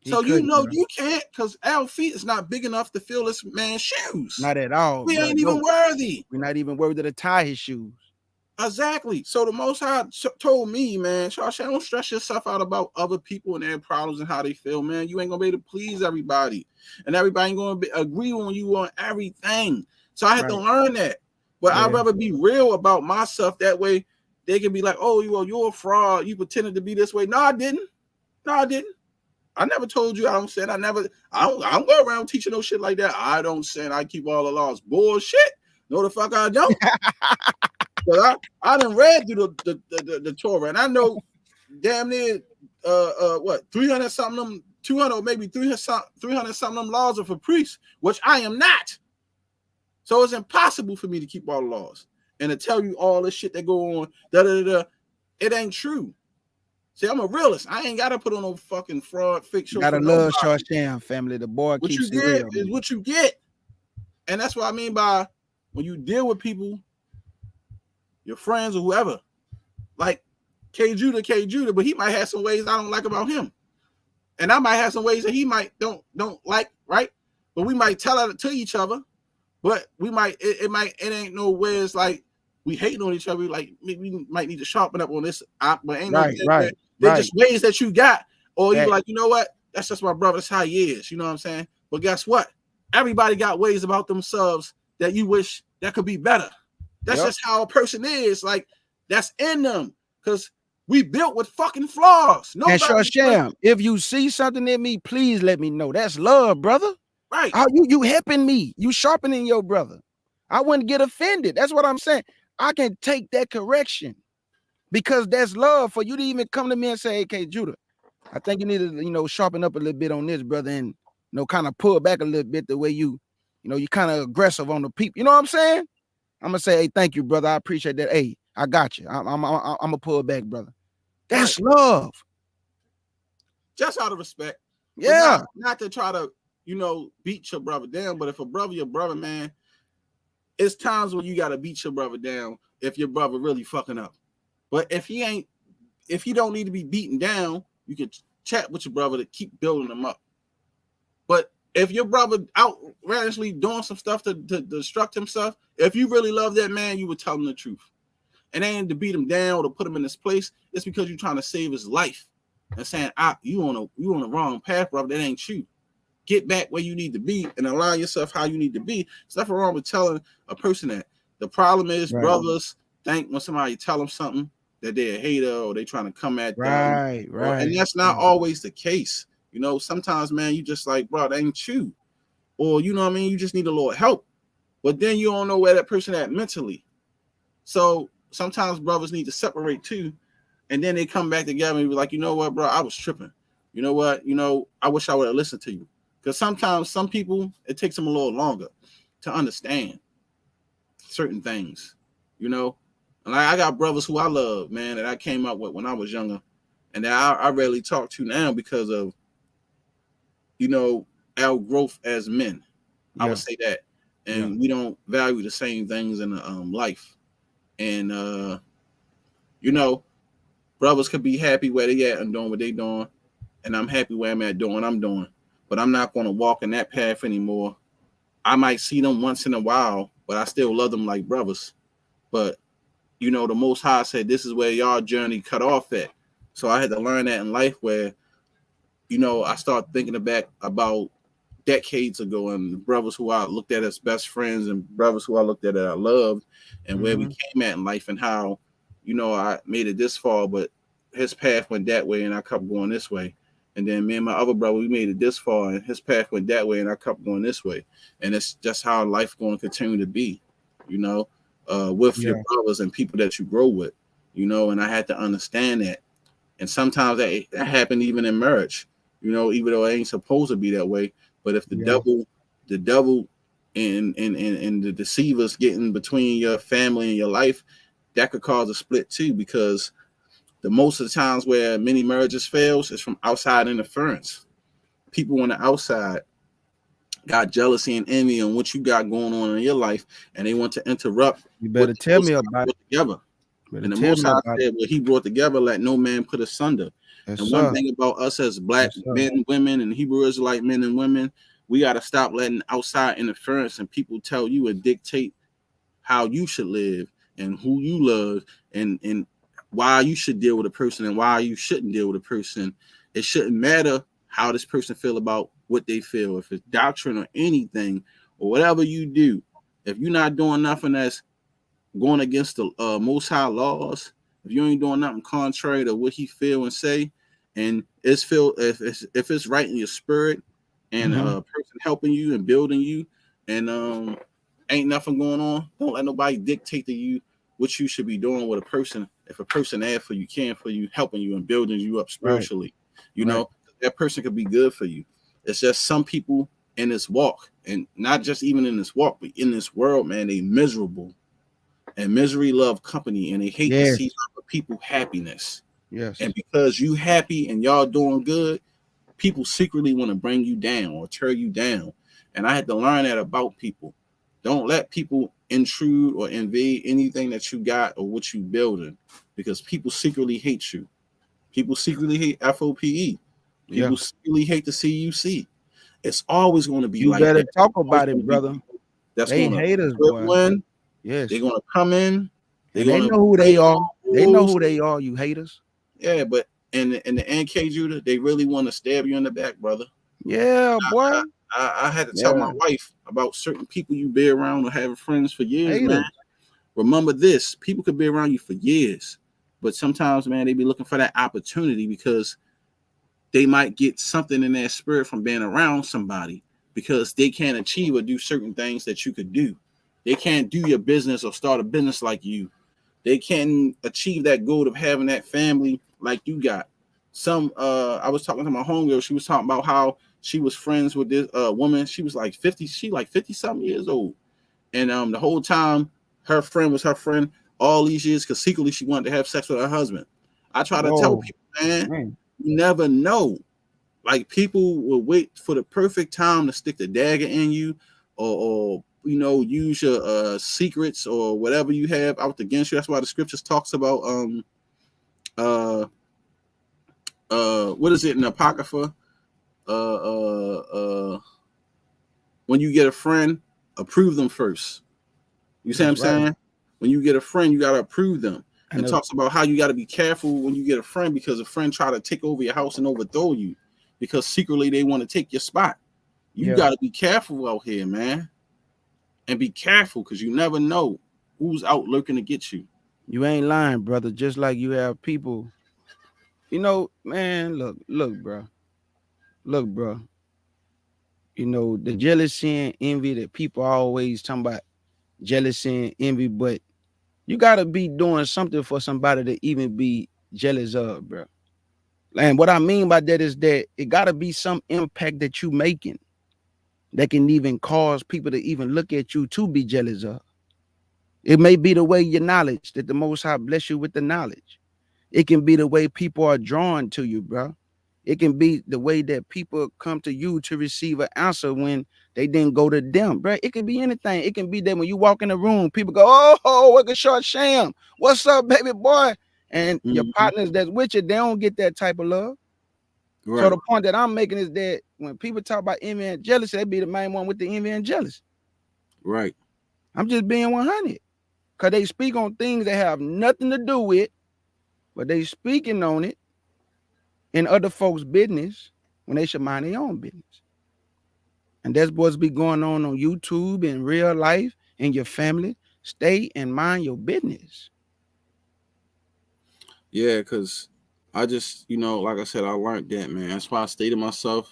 So you can't, because our feet is not big enough to fill this man's shoes. Not at all. We ain't even worthy. We're not even worthy to tie his shoes. Exactly. So the Most High told me, man, don't stress yourself out about other people and their problems and how they feel, man. You ain't gonna be able to please everybody, and everybody ain't gonna agree on you on everything. So I had to learn that. But I'd rather be real about myself. That way, they can be like, "Oh, you're a fraud. You pretended to be this way." No, I didn't. I never told you I don't sin. I don't go around teaching no shit like that. I don't sin. I keep all the laws. Bullshit. No, the fuck I don't. But I done read through the Torah, and I know damn near 300 something of them, 200 or maybe 300 something of them laws are for priests, which I am not. So it's impossible for me to keep all the laws and to tell you all this shit that go on. It ain't true. See, I'm a realist. I ain't gotta put on no fucking fraud fiction. Gotta love Shar Sham, family. The boy what keeps you it get real. is what you get, and that's what I mean by when you deal with people, your friends or whoever, like K. Judah, but he might have some ways I don't like about him, and I might have some ways that he might don't like, right? But we might tell it to each other, but we might it ain't no way it's like we hating on each other. Like we might need to sharpen up on this, but ain't right. They're just ways that you got, or you like, you know what? That's just my brother. That's how he is. You know what I'm saying? But guess what? Everybody got ways about themselves that you wish that could be better. That's just how a person is. Like, that's in them. Because we built with fucking flaws. And Shar Sham, if you see something in me, please let me know. That's love, brother. Right. You helping me. You sharpening your brother. I wouldn't get offended. That's what I'm saying. I can take that correction because that's love for you to even come to me and say, "Hey, Judah, I think you need to, sharpen up a little bit on this, brother, and kind of pull back a little bit the way you kind of aggressive on the people." You know what I'm saying? I'm gonna say, "Hey, thank you, brother. I appreciate that. Hey, I got you. I'm gonna pull back, brother." That's love. Just out of respect. Yeah. Not to try to, beat your brother down, but if your brother, man, it's times when you gotta beat your brother down if your brother really fucking up. But if he don't need to be beaten down, you can chat with your brother to keep building him up. But if your brother outrageously doing some stuff to destruct himself, if you really love that man, you would tell him the truth. And ain't to beat him down or to put him in this place. It's because you're trying to save his life and saying, you on the wrong path, brother. That ain't you. Get back where you need to be and align yourself how you need to be. There's nothing wrong with telling a person that. The problem is brothers think when somebody tell them something that they're a hater or they trying to come at them. Right. And that's not always the case. Sometimes, man, you just like, bro, that ain't you. Or, you know what I mean? You just need a little help. But then you don't know where that person at mentally. So sometimes brothers need to separate too. And then they come back together and be like, you know what, bro, I was tripping. You know what? I wish I would have listened to you. Because sometimes some people, it takes them a little longer to understand certain things, And I got brothers who I love, man, that I came up with when I was younger. And that I rarely talk to now because of, our growth as men. I would say that. And we don't value the same things in life. And, brothers could be happy where they at and doing what they doing. And I'm happy where I'm at doing what I'm doing. But I'm not going to walk in that path anymore. I might see them once in a while, but I still love them like brothers. But, the Most High said, this is where y'all journey cut off at. So I had to learn that in life where, I started thinking back about decades ago and brothers who I looked at as best friends and brothers who I looked at that I loved and where we came at in life and how, I made it this far, but his path went that way and I kept going this way. And then me and my other brother, we made it this far and his path went that way and I kept going this way. And it's just how life going to continue to be. with your brothers and people that you grow with, and I had to understand that. And sometimes that happened even in marriage, even though it ain't supposed to be that way. But if the devil and the deceivers getting between your family and your life, that could cause a split too, because the most of the times where many marriages fails is from outside interference. People on the outside got jealousy and envy on what you got going on in your life, and they want to interrupt. You better tell me about it. Together. And the Most High said, "What He brought together, let no man put asunder." And one thing about us as black men, women, and Hebrew Israelite men and women, we got to stop letting outside interference and people tell you and dictate how you should live and who you love and why you should deal with a person and why you shouldn't deal with a person. It shouldn't matter how this person feel about what they feel. If it's doctrine or anything or whatever you do, if you're not doing nothing that's going against the Most High laws, if you ain't doing nothing contrary to what He feel and say, and if it's right in your spirit, and a person helping you and building you, and ain't nothing going on, don't let nobody dictate to you what you should be doing with a person. If a person there for you, can for you, helping you and building you up spiritually, that person could be good for you. It's just some people in this walk, and not just even in this walk, but in this world, man, they miserable. And misery love company, and they hate to see other people happiness. Yes. And because you happy and y'all doing good, people secretly want to bring you down or tear you down. And I had to learn that about people. Don't let people intrude or invade anything that you got or what you building, because people secretly hate you. People secretly hate F.O.P.E. People secretly hate the CUC. It's always going to be like that. You better talk about it, brother. That's they going to hate us, boy. Yes, they're gonna come in. They know who they are. They know who they are. You haters. Yeah, but in the NK Judah, they really want to stab you in the back, brother. Yeah, boy. I had to tell my wife about certain people you be around or having friends for years, man. Remember this: people could be around you for years, but sometimes, man, they be looking for that opportunity because they might get something in their spirit from being around somebody, because they can't achieve or do certain things that you could do. They can't do your business or start a business like you. They can't achieve that goal of having that family like you got. I was talking to my homegirl. She was talking about how she was friends with this woman. She was like 50. She like 50-something years old. And the whole time, her friend was her friend all these years because secretly she wanted to have sex with her husband. I try to tell people, man, you never know. Like, people will wait for the perfect time to stick the dagger in you or use your secrets or whatever you have out against you. That's why the scriptures talks about what is it in the Apocrypha? When you get a friend, approve them first. You see what I'm saying? When you get a friend, you gotta approve them. And talks about how you gotta be careful when you get a friend, because a friend try to take over your house and overthrow you, because secretly they want to take your spot. You gotta be careful out here, man. And be careful, because you never know who's out lurking to get you. You ain't lying, brother. Just like you have people, man, look, bro. Look, bro. The jealousy and envy that people always talking about, jealousy and envy, but you gotta be doing something for somebody to even be jealous of, bro. And what I mean by that is that it gotta be some impact that you making that can even cause people to even look at you to be jealous of. It may be the way your knowledge, that the Most High bless you with the knowledge. It can be the way people are drawn to you, bro. It can be the way that people come to you to receive an answer when they didn't go to them, bro. It can be anything. It can be that when you walk in the room, people go, "Oh, look at Shar Sham. What's up, baby boy?" And your partners that's with you, they don't get that type of love. Right. So the point that I'm making is that when people talk about envy and jealousy, they be the main one with the envy and jealousy. Right. I'm just being 100. Because they speak on things that have nothing to do with, but they speaking on it in other folks' business when they should mind their own business. And that's what's be going on YouTube in real life in your family. Stay and mind your business. Yeah, because I just, like I said, I learned that, man. That's why I stay to myself.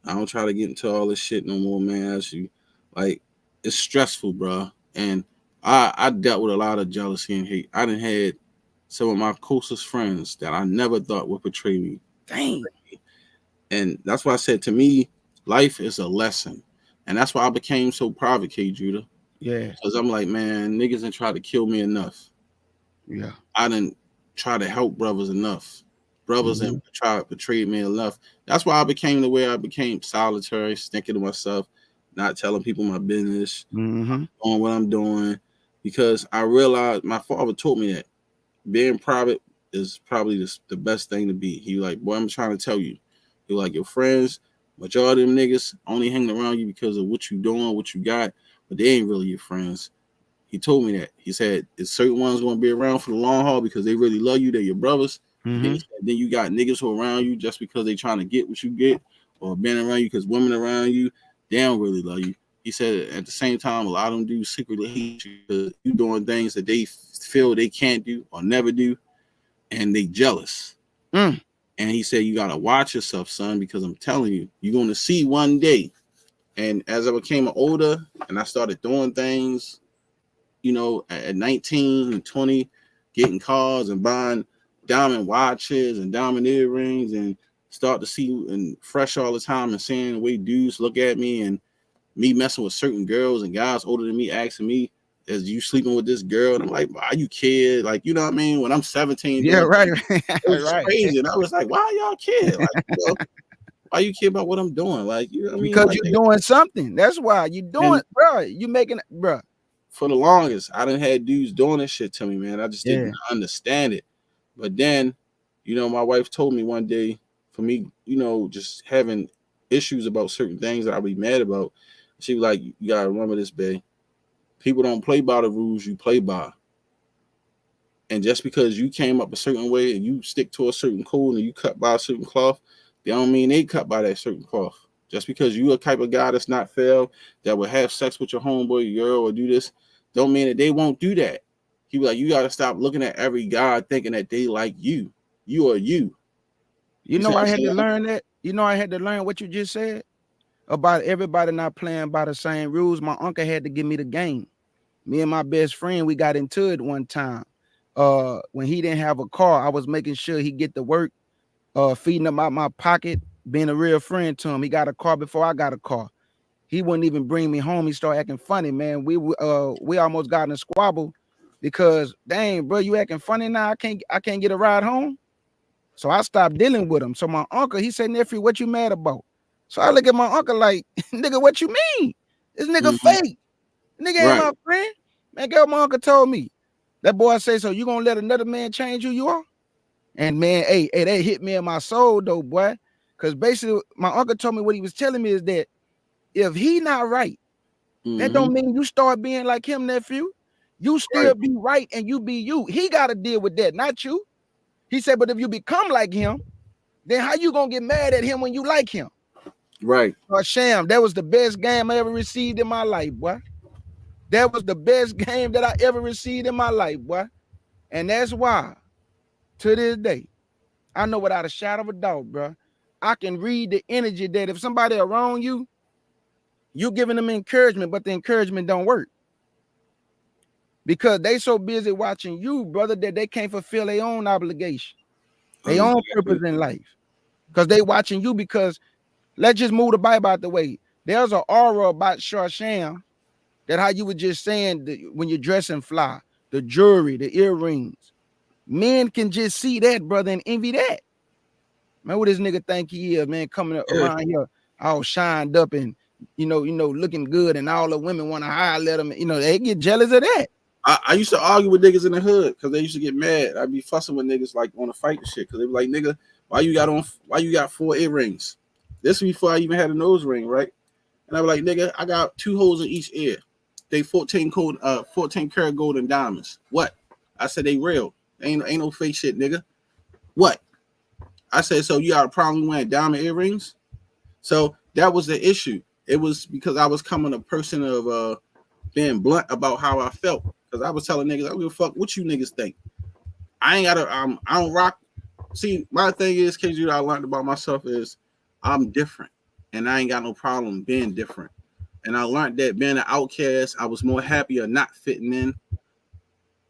I don't try to get into all this shit no more, man. It's stressful, bro. And I dealt with a lot of jealousy and hate. I done had some of my closest friends that I never thought would betray me. Dang. And that's why I said, to me, life is a lesson. And that's why I became so private, K Judah. Yeah. Because I'm like, man, niggas didn't try to kill me enough. Yeah. I didn't try to help brothers enough. Brothers didn't try to betray me enough. That's why I became the way I became, solitary, sticking to myself, not telling people my business, doing what I'm doing. Because I realized, my father told me that being private is probably the best thing to be. He like, boy, I'm trying to tell you. He like, your friends, majority of them niggas only hanging around you because of what you doing, what you got, but they ain't really your friends. He told me that. He said, it's certain ones going to be around for the long haul because they really love you. They're your brothers. Then you got niggas who are around you just because they trying to get what you get, or being around you because women around you, they don't really love you. He said at the same time, a lot of them do secretly hate you because you doing things that they feel they can't do or never do, and they jealous. And he said, you got to watch yourself, son, because I'm telling you, you're going to see one day. And as I became older and I started doing things, you know, at 19 and 20, getting cars and buying diamond watches and diamond earrings, and start to see and fresh all the time, and seeing the way dudes look at me, and me messing with certain girls and guys older than me asking me, is you sleeping with this girl? And I'm like, why you kid? Like, you know what I mean? When I'm 17, yeah, right. it was right. crazy. And I was like, why y'all kid? Like, you know, why you care about what I'm doing? Like, you know what I mean? Because like, you're doing something. That's why you're doing, bro. You making, bro. For the longest, I done had dudes doing this shit to me, man. I just didn't understand it. But then, you know, my wife told me one day, for me, you know, just having issues about certain things that I'd be mad about, she was like, you gotta remember this, babe. People don't play by the rules you play by. And just because you came up a certain way and you stick to a certain code and you cut by a certain cloth, they don't mean they cut by that certain cloth. Just because you a type of guy that's not fair, that will have sex with your homeboy, your girl, or do this, don't mean that they won't do that. He was like, you got to stop looking at every guy thinking that they like you. You are you. You know, I had to learn that. You know, I had to learn what you just said about everybody not playing by the same rules. My uncle had to give me the game. Me and my best friend, we got into it one time. When he didn't have a car, I was making sure he get to work, feeding him out my pocket, being a real friend to him. He got a car before I got a car. He wouldn't even bring me home. He started acting funny, man. We almost got in a squabble because, dang, bro, you acting funny now. I can't get a ride home. So I stopped dealing with him. So my uncle, he said, nephew, what you mad about? So I look at my uncle like, nigga, what you mean? This nigga fake. Nigga ain't my friend. Man, girl, my uncle told me. That boy say, so you gonna let another man change who you are? And man, hey, that hit me in my soul though, boy. Because basically my uncle told me what he was telling me is that if he not right, that don't mean you start being like him, nephew. You still be right and you be you. He got to deal with that, not you. He said, but if you become like him, then how you gonna get mad at him when you like him? Right. Sham, that was the best game I ever received in my life, boy. That was the best game that I ever received in my life, boy. And that's why, to this day, I know without a shadow of a doubt, bro, I can read the energy that if somebody around you, you giving them encouragement, but the encouragement don't work. Because they so busy watching you, brother, that they can't fulfill their own obligation, their own purpose in life. Because they watching you because, let's just move the Bible out the way. There's an aura about Sham that how you were just saying when you're dressing fly, the jewelry, the earrings. Men can just see that, brother, and envy that. Man, what this nigga think he is, man, coming around here all shined up and, you know, looking good, and all the women want to highlight him. You know, they get jealous of that. I used to argue with niggas in the hood because they used to get mad. I'd be fussing with niggas like on a fight and shit because they be like, nigga, why you got 4 earrings? This was before I even had a nose ring, right? And I was like, nigga, I got 2 holes in each ear. They 14 karat gold and diamonds. What? I said they real. Ain't no fake shit, nigga. What? I said, so you got a problem wearing diamond earrings? So that was the issue. It was because I was coming a person of being blunt about how I felt. Because I was telling niggas, I don't give a fuck what you niggas think. I ain't gotta, I don't rock. See, my thing is, KG, I learned about myself is I'm different. And I ain't got no problem being different. And I learned that being an outcast, I was more happier not fitting in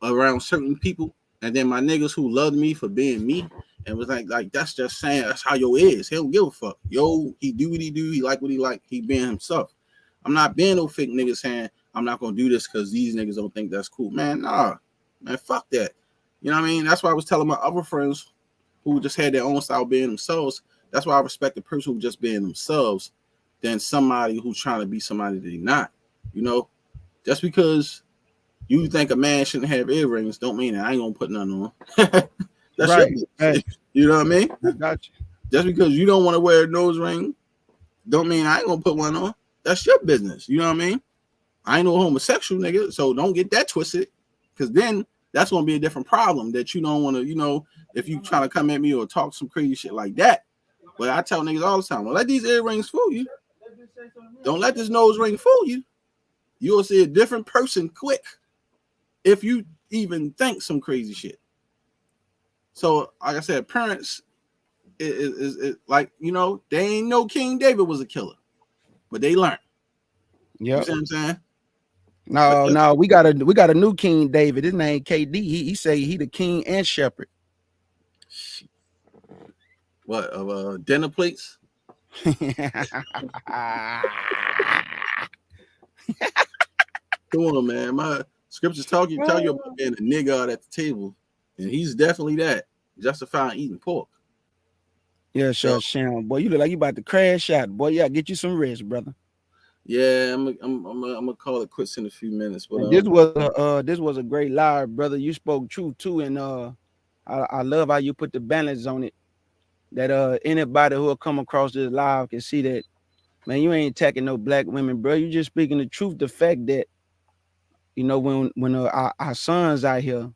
around certain people. And then my niggas who loved me for being me and was like that's just saying that's how yo is. He don't give a fuck. Yo, he do what he do. He like what he like. He being himself. I'm not being no fake nigga saying I'm not gonna do this because these niggas don't think that's cool. Man, nah. Man, fuck that. You know what I mean? That's why I was telling my other friends who just had their own style being themselves. That's why I respect the person who just being themselves than somebody who's trying to be somebody they're not. You know, just because you think a man shouldn't have earrings don't mean that I ain't gonna put none on. That's right. Right. You know what I mean? I got you. Just because you don't want to wear a nose ring don't mean I ain't gonna put one on. That's your business. You know what I mean? I ain't no homosexual nigga, so don't get that twisted. Because then that's gonna be a different problem that you don't want to, you know, if you trying to come at me or talk some crazy shit like that. But I tell niggas all the time, don't let these earrings fool you. Don't let this nose ring fool you. You'll see a different person quick if you even think some crazy shit. So, like I said, parents is like, you know, they ain't know King David was a killer, but they learned. Yeah, you see what I'm saying? No, we got a new King David. His name KD. He say he the king and shepherd. What dinner plates? Come on, man. My scriptures tell you about being a nigga at the table, and he's definitely that. Justifying eating pork. Yeah, sure, Sham. Boy, you look like you about to crash out. Boy, yeah, get you some rest, brother. Yeah, I'm gonna call it quits in a few minutes. But this was a great live, brother. You spoke truth too, and I love how you put the balance on it. That anybody who will come across this live can see that, man, you ain't attacking no black women, bro. You just speaking the truth. The fact that, you know, when our sons out here,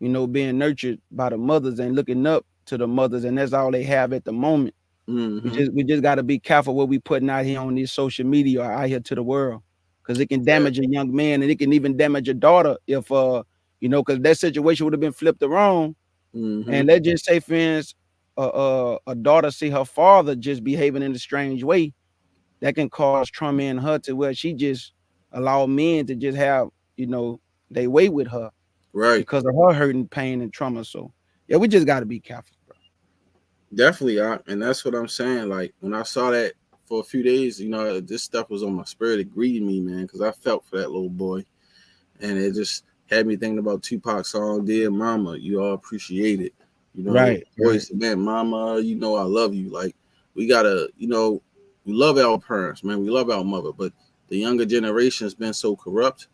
you know, being nurtured by the mothers and looking up to the mothers, and that's all they have at the moment. Mm-hmm. We just got to be careful what we putting out here on this social media or out here to the world, because it can damage a young man, and it can even damage a daughter if you know, because that situation would have been flipped around. Mm-hmm. And let's just say, for instance, a daughter see her father just behaving in a strange way, that can cause trauma in her to where she just allow men to just have, you know, they way with her, right? Because of her hurting, pain, and trauma. So yeah, we just got to be careful, bro. Definitely, and that's what I'm saying. Like when I saw that for a few days, you know, this stuff was on my spirit. It greeted me, man, because I felt for that little boy, and it just had me thinking about Tupac's song "Dear Mama." You all appreciate it, you know. Right. Voice, man, Mama, you know I love you. Like we gotta, you know, we love our parents, man. We love our mother, but the younger generation has been so corrupt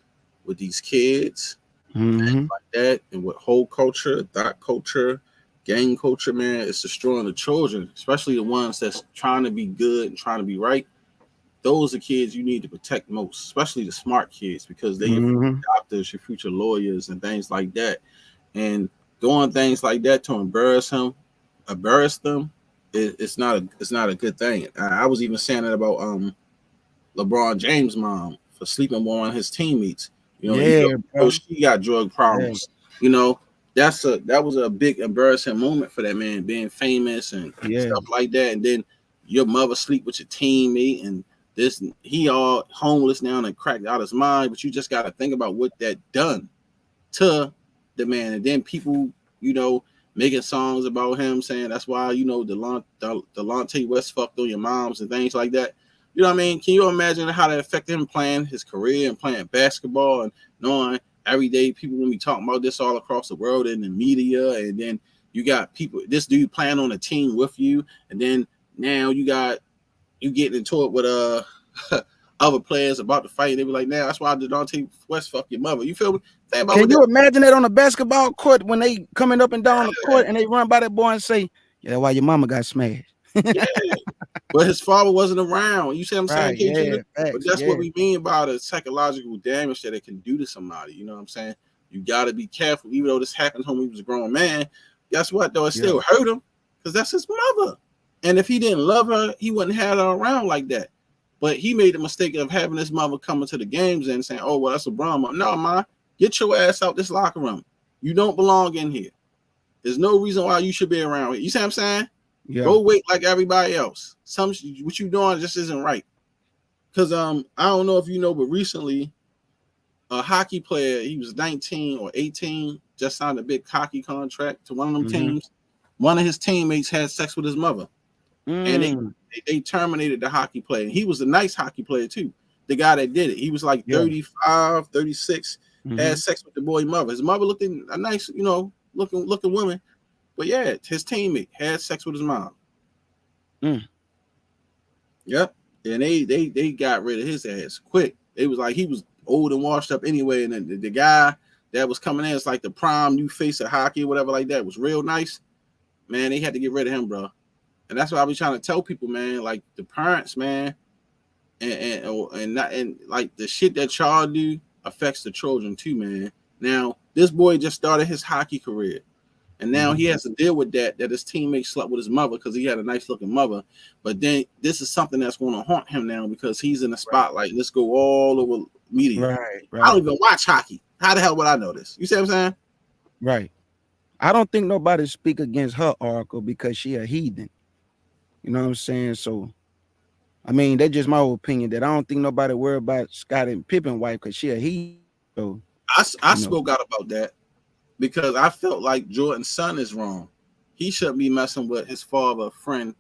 with these kids, like that, and with whole culture, thought culture, gang culture, man. It's destroying the children, especially the ones that's trying to be good and trying to be right. Those are kids you need to protect most, especially the smart kids, because they're your future doctors, your future lawyers, and things like that. And doing things like that to embarrass them, it's not a good thing. I was even saying that about LeBron James' mom for sleeping with one of his teammates. You know, she got drug problems. Yeah. You know, that was a big embarrassing moment for that man, being famous and stuff like that. And then your mother sleep with your teammate, and he all homeless now and cracked out his mind. But you just got to think about what that done to the man. And then people, you know, making songs about him saying that's why, you know, Delonte West fucked on your moms and things like that. You know what I mean? Can you imagine how that affected him playing his career and playing basketball and knowing every day people will be talking about this all across the world in the media, and then you got people, this dude playing on a team with you, and then now you getting into it with other players about to fight. They be like, "Now that's why Delonte West fuck your mother." You feel me? Can you imagine that on a basketball court when they coming up and down the court and they run by that boy and say, "Yeah, why your mama got smashed?" Yeah. But his father wasn't around. You see what I'm saying? Yeah, but that's what we mean by the psychological damage that it can do to somebody. You know what I'm saying? You got to be careful. Even though this happened when he was a grown man, guess what, though? It still hurt him because that's his mother. And if he didn't love her, he wouldn't have her around like that. But he made the mistake of having his mother coming to the games and saying, "Oh, well, that's LeBron mom." No, ma, get your ass out this locker room. You don't belong in here. There's no reason why you should be around here. You see what I'm saying? Yeah. Go wait like everybody else. What you doing just isn't right. Because I don't know if you know, but recently a hockey player, he was 19 or 18, just signed a big hockey contract to one of them teams. One of his teammates had sex with his mother, and they terminated the hockey player. He was a nice hockey player too. The guy that did it, he was like 35, 36, had sex with the boy's mother. His mother looked a nice, looking woman, but yeah, his teammate had sex with his mom. Yep, and they got rid of his ass quick. It was like he was old and washed up anyway, and then the guy that was coming in, it's like the prime new face of hockey or whatever like that, was real nice. Man, they had to get rid of him, bro. And that's what I be trying to tell people, man. Like the parents, man, and like the shit that y'all do affects the children too, man. Now this boy just started his hockey career, and now he has to deal with that his teammate slept with his mother because he had a nice looking mother. But then this is something that's going to haunt him now because he's in the spotlight. Let's go all over media. Right. I don't even watch hockey. How the hell would I know this? You see what I'm saying? Right. I don't think nobody speak against her, Oracle, because she a heathen. You know what I'm saying? So, I mean, that's just my opinion. That I don't think nobody worry about Scott and Pippen wife because she a heathen. So I spoke out about that because I felt like Jordan's son is wrong. He shouldn't be messing with his father, friend,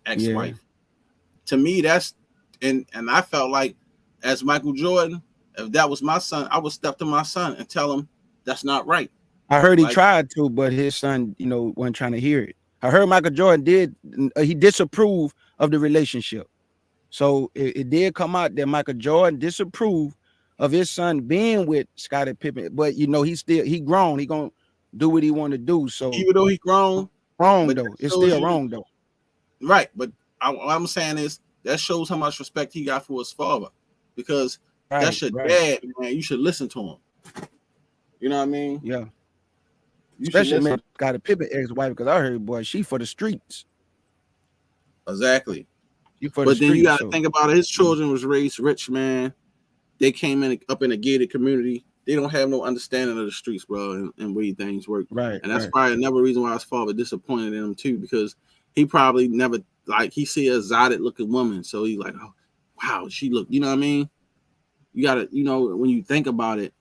ex-wife. Yeah. To me, that's and I felt like as Michael Jordan, if that was my son, I would step to my son and tell him that's not right. I heard he tried to, but his son, wasn't trying to hear it. I heard Michael Jordan he disapproved of the relationship. So it did come out that Michael Jordan disapproved of his son being with Scottie Pippen, but he grown. He gonna do what he want to do. So even though he grown, it's still wrong though. Right, but what I'm saying is that shows how much respect he got for his father, because that's your dad, man. You should listen to him. You know what I mean? Yeah. Especially man, Scottie Pippen ex-wife, because I heard, boy, she for the streets. Exactly. But then you got to think about it. His children was raised rich, man. They came up in a gated community. They don't have no understanding of the streets, bro, and way things work. Right. And that's probably another reason why his father disappointed in him too, because he probably never he see a exotic looking woman, so he's like, oh, wow, she look. You know what I mean? You got to, when you think about it,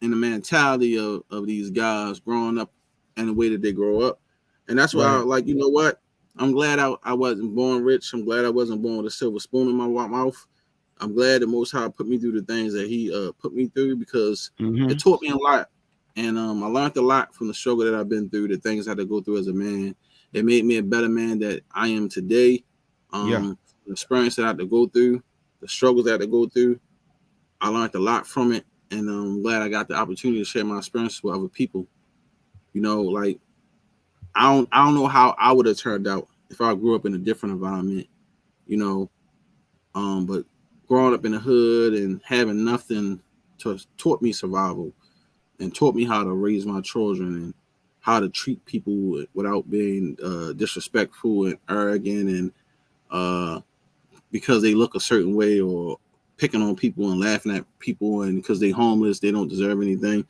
in the mentality of these guys growing up and the way that they grow up, and that's why I like. You know what? I'm glad I wasn't born rich. I'm glad I wasn't born with a silver spoon in my mouth. I'm glad the Most High put me through the things that He put me through, because it taught me a lot, and I learned a lot from the struggle that I've been through, the things I had to go through as a man. It made me a better man that I am today. The experience that I had to go through, the struggles that I had to go through, I learned a lot from it, and I'm glad I got the opportunity to share my experiences with other people. Like I don't know how I would have turned out if I grew up in a different environment, but growing up in the hood and having nothing taught me survival and taught me how to raise my children and how to treat people without being disrespectful and arrogant and because they look a certain way, or picking on people and laughing at people, and because they homeless, they don't deserve anything.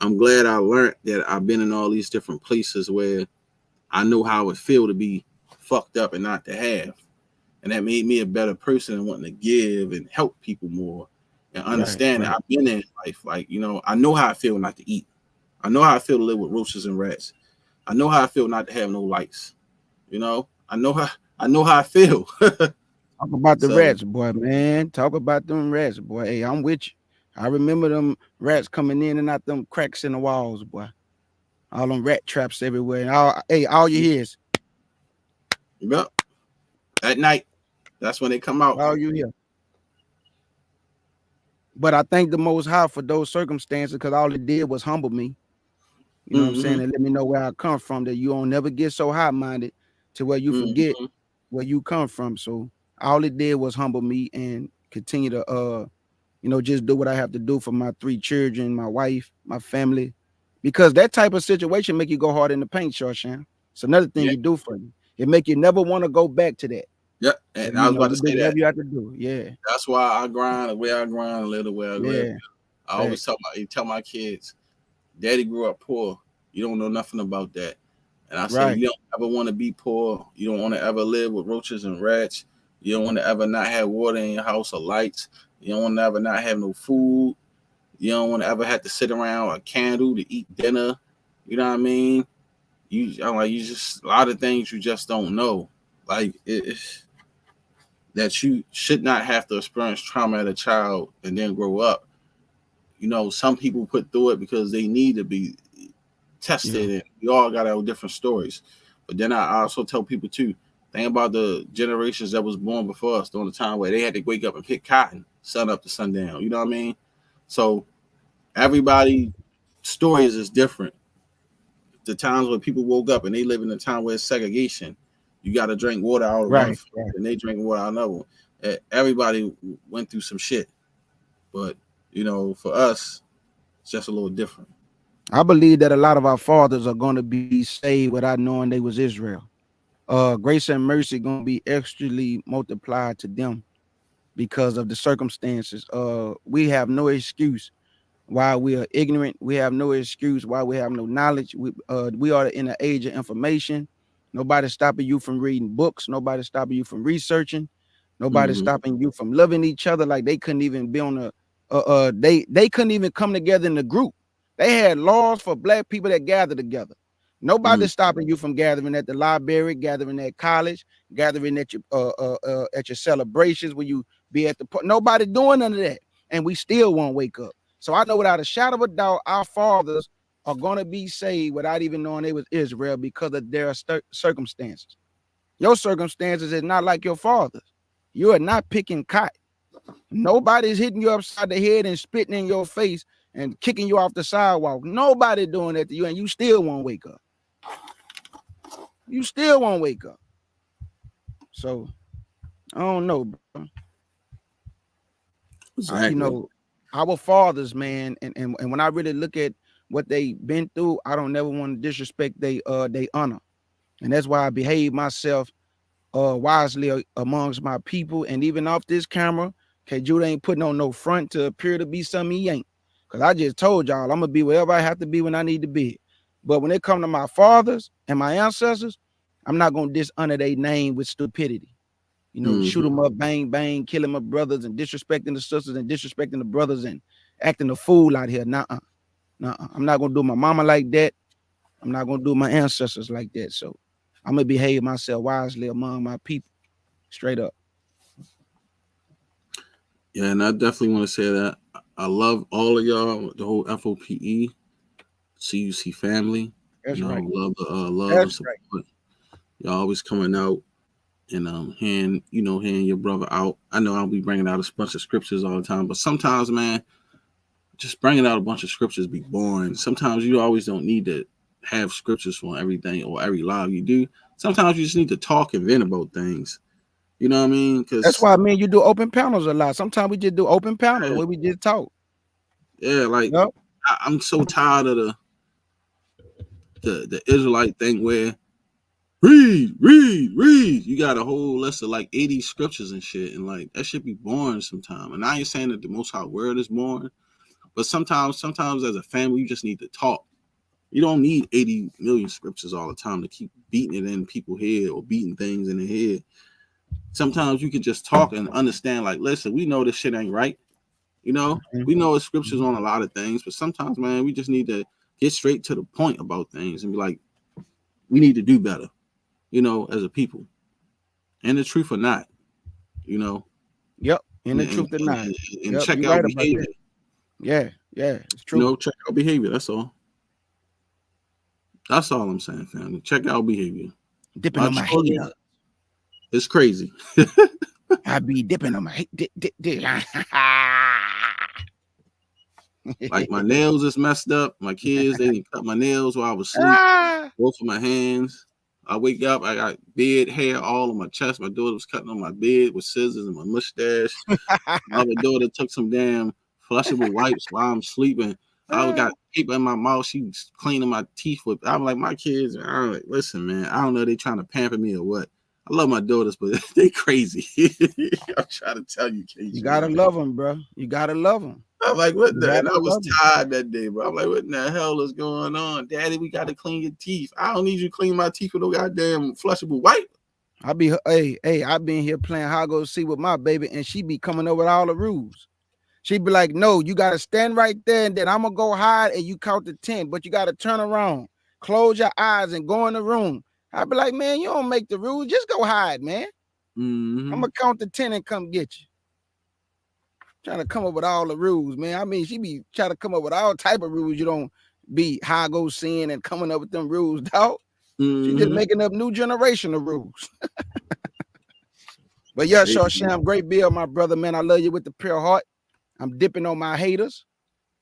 I'm glad I learned that I've been in all these different places where I know how it feel to be fucked up and not to have. And that made me a better person and wanting to give and help people more and understand that I've been in life. Like, I know how I feel not to eat. I know how I feel to live with roaches and rats. I know how I feel not to have no lights. I know how I feel. Talk about the rats, boy, man. Talk about them rats, boy. Hey, I'm with you. I remember them rats coming in and out them cracks in the walls, boy. All them rat traps everywhere. And all you hear is, yep. At night, that's when they come out. All you hear. But I thank the Most High for those circumstances, because all it did was humble me. You know what I'm saying? And let me know where I come from, that you don't never get so high-minded to where you forget where you come from. So all it did was humble me and continue to just do what I have to do for my 3 children, my wife, my family. Because that type of situation make you go hard in the paint, Sham. It's another thing you do for you. It make you never want to go back to that. Yep. And I was about to say that. You have to do. Yeah. That's why I grind the way I grind and live the way I live. I always tell my kids, Daddy grew up poor. You don't know nothing about that. And I say, you don't ever want to be poor. You don't want to ever live with roaches and rats. You don't want to ever not have water in your house or lights. You don't want to ever not have no food. You don't want to ever have to sit around a candle to eat dinner. You know what I mean? You just a lot of things you just don't know. Like that you should not have to experience trauma as a child and then grow up. You know, some people put through it because they need to be tested, and we all got our different stories. But then I also tell people too, think about the generations that was born before us during the time where they had to wake up and pick cotton, sun up to sundown. You know what I mean? So everybody stories is different. The times when people woke up and they live in a time where it's segregation, you got to drink water out of one and they drink water out of another one. Everybody went through some shit, but you know, for us, it's just a little different. I believe that a lot of our fathers are going to be saved without knowing they was Israel. Grace and mercy going to be extrally multiplied to them because of the circumstances. We have no excuse why we are ignorant. We have no excuse why we have no knowledge. We are in an age of information. Nobody's stopping you from reading books. Nobody's stopping you from researching. Nobody's stopping you from loving each other. Like they couldn't even be on they couldn't even come together in a group. They had laws for black people that gather together. Nobody's stopping you from gathering at the library, gathering at college, gathering at your celebrations when you be at the nobody doing none of that, and we still won't wake up. So I know without a shadow of a doubt, our fathers are going to be saved without even knowing they was Israel because of their circumstances. Your circumstances is not like your father's. You are not picking cotton. Nobody's hitting you upside the head and spitting in your face and kicking you off the sidewalk. Nobody doing that to you, and you still won't wake up. You still won't wake up. So I don't know, bro. Exactly. You know, our fathers, man, and when I really look at what they've been through, I don't never want to disrespect they honor. And that's why I behave myself wisely amongst my people. And even off this camera, okay, Judah ain't putting on no front to appear to be something he ain't. Because I just told y'all I'm gonna be wherever I have to be when I need to be. But when it comes to my fathers and my ancestors, I'm not gonna dishonor their name with stupidity. You know, shoot them up, bang, bang, killing my brothers and disrespecting the sisters and disrespecting the brothers and acting a fool out here. Nuh-uh. I'm not gonna do my mama like that. I'm not gonna do my ancestors like that. So I'm gonna behave myself wisely among my people. Straight up. Yeah, and I definitely want to say that I love all of y'all, the whole F.O.P.E. CUC family. That's right. Love and support. Right. Y'all always coming out and hearing your brother out. I know I'll be bringing out a bunch of scriptures all the time, but sometimes, man, just bringing out a bunch of scriptures be boring. Sometimes you always don't need to have scriptures for everything or every live you do. Sometimes you just need to talk and vent about things. You know what I mean? Because that's why you do open panels a lot. Sometimes we just do open panels where we just talk. Yeah, like I'm so tired of the Israelite thing where read. You got a whole list of like 80 scriptures and shit, and like that should be boring sometimes. And I ain't saying that the Most High word is boring, but sometimes as a family, you just need to talk. You don't need 80 million scriptures all the time to keep beating it in people's head or beating things in their head. Sometimes you can just talk and understand, like, listen, we know this shit ain't right. You know, we know it's scriptures on a lot of things, but sometimes, man, we just need to get straight to the point about things and be like, we need to do better, you know, as a people. And the truth or not, you know. Yep. And the truth or not. And check out behavior. Yeah, it's true. You know, check out behavior. That's all. That's all I'm saying, family. Check out behavior. Dipping on my head. It's crazy. I be dipping on my head. Like my nails is messed up. My kids, they didn't cut my nails while I was asleep. Both of my hands. I wake up, I got beard hair all on my chest. My daughter was cutting on my beard with scissors and my mustache. My other daughter took some damn flushable wipes while I'm sleeping. I got paper in my mouth. She was cleaning my teeth with. I'm like, my kids. I'm like, listen, man. I don't know. They trying to pamper me or what. I love my daughters, but they crazy. I'm trying to tell you, KG. You gotta love them, bro. You gotta love them. I'm like, what the? And I was tired that day, bro. I'm like, what in the hell is going on, Daddy? We got to clean your teeth. I don't need you to clean my teeth with no goddamn flushable wipe. I been here playing hide go see with my baby, and she be coming up with all the rules. She be like, no, you gotta stand right there, and then I'm gonna go hide, and you count to 10, but you gotta turn around, close your eyes, and go in the room. I be like, man, you don't make the rules, just go hide, man. I'm gonna count to 10 and come get you. Trying to come up with all the rules, man. I mean, she be trying to come up with all type of rules. You don't be high go seeing and coming up with them rules, dog. She just making up new generation of rules. But yeah, Shar Sham, great bill, my brother, man. I love you with the pure heart. I'm dipping on my haters.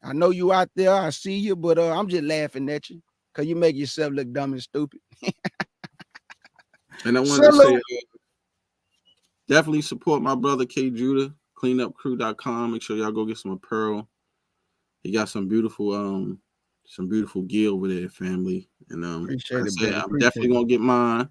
I know you out there. I see you, but I'm just laughing at you because you make yourself look dumb and stupid. And I want to say, definitely support my brother K Judah, cleanupcrew.com. Make sure y'all go get some apparel. He got some beautiful gear over there, family. And Appreciate it, I'm definitely gonna get mine.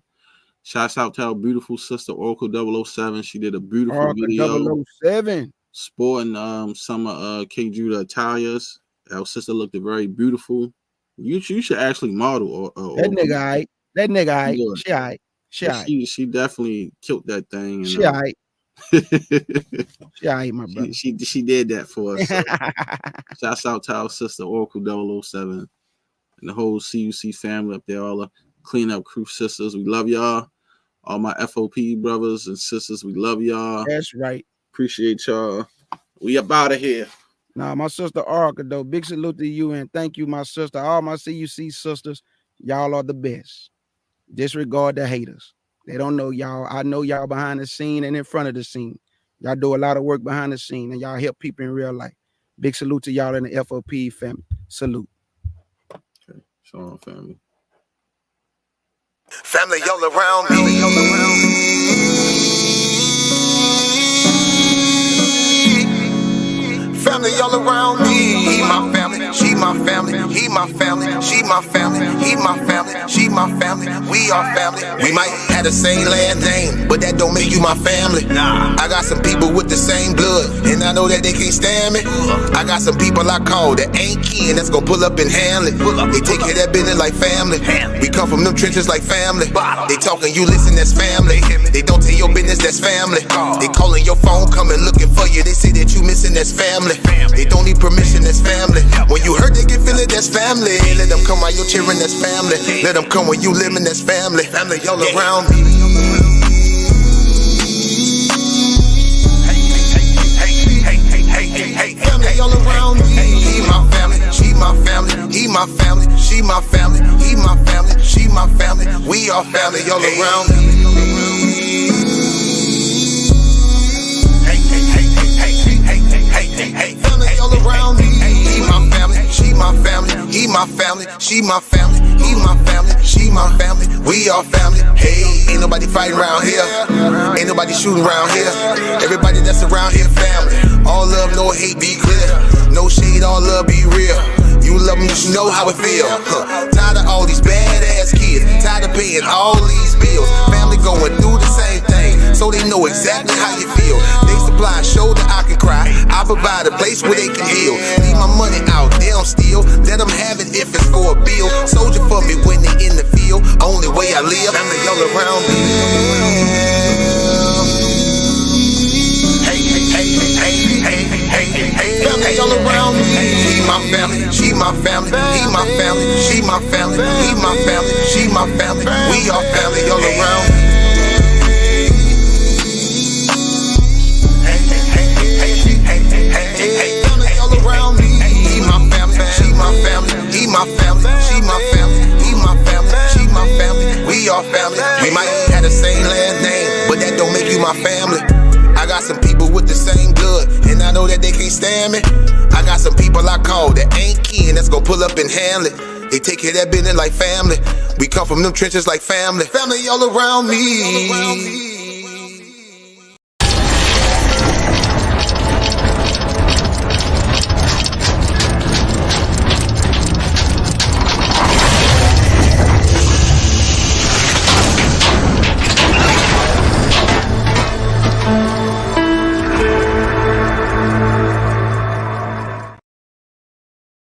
Shouts out to our beautiful sister Oracle 007. She did a beautiful video. 007. Sporting some of K Judah attires. Our sister looked very beautiful. You should actually model. That nigga, all right. That nigga, all right. She all right. She definitely killed that thing. And, she all right. She all right, my brother. She did that for us. So. Shouts out to our sister Oracle 007 and the whole CUC family up there, all the cleanup crew sisters. We love y'all. All my F.O.P.E brothers and sisters, we love y'all. That's right. Appreciate y'all. We up out of here. Nah, my sister Arca, though, big salute to you and thank you, my sister. All my CUC sisters, y'all are the best. Disregard the haters. They don't know y'all. I know y'all behind the scene and in front of the scene. Y'all do a lot of work behind the scene and y'all help people in real life. Big salute to y'all in the F.O.P.E family. Salute. Okay, Shalom, family. Family all around me. Family all around me. He my family, she my family. He my family, she my family. He my family, she my family. We are family. We might have the same last name, but that don't make you my family. I got some people with the same blood, and I know that they can't stand me. I got some people I call that ain't kin that's gonna pull up and handle it. They take care of that business like family. We come from them trenches like family. They talking, you listen, that's family. They don't tell your business, that's family. They calling your phone, coming looking for you. They say that you missing, that's family. They don't need permission, that's family. When you hurt, they can feel it, that's family. Let them come while you're cheering, that's family. Let them come when you living, that's family. Family all around me. Hey, family all around me. He my family, she my family. He my family, she my family. He my family, she my family. We are family all around me. Hey, family all around me. He my family, she my family. He my family, she my family. He my family, she my family. We are family. Hey, ain't nobody fighting around here. Ain't nobody shooting around here. Everybody that's around here, family. All love, no hate, be clear. No shade, all love, be real. You love them, you should know how it feel. Tired of all these badass kids. Tired of paying all these bills. Family going through the same thing, so they know exactly how you feel. They supply a shoulder I can cry. I provide a place where they can heal. Leave my money out, they don't steal. Let them have it if it's for a bill. Soldier for me when they in the field. Only way I live, family all around me. Hey, family all around me. He my family, she my family. He my family, she my family. He my family, she my family. We are family all around me. Hey, family all around me. He my family, she my family. He my family, she my family. He my family, she my family. We are family. We might have the same last name, but that don't make you my family. I got some people with the same blood, and I know that they can't stand me. I got some people I call that ain't kin that's gonna pull up and handle it. They take care of that business like family. We come from them trenches like family. Family all around me.